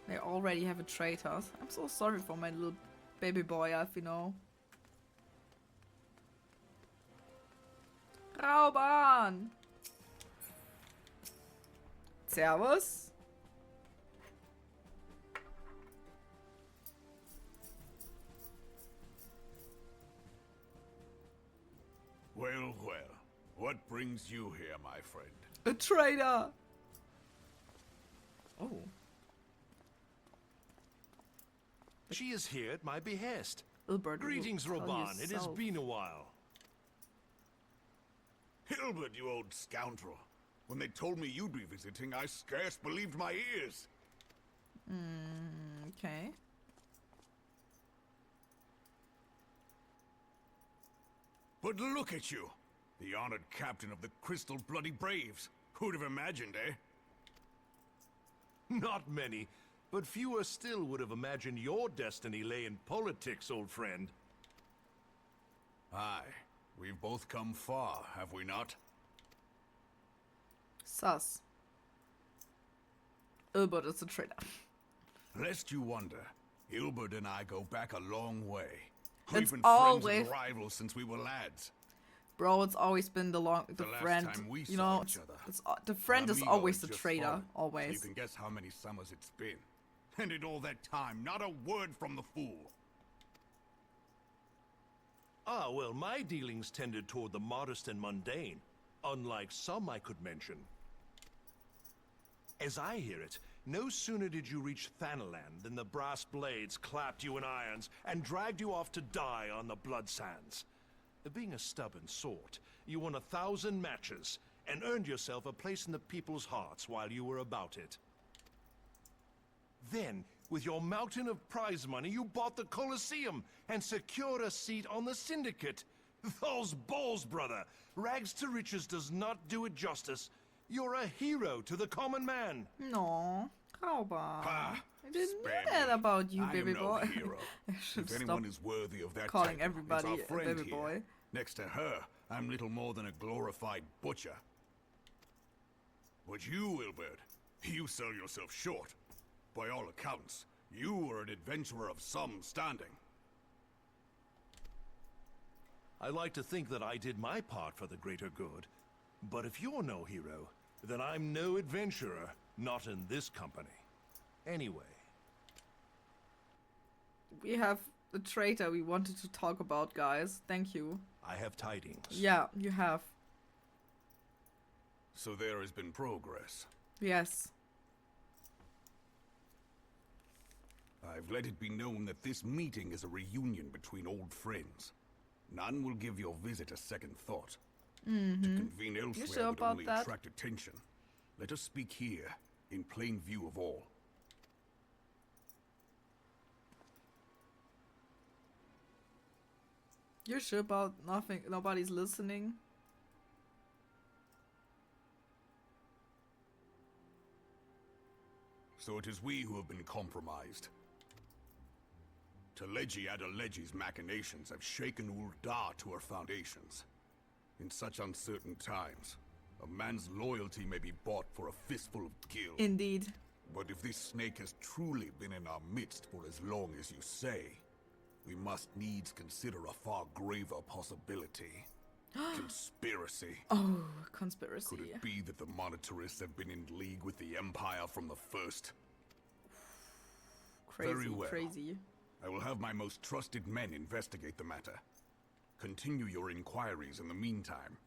They already have a traitor. I'm so sorry for my little baby boy, you know. Rauban! Servus. Well, well. What brings you here, my friend? A traitor! Oh. She is here at my behest. Ilbert, Greetings, Reborn. It has been a while. Hilbert, you old scoundrel. When they told me you'd be visiting, I scarce believed my ears. Okay. But look at you. The honored captain of the Crystal Bloody Braves. Who'd have imagined, eh? Not many, but fewer still would have imagined your destiny lay in politics, old friend. Aye. We've both come far, have we not? Sus. Ilbert is a traitor. Lest you wonder, Hilbert and I go back a long way. It's We've been always friends and rivals since we were lads. Bro, it's always been the last friend. time we You saw know, each other. the friend is Amigo always had the just traitor. fallen, so Always. you can guess how many summers it's been. And in all that time, not a word from the fool. Ah, well, my dealings tended toward the modest and mundane, unlike some I could mention. As I hear it, no sooner did you reach Thanalan than the brass blades clapped you in irons and dragged you off to die on the blood sands. Being a stubborn sort, you won 1,000 matches and earned yourself a place in the people's hearts while you were about it. Then, with your mountain of prize money, you bought the Colosseum and secured a seat on the Syndicate. Those balls, brother! Rags to riches does not do it justice. You're a hero to the common man. No, Rauber. Ha! I didn't know Spare that me. about you, I baby am no boy. hero. I should If stop anyone is worthy of that calling title, everybody it's a our friend baby here. boy. Next to her, I'm little more than a glorified butcher. But you, Wilbert, you sell yourself short. By all accounts, you are an adventurer of some standing. I like to think that I did my part for the greater good. But if you're no hero, then I'm no adventurer, not in this company. Anyway. We have the traitor we wanted to talk about, guys. Thank you. I have tidings. Yeah, you have. So there has been progress. Yes. I've let it be known that this meeting is a reunion between old friends. None will give your visit a second thought. To convene elsewhere sure would about only that? attract attention. Let us speak here, in plain view of all. You're sure about nothing? Nobody's listening? So it is we who have been compromised. Teleji Adeleji's machinations have shaken Ul'dah to her foundations. In such uncertain times, a man's loyalty may be bought for a fistful of gil. Indeed. But if this snake has truly been in our midst for as long as you say, we must needs consider a far graver possibility. Conspiracy. Oh, conspiracy. Could it be that the monitorists have been in league with the Empire from the first? Crazy, Very well. crazy. I will have my most trusted men investigate the matter. Continue your inquiries in the meantime.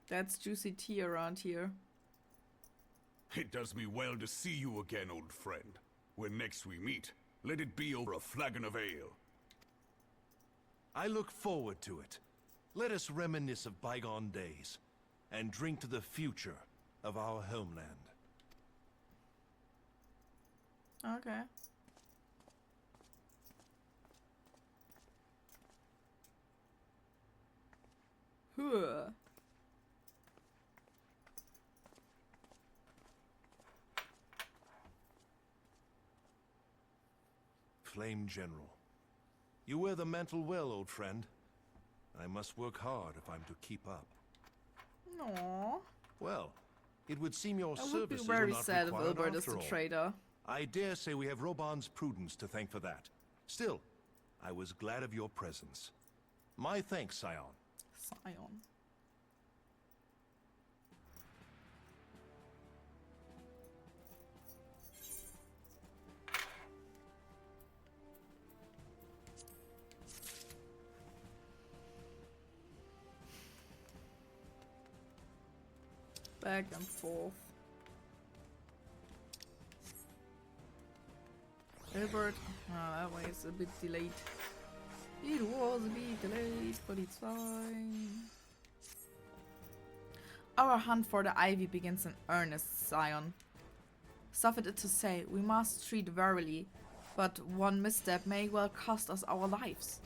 That's juicy tea around here. It does me well to see you again, old friend. When next we meet, let it be over a flagon of ale. I look forward to it. Let us reminisce of bygone days and drink to the future of our homeland. Okay. Huh. Flame General. You wear the mantle well, old friend. I must work hard if I'm to keep up. No. Well, it would seem your I would be services very are not sad if required Wilbert is after the all. traitor. I dare say we have Robon's prudence to thank for that. Still, I was glad of your presence. My thanks, Scion. Scion. Back and forth. Wilbert. That way is a bit delayed. It was a bit delayed, but it's fine. Our hunt for the ivy begins in earnest, Scion. Suffer it to say, we must treat warily, but one misstep may well cost us our lives.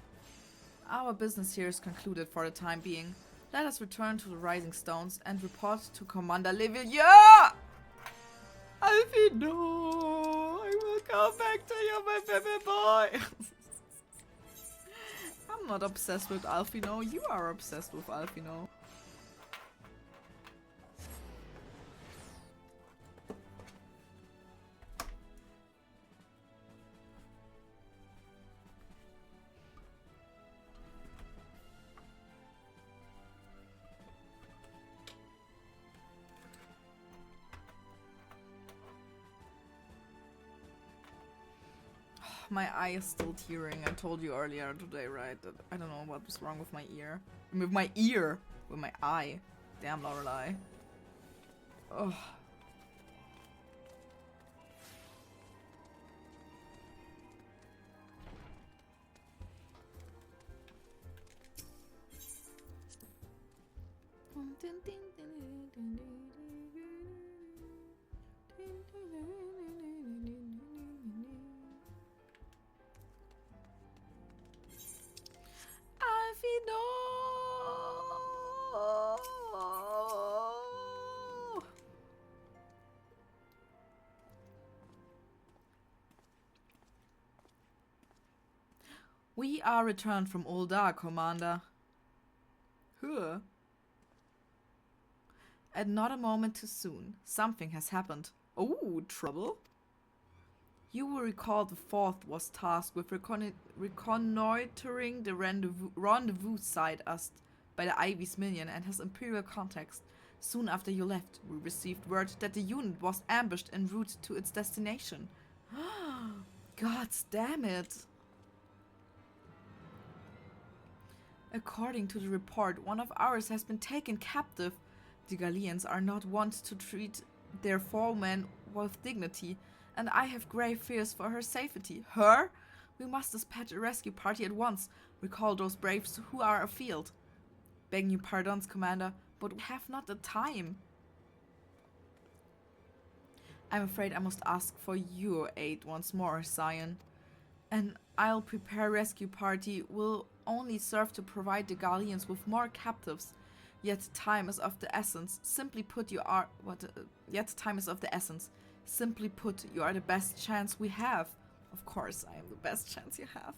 Our business here is concluded for the time being. Let us return to the Rising Stones and report to Commander Levillier! Alfie, no! I will come back to you, my baby boy! I'm not obsessed with Alfino, you are obsessed with Alfino. My eye is still tearing. I told you earlier today, right? That I don't know what was wrong with my ear. With my ear! With my eye. Damn, Loreley. Ugh. We are returned from Uldar, Commander. Huh. And not a moment too soon. Something has happened. Oh, trouble? You will recall the fourth was tasked with reconnoitering the rendezvous site us by the Ivy's minion and his imperial context. Soon after you left, we received word that the unit was ambushed en route to its destination. God damn it! According to the report, one of ours has been taken captive. The Gallians are not wont to treat their foemen with dignity, and I have grave fears for her safety. Her? We must dispatch a rescue party at once. Recall those braves who are afield. Begging you pardons, Commander, but we have not the time. I'm afraid I must ask for your aid once more, Scion. And I'll prepare rescue party will only serve to provide the Gallians with more captives. Yet time is of the essence. Simply put, you are the best chance we have. Of course, I am the best chance you have.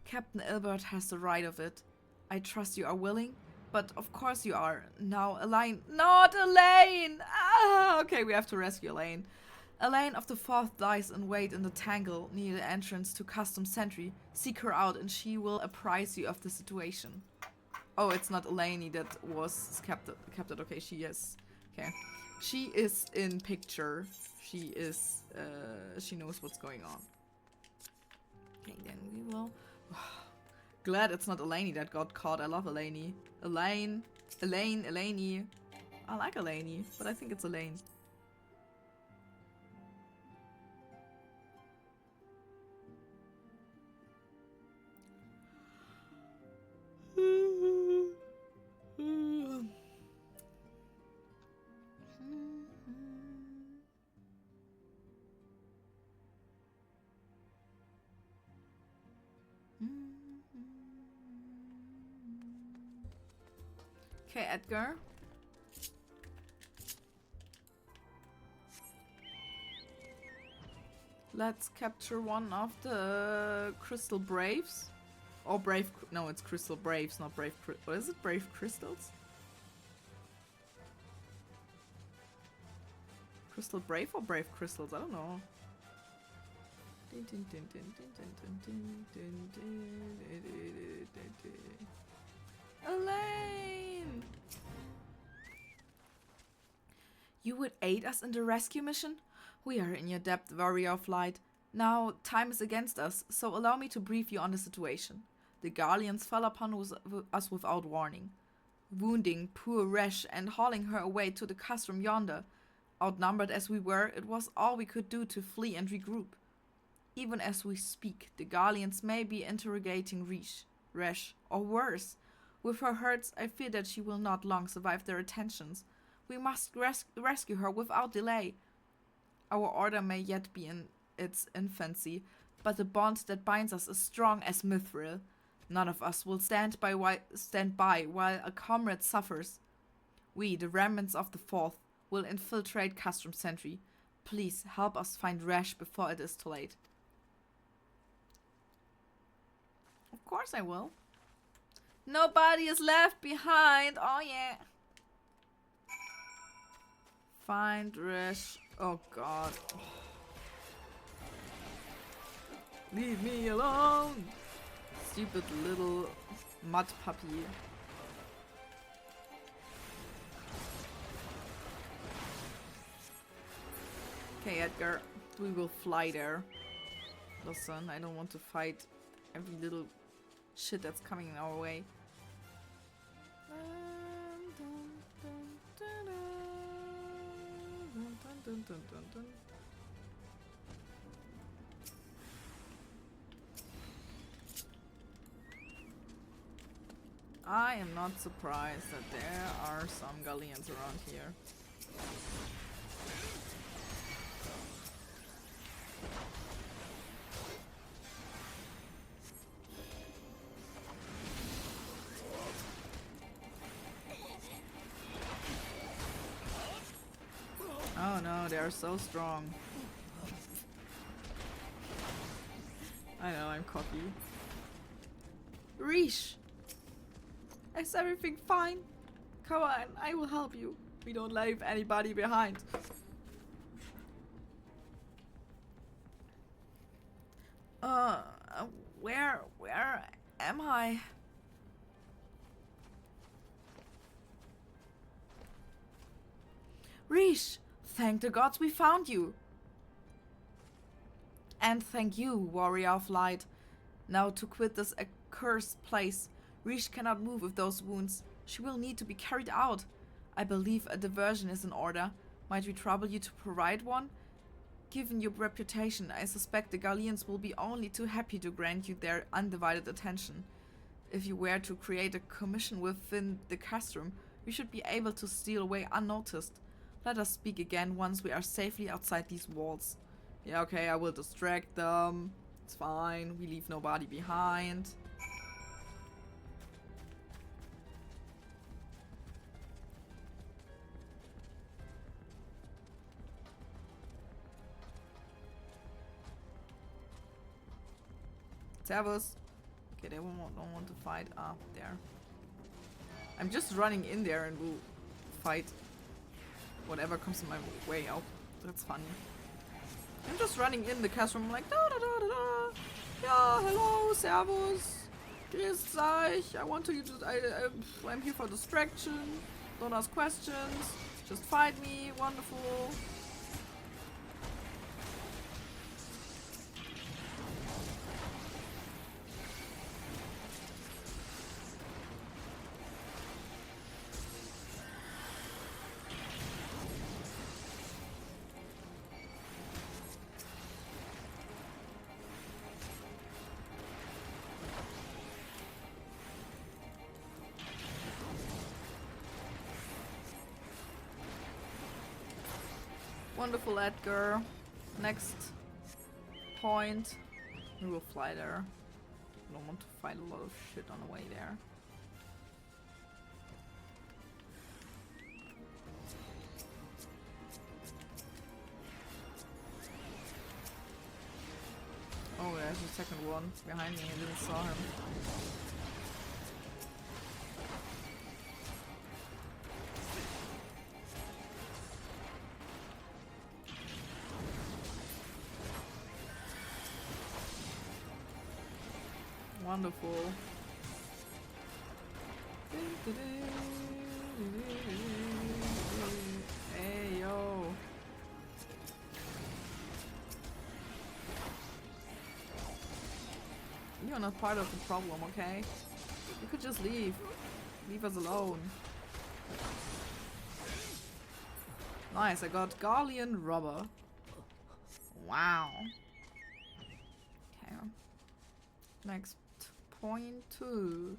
Captain Ilbert has the right of it. I trust you are willing, but of course you are. Now, Elaine. Not Elaine! Ah, okay, we have to rescue Elaine. Elaine of the Fourth lies in wait in the tangle near the entrance to Custom Sentry. Seek her out and she will apprise you of the situation. Oh, it's not Elaine that was captured. Okay, she is. Okay. She is in picture. She is, she knows what's going on. Okay, then we will... Glad it's not Elaine that got caught. I love Elaine. Elaine. I like Elaine, but I think it's Elaine. Okay, Edgar. Let's capture one of the Crystal Braves. Or Brave... No, it's Crystal Braves, not Brave... What is it? Brave Crystals? Crystal Brave or Brave Crystals? I don't know. Elaine! You would aid us in the rescue mission? We are in your debt, warrior of light. Now, time is against us, so allow me to brief you on the situation. The Gallians fell upon us without warning, wounding poor Resh and hauling her away to the castrum yonder. Outnumbered as we were, it was all we could do to flee and regroup. Even as we speak, the Gallians may be interrogating Resh, or worse. With her hurts, I fear that she will not long survive their attentions. We must rescue her without delay. Our order may yet be in its infancy, but the bond that binds us is strong as mithril. None of us will stand by while a comrade suffers. We, the remnants of the Fourth, will infiltrate Custom Sentry. Please help us find Resh before it is too late. Of course I will. Nobody is left behind. Oh yeah. Find Resh. Oh god. Leave me alone. Stupid little mud puppy. Okay, Edgar. We will fly there. Listen, I don't want to fight every little shit that's coming in our way. I am not surprised that there are are some galleons around here. Oh no, they are so strong. I know, I'm cocky. Reesh! Is everything fine? Come on, I will help you. We don't leave anybody behind. Where am I? Reesh! Thank the gods we found you! And thank you, warrior of light. Now to quit this accursed place. Reesh cannot move with those wounds. She will need to be carried out. I believe a diversion is in order. Might we trouble you to provide one? Given your reputation, I suspect the Galleons will be only too happy to grant you their undivided attention. If you were to create a commission within the castrum, we should be able to steal away unnoticed. Let us speak again once we are safely outside these walls. Yeah, okay, I will distract them. It's fine, we leave nobody behind. Servus. Okay, they don't want to fight. Ah, there. I'm just running in there and will fight whatever comes in my way. Oh, that's funny. I'm just running in the classroom like da da da da da. Yeah, hello, servus. Grüß euch. I want to use. I'm here for distraction. Don't ask questions. Just fight me. Wonderful. Wonderful, Edgar. Next point. We will fly there. I don't want to fight a lot of shit on the way there. Oh, there's a second one behind me. I didn't saw him. Wonderful. Hey, yo. You're not part of the problem, okay? You could just leave. Leave us alone. Nice, I got Galleon Robber. Wow. Okay. Next. Point 2.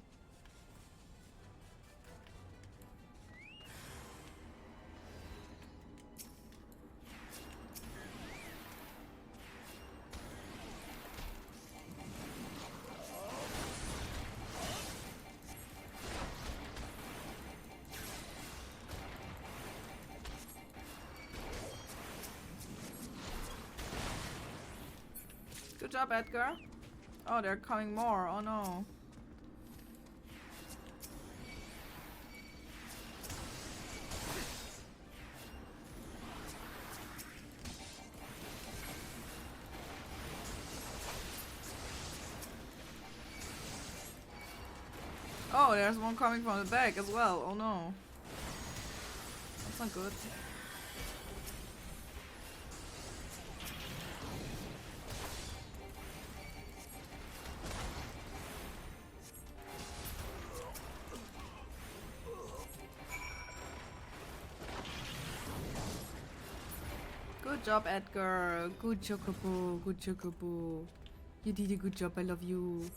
Good job, Edgar. Oh, they're coming more. Oh no. Oh, there's one coming from the back as well. Oh no. That's not good. Good job, Edgar. Good Chocobo. Good Chocobo. You did a good job. I love you.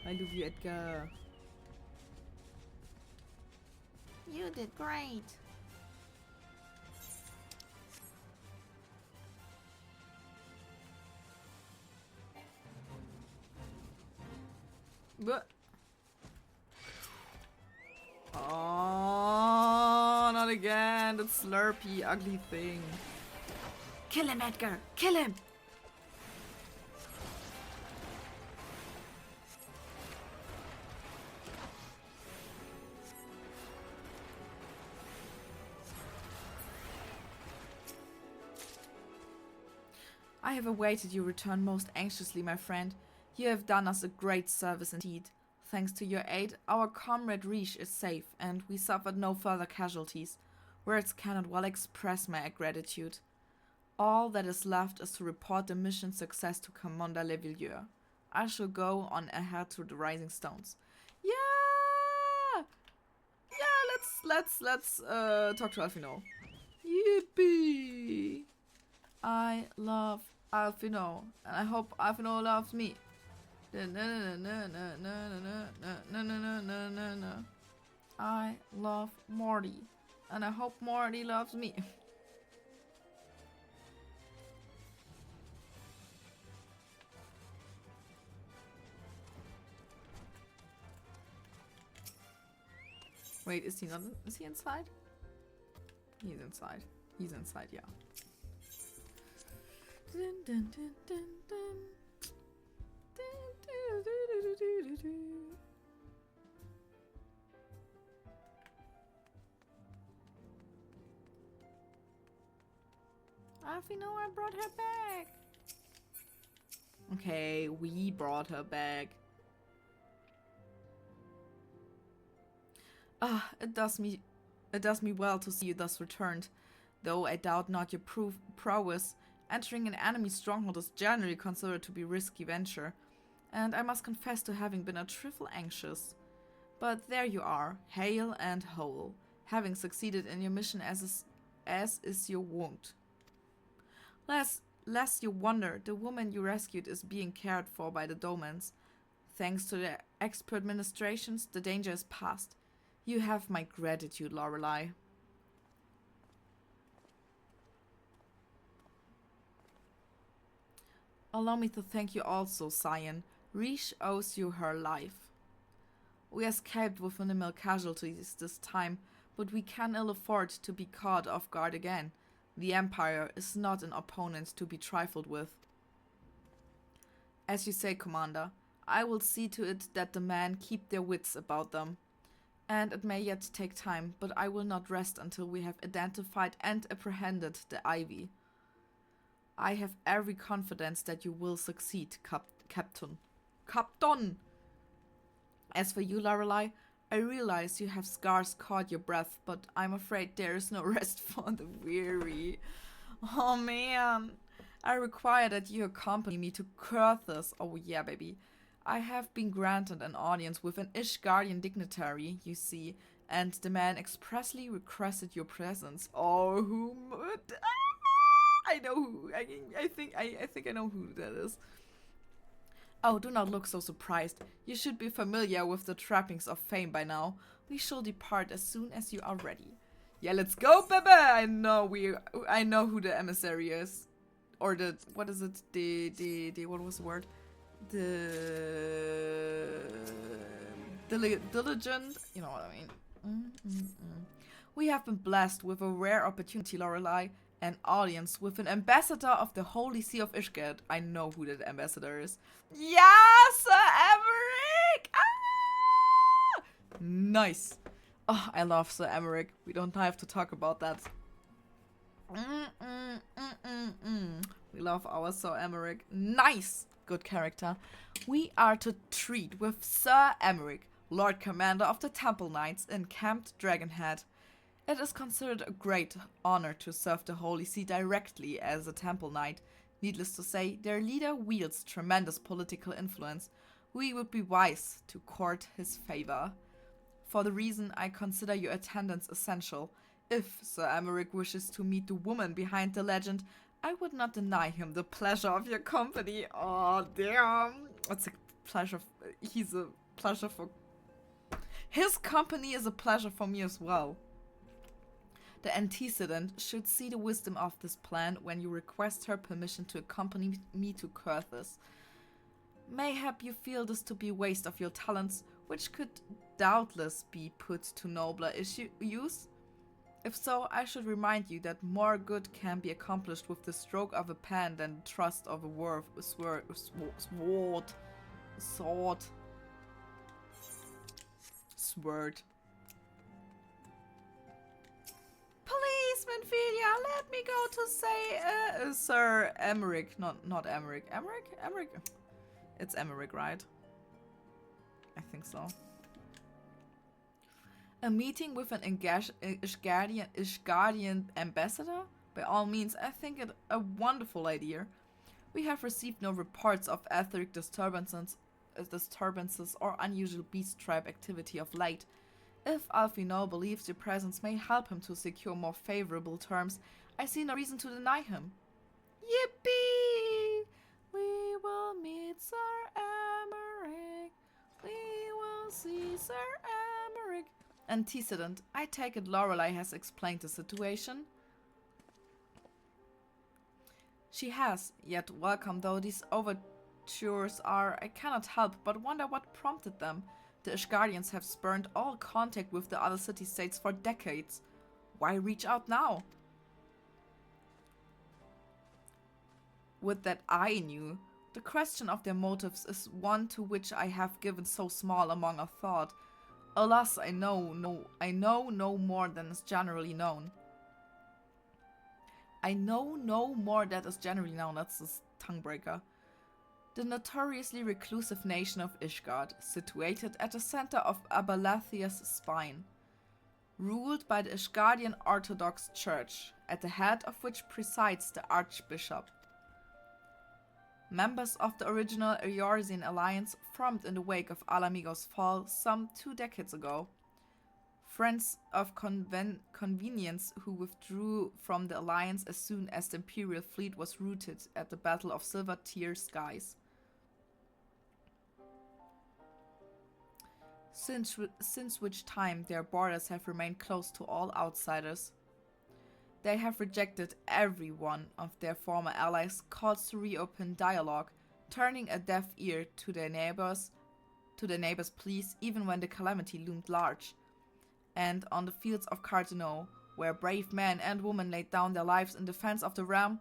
I love you, Edgar. You did great. But oh, not again. That slurpy, ugly thing. Kill him, Edgar. Kill him. I have awaited your return most anxiously, my friend. You have done us a great service indeed. Thanks to your aid, our comrade Riche is safe, and we suffered no further casualties. Words cannot well express my gratitude. All that is left is to report the mission's success to Commander Levilleur. I shall go on ahead to the Rising Stones. Yeah! Yeah, let's talk to Alfino. Yippee! I love Alfino, and I hope Alfino loves me. I love Morty, and I hope Morty loves me. Wait, is he not? Is he inside? He's inside. He's inside, yeah. Dun, dun, dun, dun, dun. Alfino, I brought her back. Okay, we brought her back. Ah, it does me well to see you thus returned. Though I doubt not your prowess, entering an enemy stronghold is generally considered to be a risky venture, and I must confess to having been a trifle anxious. But there you are, hale and whole, having succeeded in your mission as is your wont. Lest you wonder, the woman you rescued is being cared for by the Domans. Thanks to their expert ministrations, the danger is past. You have my gratitude, Loreley. Allow me to thank you also, Cyan. Riche owes you her life. We escaped with minimal casualties this time, but we can ill afford to be caught off guard again. The Empire is not an opponent to be trifled with. As you say, Commander, I will see to it that the men keep their wits about them. And it may yet take time, but I will not rest until we have identified and apprehended the Ivy. I have every confidence that you will succeed, Captain. Captain! As for you, Loreley, I realize you have scarce caught your breath, but I'm afraid there is no rest for the weary. Oh man, I require that you accompany me to Kurthus. Oh yeah, baby. I have been granted an audience with an Ishgardian dignitary, you see, and the man expressly requested your presence. Oh, who? I know who. I think I know who that is. Oh, do not look so surprised. You should be familiar with the trappings of fame by now. We shall depart as soon as you are ready. Yeah, let's go, baby! I know who the emissary is. Or the, what is it? What was the word? Diligent, you know what I mean. We have been blessed with a rare opportunity, Loreley, an audience with an ambassador of the Holy See of Ishgard. I know who that ambassador is. Yes, Sir Emmerich! Ah! Nice. Oh, I love Sir Emmerich. We don't have to talk about that. We love our Sir Emmerich. Nice. Good character. We are to treat with Sir Emmerich, Lord Commander of the Temple Knights, encamped Dragonhead. It is considered a great honor to serve the Holy See directly as a Temple Knight. Needless to say, their leader wields tremendous political influence. We would be wise to court his favor. For the reason, I consider your attendance essential. If Sir Emmerich wishes to meet the woman behind the legend, I would not deny him the pleasure of your company. Oh, damn. It's a pleasure. He's a pleasure for... His company is a pleasure for me as well. The antecedent should see the wisdom of this plan when you request her permission to accompany me to Curthis. Mayhap you feel this to be a waste of your talents, which could doubtless be put to nobler use? If so, I should remind you that more good can be accomplished with the stroke of a pen than the thrust of a sword. Policeman Philia, let me go to say, Sir Emmerich. Not Emmerich. Emmerich? It's Emmerich, right? I think so. A meeting with an Ishgardian ambassador? By all means, I think it a wonderful idea. We have received no reports of etheric disturbances or unusual beast tribe activity of late. If Alfino believes your presence may help him to secure more favorable terms, I see no reason to deny him. Yippee! We will meet Sir Emmerich. We will see Sir Emmerich. Antecedent. I take it Loreley has explained the situation. She has, yet welcome though these overtures are, I cannot help but wonder what prompted them. The Ishgardians have spurned all contact with the other city-states for decades. Why reach out now? Would that I knew. The question of their motives is one to which I have given so small among a thought. Alas, I know no more than is generally known. I know no more that is generally known. That's this tongue breaker. The notoriously reclusive nation of Ishgard, situated at the center of Abalathia's spine, ruled by the Ishgardian Orthodox Church, at the head of which presides the Archbishop. Members of the original Eorzean alliance formed in the wake of Alamigo's fall some 2 decades ago. Friends of convenience who withdrew from the alliance as soon as the Imperial fleet was routed at the Battle of Silver Tear Skies. Since which time their borders have remained closed to all outsiders. They have rejected every one of their former allies' calls to reopen dialogue, turning a deaf ear to their neighbors' pleas even when the calamity loomed large. And on the fields of Cardeneau, where brave men and women laid down their lives in defense of the realm,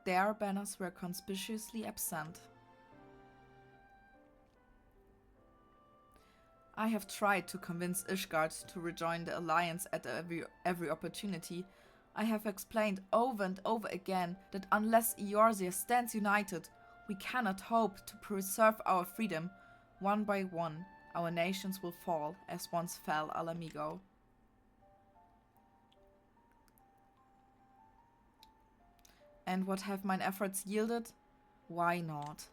their banners were conspicuously absent. I have tried to convince Ishgard to rejoin the alliance at every opportunity. I have explained over and over again that unless Eorzea stands united, we cannot hope to preserve our freedom. One by one, our nations will fall, as once fell Alamigo. And what have mine efforts yielded? Why not?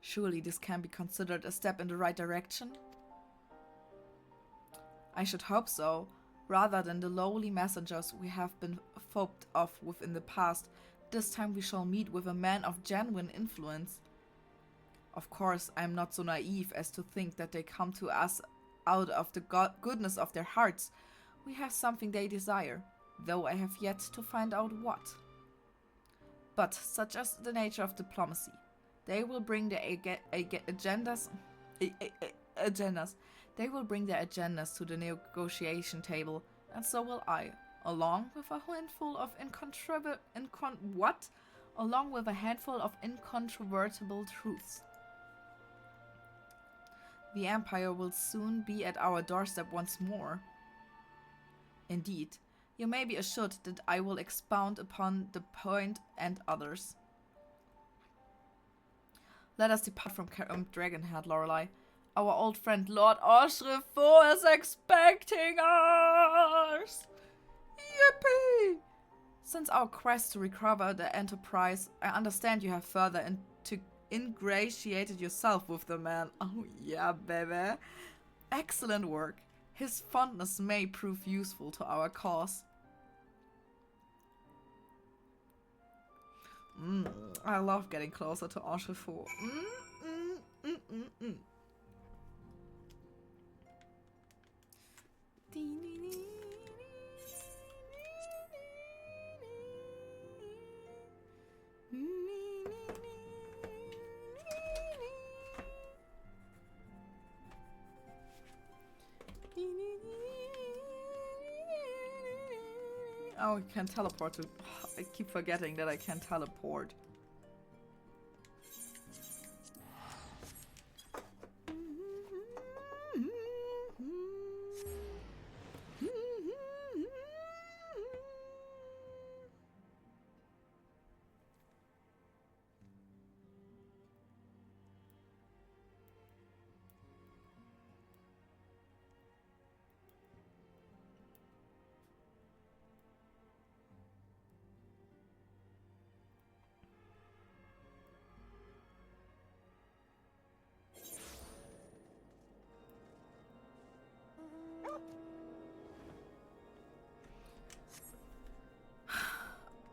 Surely this can be considered a step in the right direction? I should hope so. Rather than the lowly messengers we have been fobbed off with in the past, this time we shall meet with a man of genuine influence. Of course, I am not so naive as to think that they come to us out of the goodness of their hearts. We have something they desire, though I have yet to find out what. But such is the nature of diplomacy. They will bring their agendas. They will bring their agendas to the negotiation table, and so will I, along with a handful of incontrovertible truths. The Empire will soon be at our doorstep once more. Indeed, you may be assured that I will expound upon the point and others. Let us depart from Dragonhead, Loreley. Our old friend Lord Oshrifo is expecting us! Yippee! Since our quest to recover the Enterprise, I understand you have further ingratiated yourself with the man. Oh yeah, baby. Excellent work. His fondness may prove useful to our cause. I love getting closer to Oshrifo. Oh, I can teleport to... I keep forgetting that I can teleport.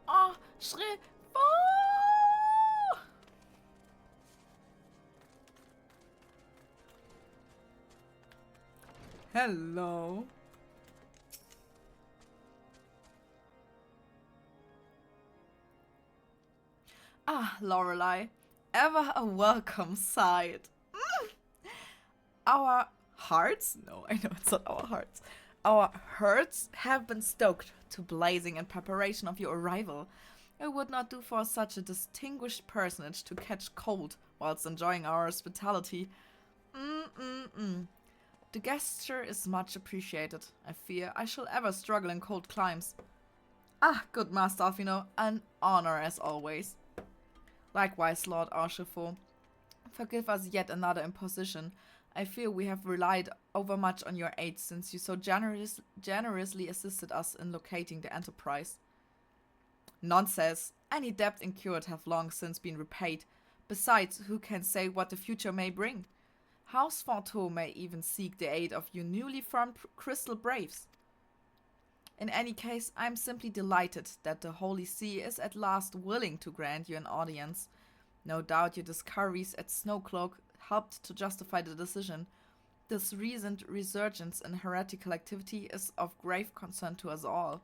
Oh, schrill. Oh! Hello. Ah, Loreley, ever a welcome sight. Our hearts? No, I know it's not our hearts. Our hearts have been stoked to blazing in preparation of your arrival. It would not do for such a distinguished personage to catch cold whilst enjoying our hospitality. The gesture is much appreciated. I fear I shall ever struggle in cold climes. Ah, good Master Alfino, an honor as always. Likewise, Lord Archifaux. Forgive us yet another imposition. I fear we have relied overmuch on your aid since you so generously assisted us in locating the Enterprise. Nonsense. Any debt incurred have long since been repaid. Besides, who can say what the future may bring? House Vtuber may even seek the aid of you newly formed Crystal Braves. In any case, I am simply delighted that the Holy See is at last willing to grant you an audience. No doubt your discoveries at Snowcloak helped to justify the decision. This recent resurgence in heretical activity is of grave concern to us all.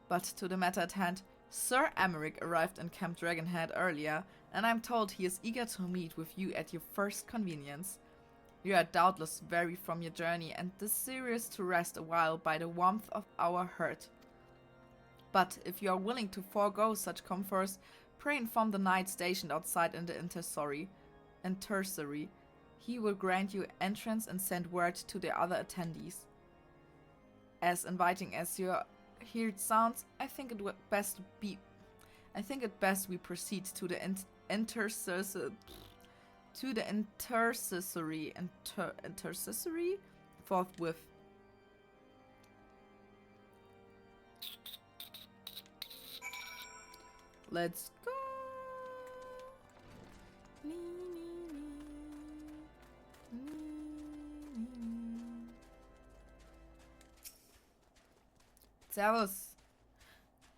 But to the matter at hand, Sir Emmerich arrived in Camp Dragonhead earlier, and I'm told he is eager to meet with you at your first convenience. You are doubtless weary from your journey and desirous to rest a while by the warmth of our hearth. But if you are willing to forego such comforts, pray inform the knight stationed outside in the intersory. He will grant you entrance and send word to the other attendees. As inviting as your heard sounds, I think it best we proceed to the intercessory forthwith. Let's go. Servus.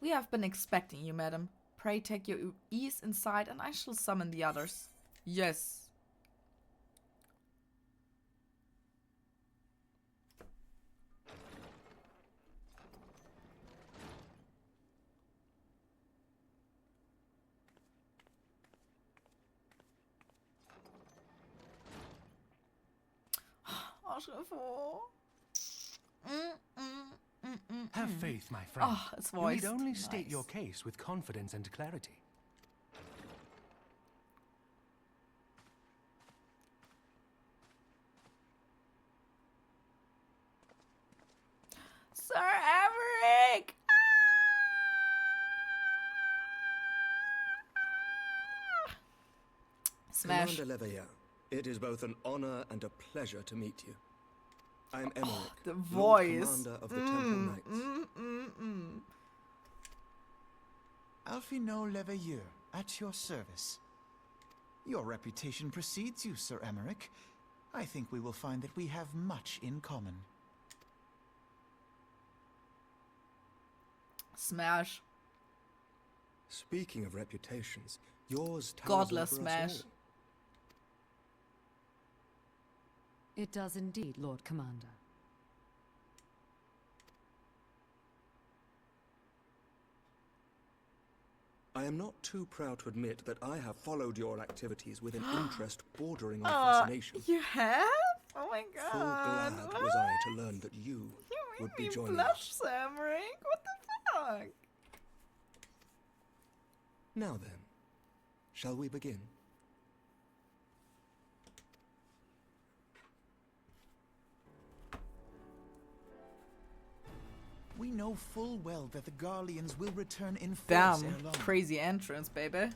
We have been expecting you, madam. Pray take your ease inside and I shall summon the others. Yes. Have faith, my friend. Oh, it's You need voiced. only state Nice. your case with confidence and clarity. Sir Emmerich! Smash. Commander Leveilleur, it is both an honor and a pleasure to meet you. I am Emmerich, The Lord voice. Commander of the Temple Knights. Alfino Leveilleur, at your service. Your reputation precedes you, Sir Emmerich. I think we will find that we have much in common. Smash. Speaking of reputations, yours towers Godless over us smash. all. It does indeed, Lord Commander. I am not too proud to admit that I have followed your activities with an interest bordering on fascination. You have? Oh my god. Full glad was I to learn that you You would made be me joining blush, us. Sir Emmerich. What the fuck? Now then, shall we begin? We know full well that the Garleans will return in force Damn, ere long. crazy entrance, baby.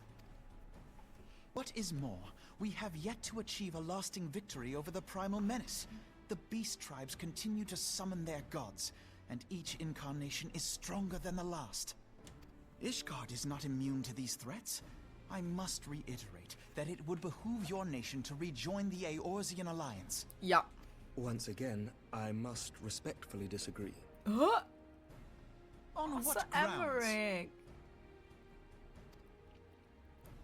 What is more, we have yet to achieve a lasting victory over the primal menace. The beast tribes continue to summon their gods, and each incarnation is stronger than the last. Ishgard is not immune to these threats. I must reiterate that it would behoove your nation to rejoin the Eorzean alliance. Ja. Once again, I must respectfully disagree. Huh? On What's what the grounds? Emmerich?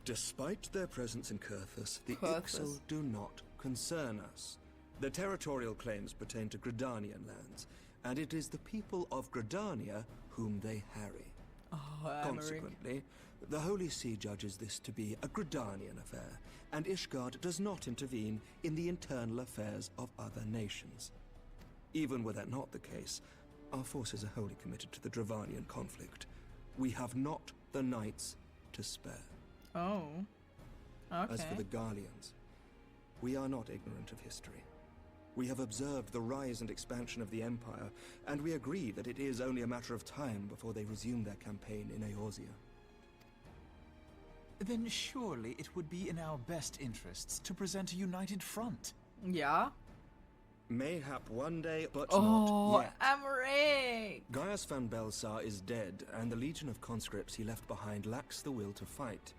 Despite their presence in Kurthus, the Kurthus. Ixal do not concern us. Their territorial claims pertain to Gridanian lands, and it is the people of Gridania whom they harry. Oh, Emmerich. Consequently, the Holy See judges this to be a Gridanian affair, and Ishgard does not intervene in the internal affairs of other nations. Even were that not the case, our forces are wholly committed to the Dravanian conflict. We have not the knights to spare. Oh. Okay. As for the Garleans, we are not ignorant of history. We have observed the rise and expansion of the Empire, and we agree that it is only a matter of time before they resume their campaign in Eorzea. Then surely it would be in our best interests to present a united front. Ja. Mayhap one day, but Oh, not yet. Emmerich. Gaius van Belsar is dead, and the legion of conscripts he left behind lacks the will to fight.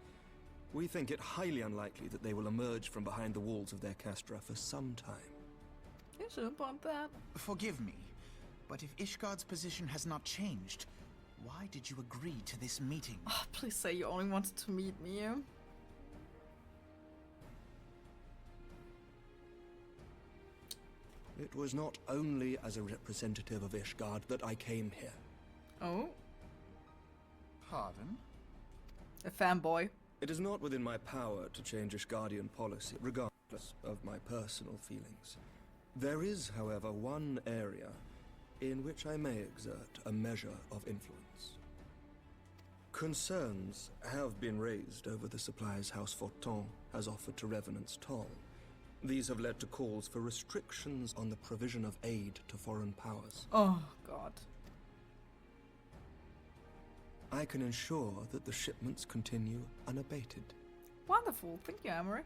We think it highly unlikely that they will emerge from behind the walls of their castra for some time. You should want that. Forgive me, but if Ishgard's position has not changed, why did you agree to this meeting? Oh, please say you only wanted to meet me. It was not only as a representative of Ishgard that I came here. Oh, Pardon? a fanboy. It is not within my power to change Ishgardian policy, regardless of my personal feelings. There is, however, one area in which I may exert a measure of influence. Concerns have been raised over the supplies House Fortin has offered to Revenant's Toll. These have led to calls for restrictions on the provision of aid to foreign powers. Oh, God. I can ensure that the shipments continue unabated. Wonderful. Thank you, Emmerich.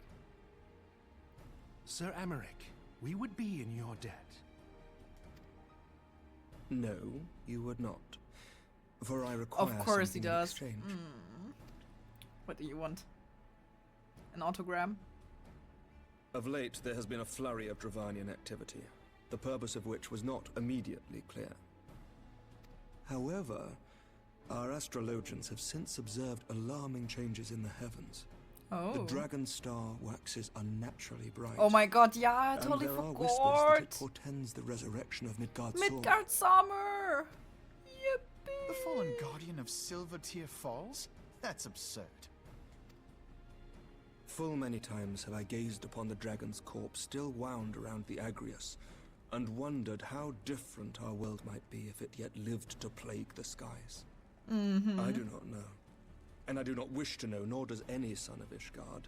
Sir Emmerich, we would be in your debt. No, you would not. For I require Of course he something in does. exchange. What do you want? An autogram? Of late, there has been a flurry of Dravanian activity, the purpose of which was not immediately clear. However, our astrologians have since observed alarming changes in the heavens. Oh. The dragon star waxes unnaturally bright. Oh my God, yeah, I and totally there are whispers that it forgot. portends the resurrection of Midgard Sol. Midgard Summer! Yippee! The fallen guardian of Silvertear Falls? That's absurd. Full many times have I gazed upon the dragon's corpse still wound around the Agrius, and wondered how different our world might be if it yet lived to plague the skies. I do not know, and I do not wish to know, nor does any son of Ishgard.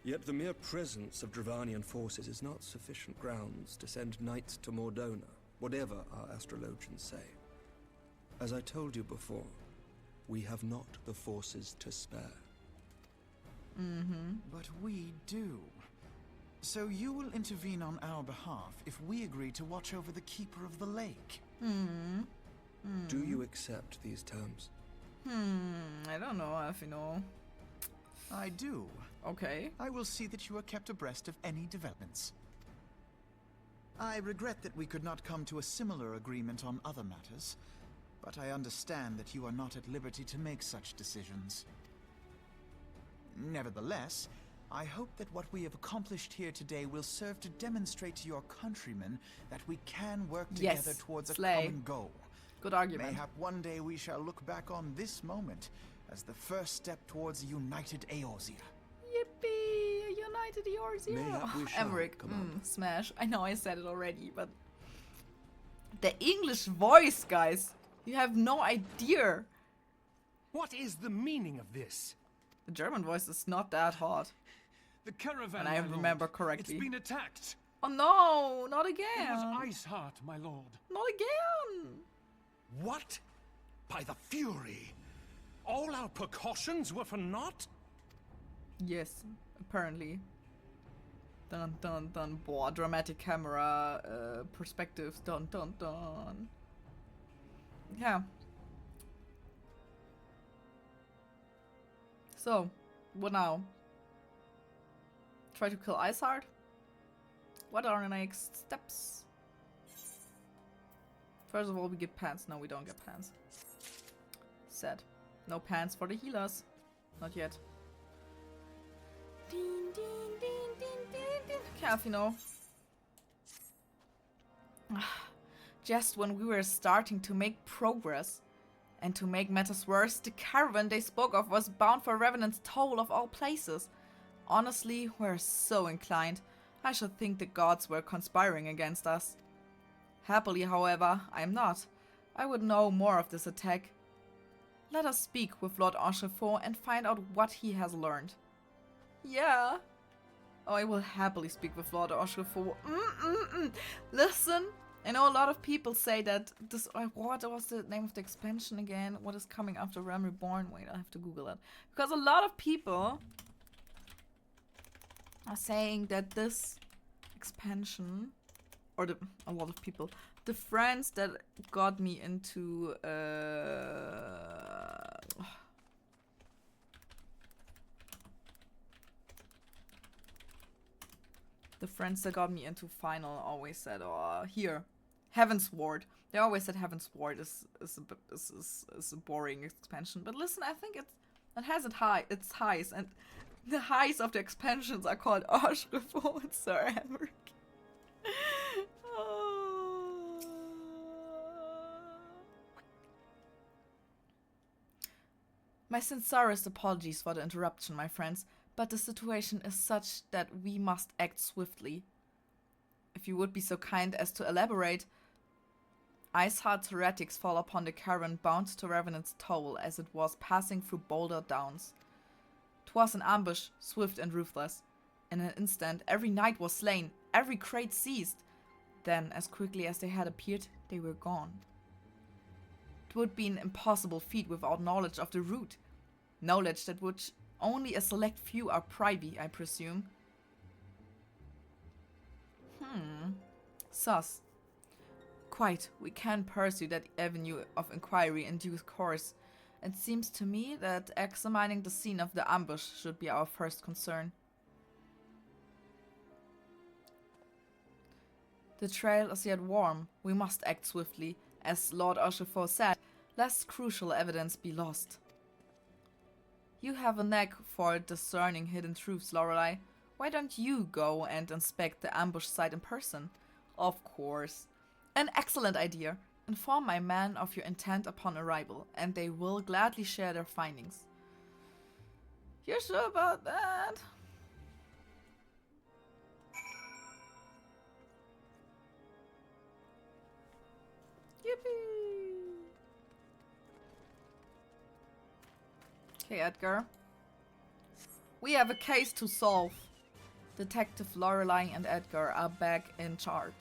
Yet the mere presence of Dravanian forces is not sufficient grounds to send knights to Mordona, whatever our astrologians say. As I told you before, we have not the forces to spare. But we do. So you will intervene on our behalf if we agree to watch over the Keeper of the Lake. Do you accept these terms? I don't know if you know. I do. Okay. I will see that you are kept abreast of any developments. I regret that we could not come to a similar agreement on other matters, but I understand that you are not at liberty to make such decisions. Nevertheless, I hope that what we have accomplished here today will serve to demonstrate to your countrymen that we can work Yes, together towards a slay. common goal. Good argument. Mayhap one day we shall look back on this moment as the first step towards a united Eorzea. Yippee! United Eorzea! Mayhap we shall, Emmerich, Commander. smash. I know I said it already, but the English voice, guys. You have no idea. What is the meaning of this? The German voice is not that hard. The caravan, And I my remember lord. correctly. It's been attacked. Oh no, not It again. was Iceheart, my lord. Not again. What? By the Fury! All our precautions were for naught? Yes, apparently. Dun dun dun. Boah, dramatic camera perspectives. Dun dun dun. Yeah. So, what now? Try to kill Iceheart? What are the next steps? First of all, we get pants. No, we don't get pants. Sad. No pants for the healers. Not yet. Ding, ding, ding, ding, ding, ding. Calfino. Just when we were starting to make progress, and to make matters worse, the caravan they spoke of was bound for Revenant's Toll of all places. Honestly, we're so inclined. I should think the gods were conspiring against us. Happily, however, I'm not. I would know more of this attack. Let us speak with Lord Anchefort and find out what he has learned. Yeah. Oh, I will happily speak with Lord Anchefort. Listen, I know a lot of people say that this... what was the name of the expansion again? What is coming after Realm Reborn? Wait, I have to Google that. Because a lot of people are saying that this expansion... or a lot of people... the friends that got me into... the friends that got me into Final always said, oh, here, Heaven's Ward. They always said Heaven's Ward is a boring expansion. But listen, I think it has its highs, and the highs of the expansions are called Archreform and Sir Henrik. My sincerest apologies for the interruption, my friends, but the situation is such that we must act swiftly. If you would be so kind as to elaborate. Iceheart's heretics fall upon the caravan bound to Revenant's Toll as it was passing through Boulder Downs. 'Twas an ambush, swift and ruthless. In an instant, every knight was slain, every crate seized. Then, as quickly as they had appeared, they were gone. It would be an impossible feat without knowledge of the route. Knowledge that which only a select few are privy, I presume. Sus. Quite, we can pursue that avenue of inquiry in due course. It seems to me that examining the scene of the ambush should be our first concern. The trail is yet warm. We must act swiftly. As Lord Anchefort said, lest crucial evidence be lost. You have a knack for discerning hidden truths, Loreley. Why don't you go and inspect the ambush site in person? Of course. An excellent idea. Inform my men of your intent upon arrival, and they will gladly share their findings. You're sure about that? Yippee! Okay, Edgar. We have a case to solve. Detective Loreley and Edgar are back in charge.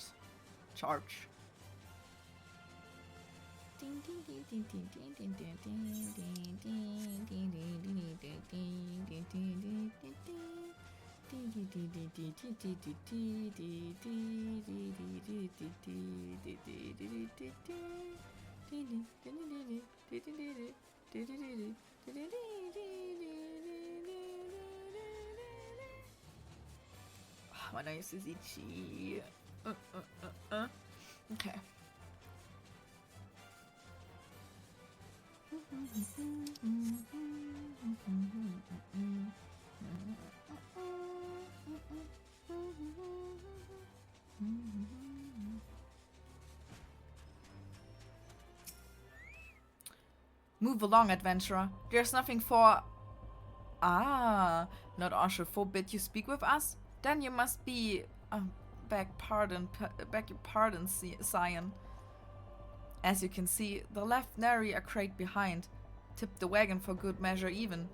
When I use G. Okay. Move along, adventurer. There's nothing for... Ah, Lord Anchefort forbid you speak with us? Then you must be... beg your pardon, Scion. As you can see, the left nary a crate behind. Tipped the wagon for good measure even.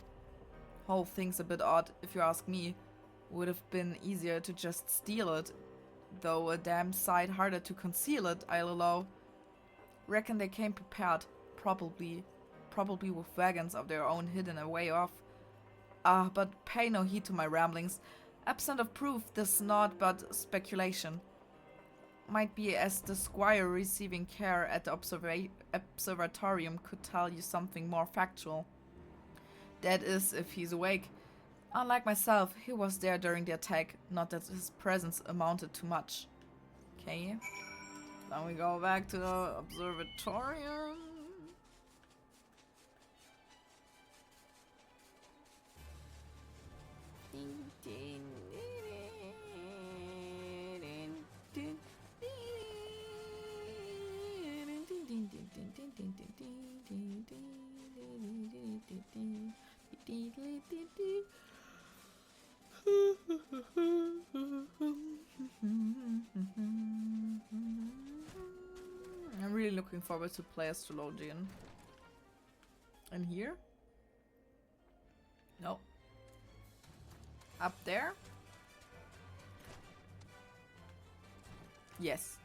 Whole thing's a bit odd, if you ask me. Would have been easier to just steal it, though a damn sight harder to conceal it, I'll allow. Reckon they came prepared, probably with wagons of their own hidden away off. But pay no heed to my ramblings. Absent of proof, this naught but speculation. Might be as the squire receiving care at the observatorium could tell you something more factual. That is, if he's awake. Unlike myself, he was there during the attack, not that his presence amounted to much. Okay. Then we go back to the observatorium. I'm really looking forward to play Astrologian. And here? No. Up there? Yes.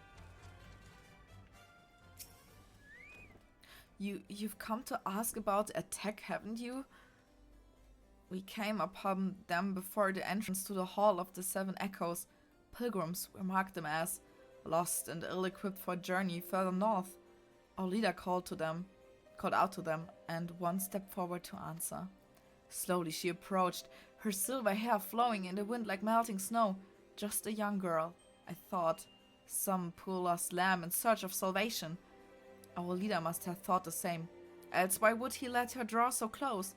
You've come to ask about the attack, haven't you? We came upon them before the entrance to the Hall of the Seven Echoes. Pilgrims, we marked them as, lost and ill-equipped for a journey further north. Our leader called out to them, and one stepped forward to answer. Slowly she approached, her silver hair flowing in the wind like melting snow. Just a young girl, I thought. Some poor lost lamb in search of salvation. Our leader must have thought the same. Else why would he let her draw so close?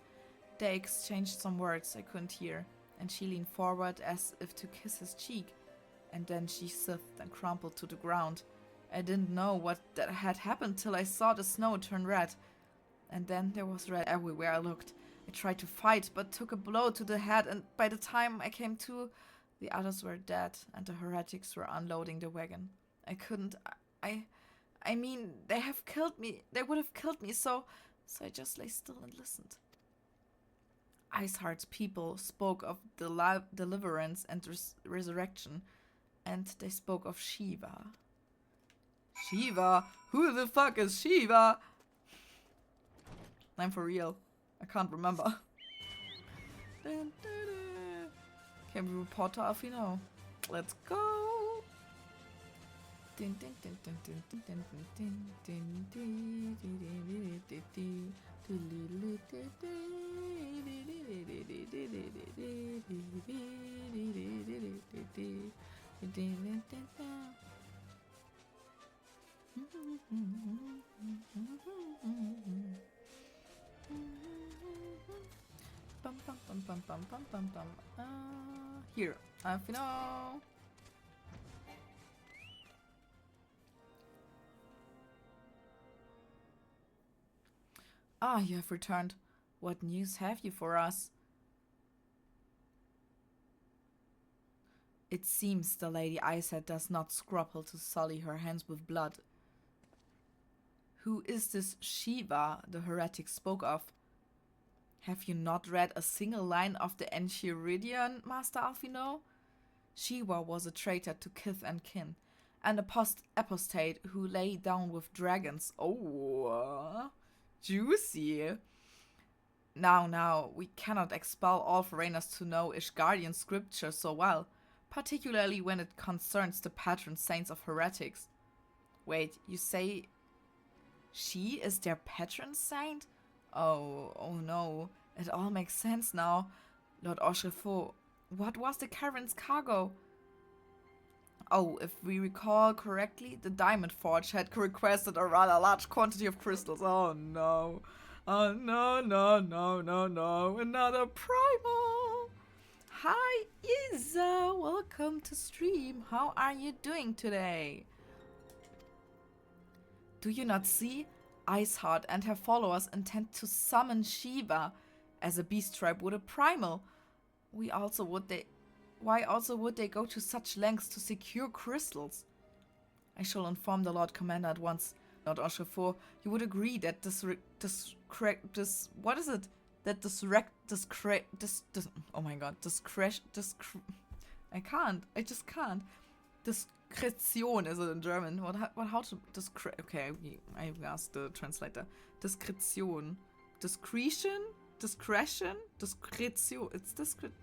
They exchanged some words I couldn't hear, and she leaned forward as if to kiss his cheek. And then she slipped and crumpled to the ground. I didn't know what that had happened till I saw the snow turn red. And then there was red everywhere I looked. I tried to fight, but took a blow to the head, and by the time I came to, the others were dead, and the heretics were unloading the wagon. I couldn't... I mean, they have killed me. They would have killed me, so I just lay still and listened. Iceheart's people spoke of deliverance and resurrection, and they spoke of Shiva. Shiva? Who the fuck is Shiva? I'm for real. I can't remember. Can we report to Alfino? Let's go! Here, Alfino. Ah, you have returned. What news have you for us? It seems the Lady Icehead does not scruple to sully her hands with blood. Who is this Shiva the heretic spoke of? Have you not read a single line of the Enchiridion, Master Alfino? Shiva was a traitor to kith and kin, an apostate who lay down with dragons. Oh, juicy. Now, we cannot expel all foreigners to know Ishgardian scripture so well, particularly when it concerns the patron saints of heretics. Wait, you say she is their patron saint? Oh no, it all makes sense now. Lord Oshrefo, what was the caravan's cargo? Oh, if we recall correctly, the Diamond Forge had requested a rather large quantity of crystals. Oh no. Oh no, another primal. Hi Isa, welcome to stream. How are you doing today? Do you not see? Iceheart and her followers intend to summon Shiva as a beast tribe would a primal. Why also would they go to such lengths to secure crystals? I shall inform the Lord Commander at once, Lord Oshafo, you would agree that what is it? That oh my god, I just can't. Diskretion is it in German? How to okay, I asked the translator. Discretion. Discretion? Discretion? Discretion. It's discretion.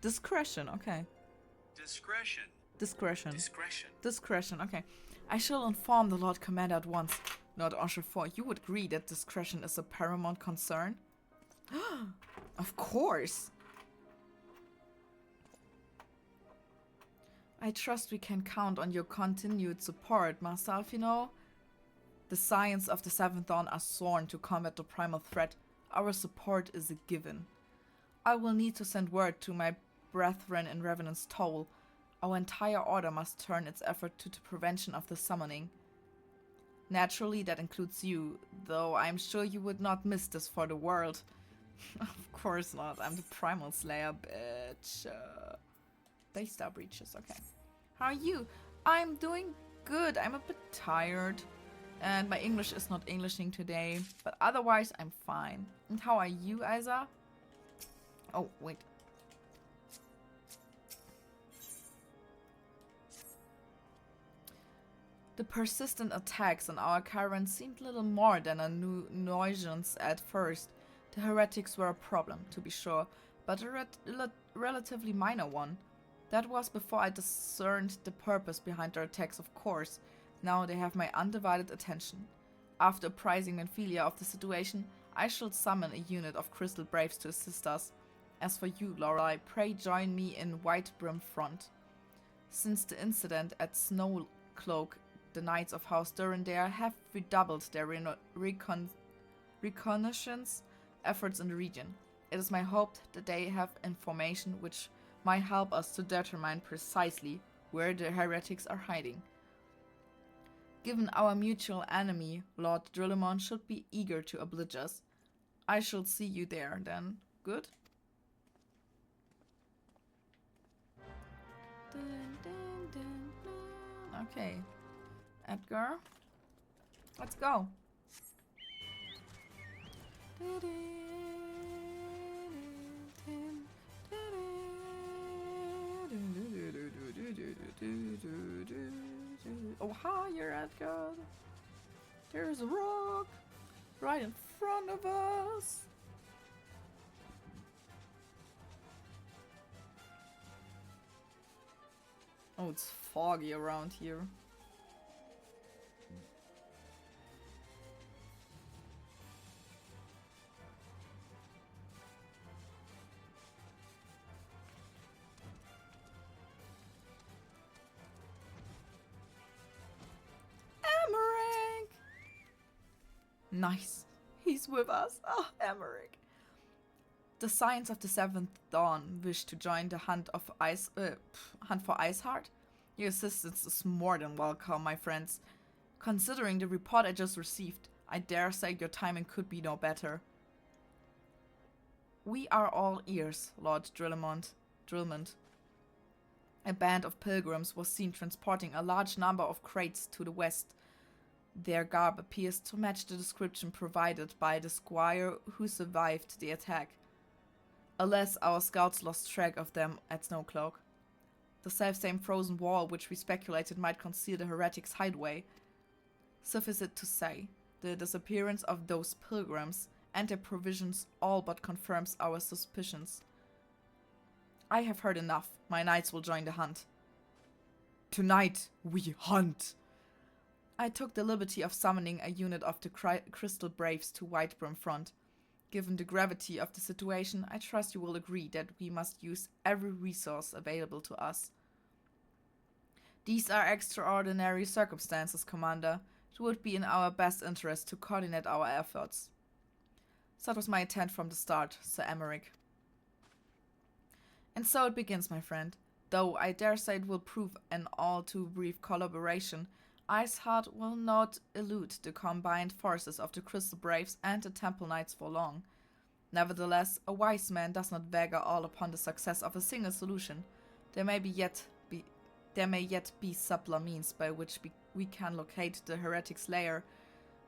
Discretion, okay. Discretion, okay. I shall inform the Lord Commander at once. Lord Oshafo, you would agree that discretion is a paramount concern? Of course! I trust we can count on your continued support, Master Alfino. The Scions of the Seventh Dawn are sworn to combat the primal threat. Our support is a given. I will need to send word to my brethren in Revenant's Toll. Our entire order must turn its effort to the prevention of the summoning. Naturally, that includes you, though I'm sure you would not miss this for the world. Of course not, I'm the Primal Slayer, bitch. Daystar Breaches, okay. How are you? I'm doing good, I'm a bit tired. And my English is not Englishing today, but otherwise I'm fine. And how are you, Isa? Oh, wait. The persistent attacks on our caravan seemed little more than a nuisance at first. The heretics were a problem, to be sure, but a relatively minor one. That was before I discerned the purpose behind their attacks, of course. Now they have my undivided attention. After apprising Menphilia of the situation, I shall summon a unit of Crystal Braves to assist us. As for you, Lorelei, pray join me in Whitebrim Front. Since the incident at Snowcloak, the Knights of House Durandare have redoubled their reconnaissance efforts in the region. It is my hope that they have information which might help us to determine precisely where the heretics are hiding. Given our mutual enemy, Lord Drillimon should be eager to oblige us. I shall see you there, then. Good? Okay. Edgar, let's go. Oh, hi, you're Edgar. There's a rock right in front of us. Oh, it's foggy around here. Nice. He's with us. Oh, Emmerich. The Scions of the Seventh Dawn wish to join the hunt for Iceheart. Your assistance is more than welcome, my friends. Considering the report I just received, I dare say your timing could be no better. We are all ears, Lord Drillimond. A band of pilgrims was seen transporting a large number of crates to the west. Their garb appears to match the description provided by the squire who survived the attack. Alas, our scouts lost track of them at Snowcloak. The selfsame frozen wall which we speculated might conceal the heretics' hideaway. Suffice it to say, the disappearance of those pilgrims and their provisions all but confirms our suspicions. I have heard enough. My knights will join the hunt. Tonight we hunt! I took the liberty of summoning a unit of the Crystal Braves to Whitebrim Front. Given the gravity of the situation, I trust you will agree that we must use every resource available to us. These are extraordinary circumstances, Commander. It would be in our best interest to coordinate our efforts. That was my intent from the start, Sir Emmerich. And so it begins, my friend. Though I dare say it will prove an all too brief collaboration, Iceheart will not elude the combined forces of the Crystal Braves and the Temple Knights for long. Nevertheless, a wise man does not wager all upon the success of a single solution. There may yet be subtler means by which we can locate the heretic's lair.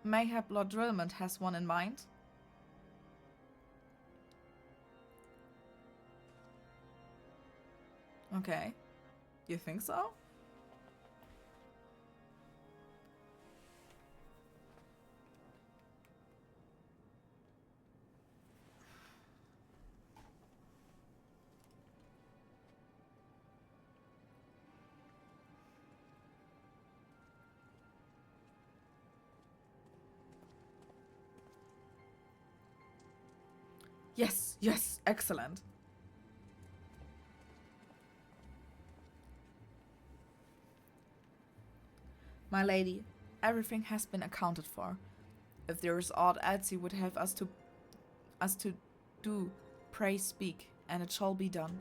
Mayhap Lord Drillmond has one in mind? Okay. You think so? Yes, yes, excellent. My lady, everything has been accounted for. If there is aught else you would have us to do, pray speak, and it shall be done.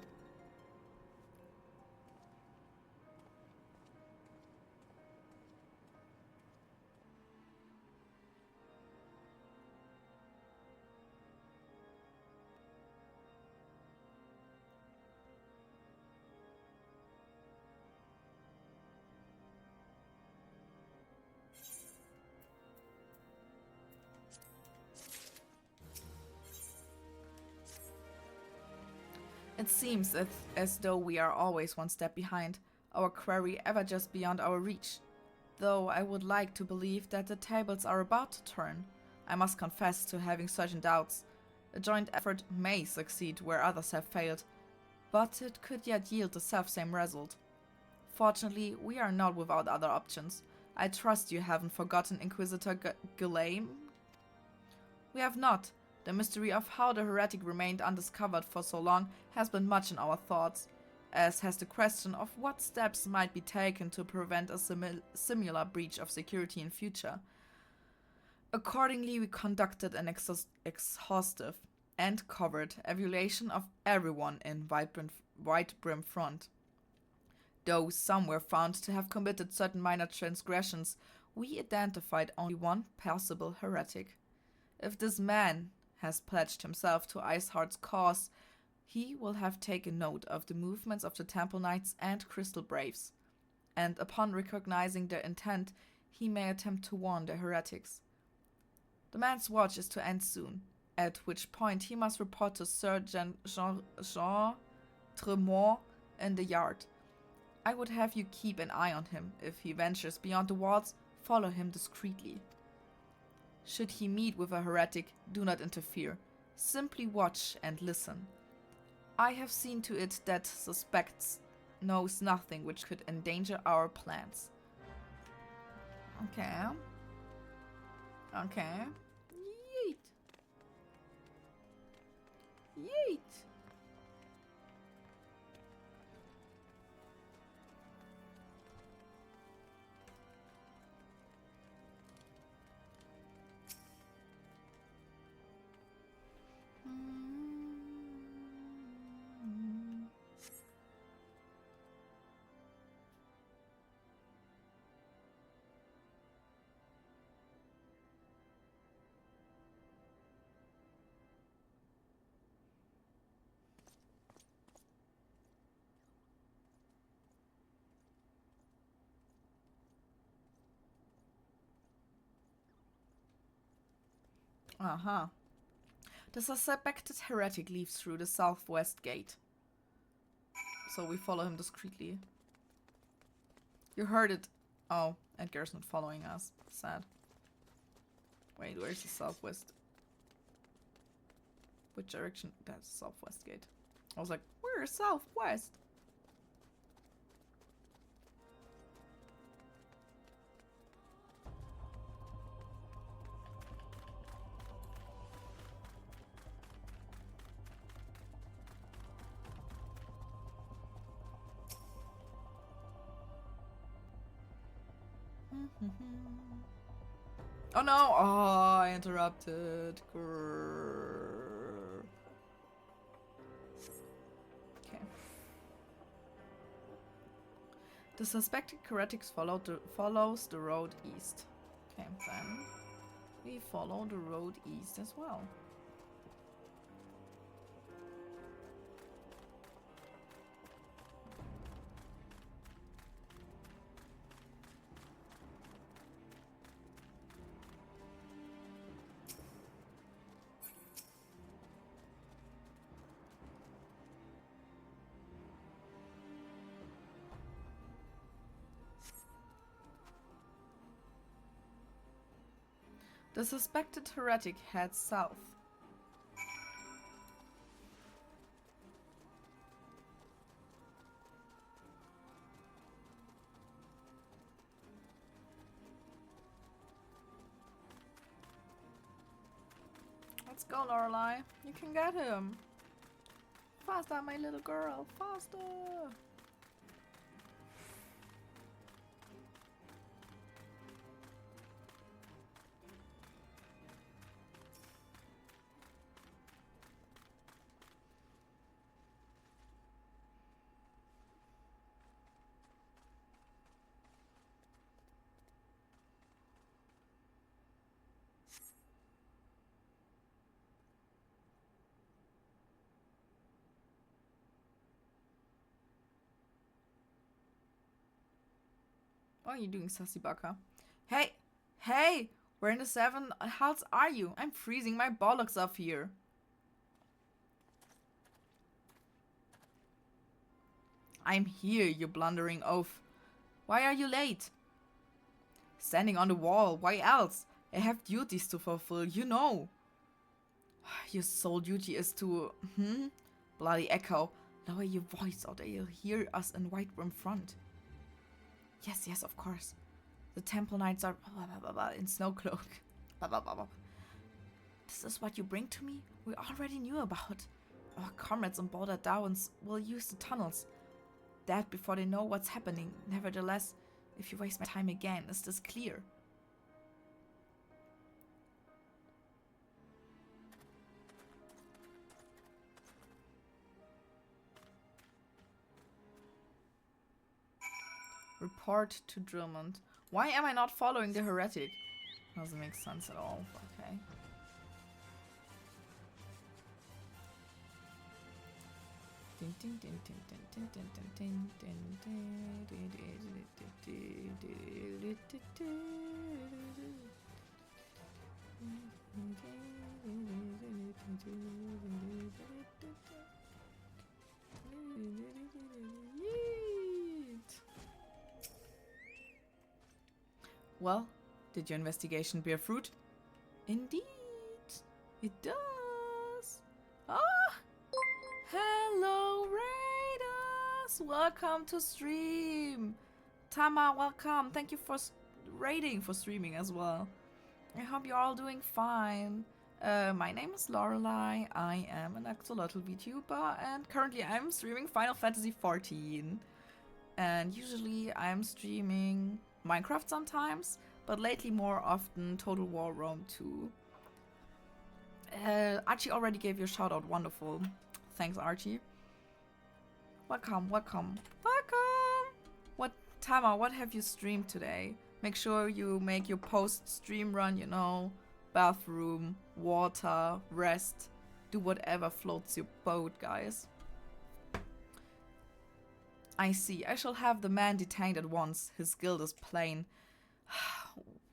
It seems as though we are always one step behind, our quarry ever just beyond our reach. Though I would like to believe that the tables are about to turn, I must confess to having certain doubts. A joint effort may succeed where others have failed, but it could yet yield the selfsame result. Fortunately, we are not without other options. I trust you haven't forgotten Inquisitor Gulaim? We have not. The mystery of how the heretic remained undiscovered for so long has been much in our thoughts, as has the question of what steps might be taken to prevent a similar breach of security in future. Accordingly, we conducted an exhaustive and covert evaluation of everyone in Whitebrim Front. Though some were found to have committed certain minor transgressions, we identified only one possible heretic. If this man has pledged himself to Iceheart's cause, he will have taken note of the movements of the Temple Knights and Crystal Braves, and upon recognizing their intent, he may attempt to warn the heretics. The man's watch is to end soon, at which point he must report to Sir Jean Tremont in the yard. I would have you keep an eye on him. If he ventures beyond the walls, follow him discreetly. Should he meet with a heretic, do not interfere. Simply watch and listen. I have seen to it that suspects knows nothing which could endanger our plans. Okay. Okay. Yeet. Yeet. Uh-huh. The suspected heretic leaves through the southwest gate. So we follow him discreetly. You heard it. Oh, Edgar's not following us. Sad. Wait, where's the southwest? Which direction? That's the southwest gate. I was like, where's southwest? Oh no! Oh, I interrupted. Grrr. Okay. The suspected heretics follows the road east. Okay, then we follow the road east as well. The suspected heretic heads south. Let's go, Loreley. You can get him. Faster, my little girl. Faster. What are you doing, sassy baka? Hey! Hey! Where in the seven hells are you? I'm freezing my bollocks off here. I'm here, you blundering oaf. Why are you late? Standing on the wall, why else? I have duties to fulfill, you know. Your sole duty is to... Bloody echo. Lower your voice or they'll hear us in White Room front. Yes, of course. The temple knights are in Snowcloak. This is what you bring to me? We already knew about. Our comrades on Boulder Downs will use the tunnels. That before they know what's happening. Nevertheless, if you waste my time again, is this clear? Report to Drummond. Why am I not following the heretic? Doesn't make sense at all. Okay. Well, did your investigation bear fruit? Indeed, it does. Ah! Hello, raiders! Welcome to stream. Tama, welcome. Thank you for raiding, for streaming as well. I hope you're all doing fine. My name is Loreley. I am an Axolotl Vtuber, and currently I'm streaming Final Fantasy XIV. And usually I'm streaming Minecraft sometimes, but lately more often Total War Rome 2. Archie already gave you a shout out, wonderful. Thanks, Archie. Welcome. Tama, what have you streamed today? Make sure you make your post-stream run, you know, bathroom, water, rest, do whatever floats your boat, guys. I see. I shall have the man detained at once. His guilt is plain.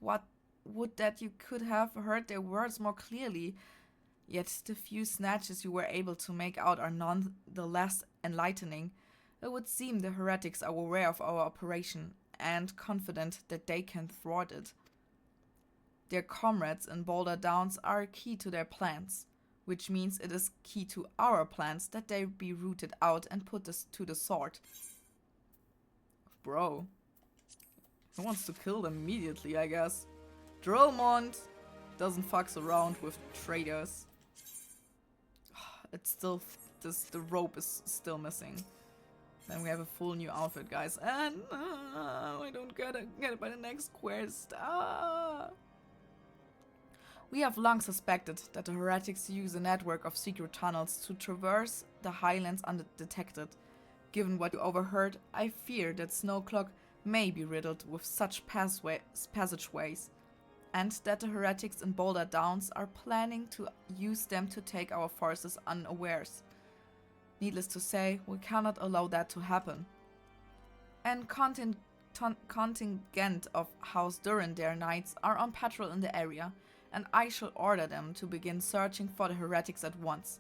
What would that you could have heard their words more clearly. Yet the few snatches you were able to make out are none the less enlightening. It would seem the heretics are aware of our operation and confident that they can thwart it. Their comrades in Boulder Downs are key to their plans, which means it is key to our plans that they be rooted out and put to the sword. Bro. He wants to kill them immediately, I guess. Drillmont doesn't fucks around with traitors. It's still... the rope is still missing. Then we have a full new outfit, guys. And I don't get it by the next quest. We have long suspected that the heretics use a network of secret tunnels to traverse the highlands undetected. Given what you overheard, I fear that Snowcloak may be riddled with such passageways, and that the heretics in Boulder Downs are planning to use them to take our forces unawares. Needless to say, we cannot allow that to happen. An contingent of House Durandare knights are on patrol in the area, and I shall order them to begin searching for the heretics at once.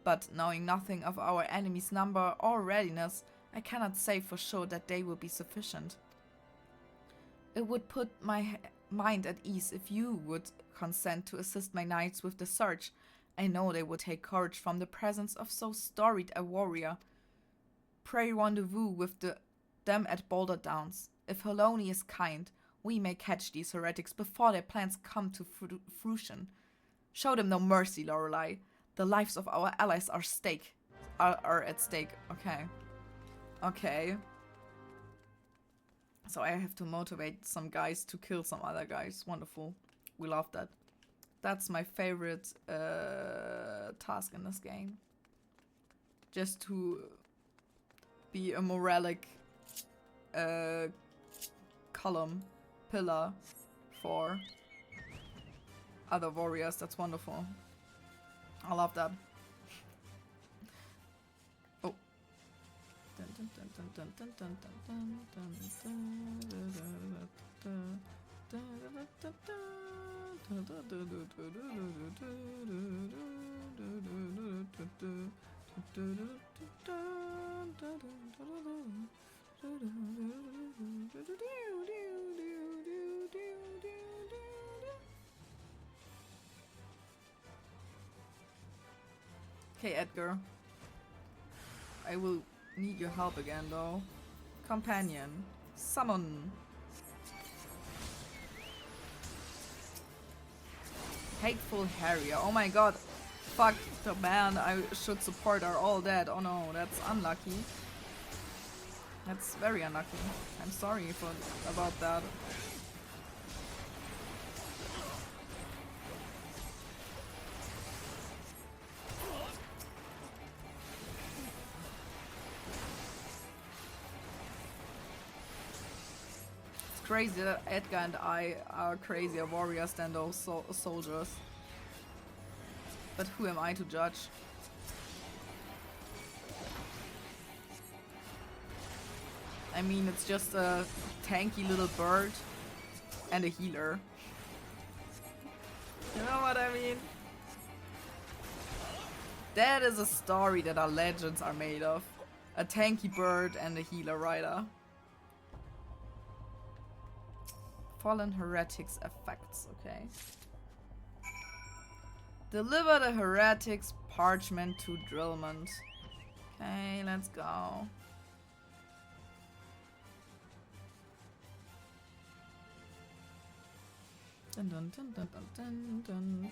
But knowing nothing of our enemy's number or readiness, I cannot say for sure that they will be sufficient. It would put my mind at ease if you would consent to assist my knights with the search. I know they would take courage from the presence of so storied a warrior. Pray rendezvous with them at Boulder Downs. If Heloni is kind, we may catch these heretics before their plans come to fruition. Show them no mercy, Lorelei. The lives of our allies are at stake. Okay. Okay. So I have to motivate some guys to kill some other guys. Wonderful. We love that. That's my favorite task in this game. Just to be a moralic pillar for other warriors. That's wonderful. I love that. Oh. Okay, Edgar. I will need your help again, though. Companion. Summon. Hateful Harrier. Oh my god. Fuck, the man I should support are all dead. Oh no, that's unlucky. That's very unlucky. I'm sorry about that. It's crazy that Edgar and I are crazier warriors than those soldiers. But who am I to judge? I mean, it's just a tanky little bird and a healer. You know what I mean? That is a story that our legends are made of. A tanky bird and a healer rider. Fallen heretics effects, okay. Deliver the heretics parchment to Drillmond. Okay, let's go. Dun dun dun dun dun dun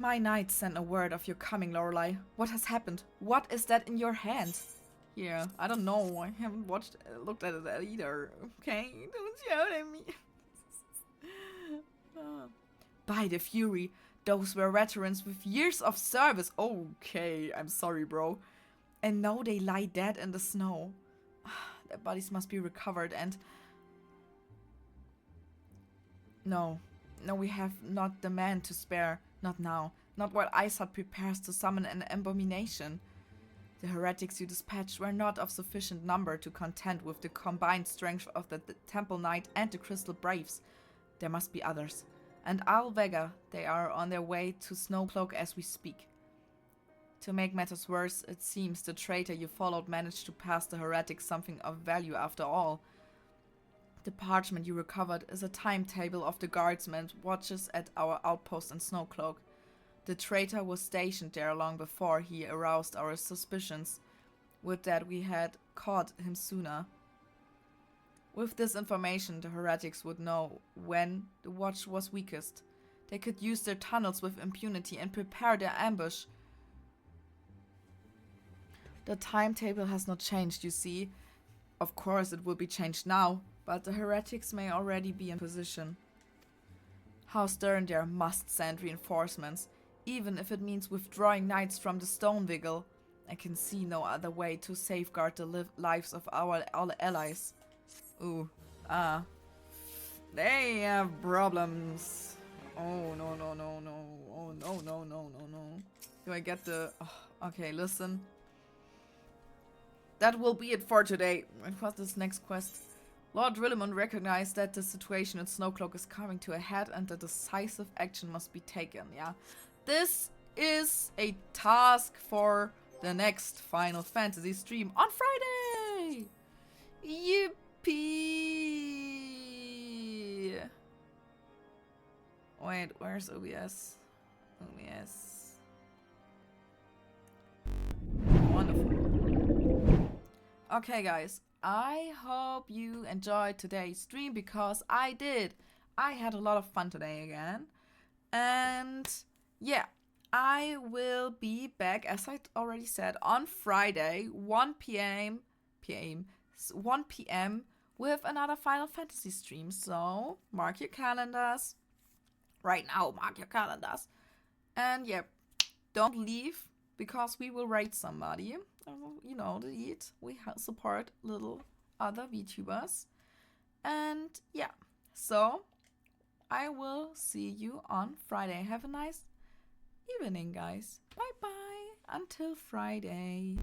My knight sent a word of your coming, Lorelei. What has happened? What is that in your hand? Yeah, I don't know. I haven't looked at it either. Okay, don't shout at me. By the Fury, those were veterans with years of service. Okay, I'm sorry, bro. And now they lie dead in the snow. Their bodies must be recovered and... No, we have not the men to spare. Not now. Not while Isard prepares to summon an abomination. The heretics you dispatched were not of sufficient number to contend with the combined strength of the Temple Knight and the Crystal Braves. There must be others. And Alvega, they are on their way to Snowcloak as we speak. To make matters worse, it seems the traitor you followed managed to pass the heretics something of value after all. The parchment you recovered is a timetable of the guardsmen watches at our outpost in Snowcloak. The traitor was stationed there long before he aroused our suspicions. Would that we had caught him sooner. With this information, the heretics would know when the watch was weakest. They could use their tunnels with impunity and prepare their ambush. The timetable has not changed, you see. Of course, it will be changed now. But the heretics may already be in position. House Durandare must send reinforcements, even if it means withdrawing knights from the Stone Vigil. I can see no other way to safeguard the lives of our allies. Ooh. They have problems. Oh, no, no, no, no. Oh, no, no, no, no, no. Do I get the... Oh, okay, listen. That will be it for today. What was this next quest? Lord Rillimon recognized that the situation in Snowcloak is coming to a head and that decisive action must be taken, yeah? This is a task for the next Final Fantasy stream on Friday! Yippee! Wait, where's OBS? OBS. Wonderful. Okay, guys. I hope you enjoyed today's stream because I did. I had a lot of fun today again. And yeah, I will be back, as I already said, on Friday, 1 p.m. with another Final Fantasy stream. So mark your calendars. Right now, mark your calendars. And yeah, don't leave because we will raid somebody. You know, we support little other VTubers. And yeah, so I will see you on Friday. Have a nice evening, guys. Bye bye until Friday.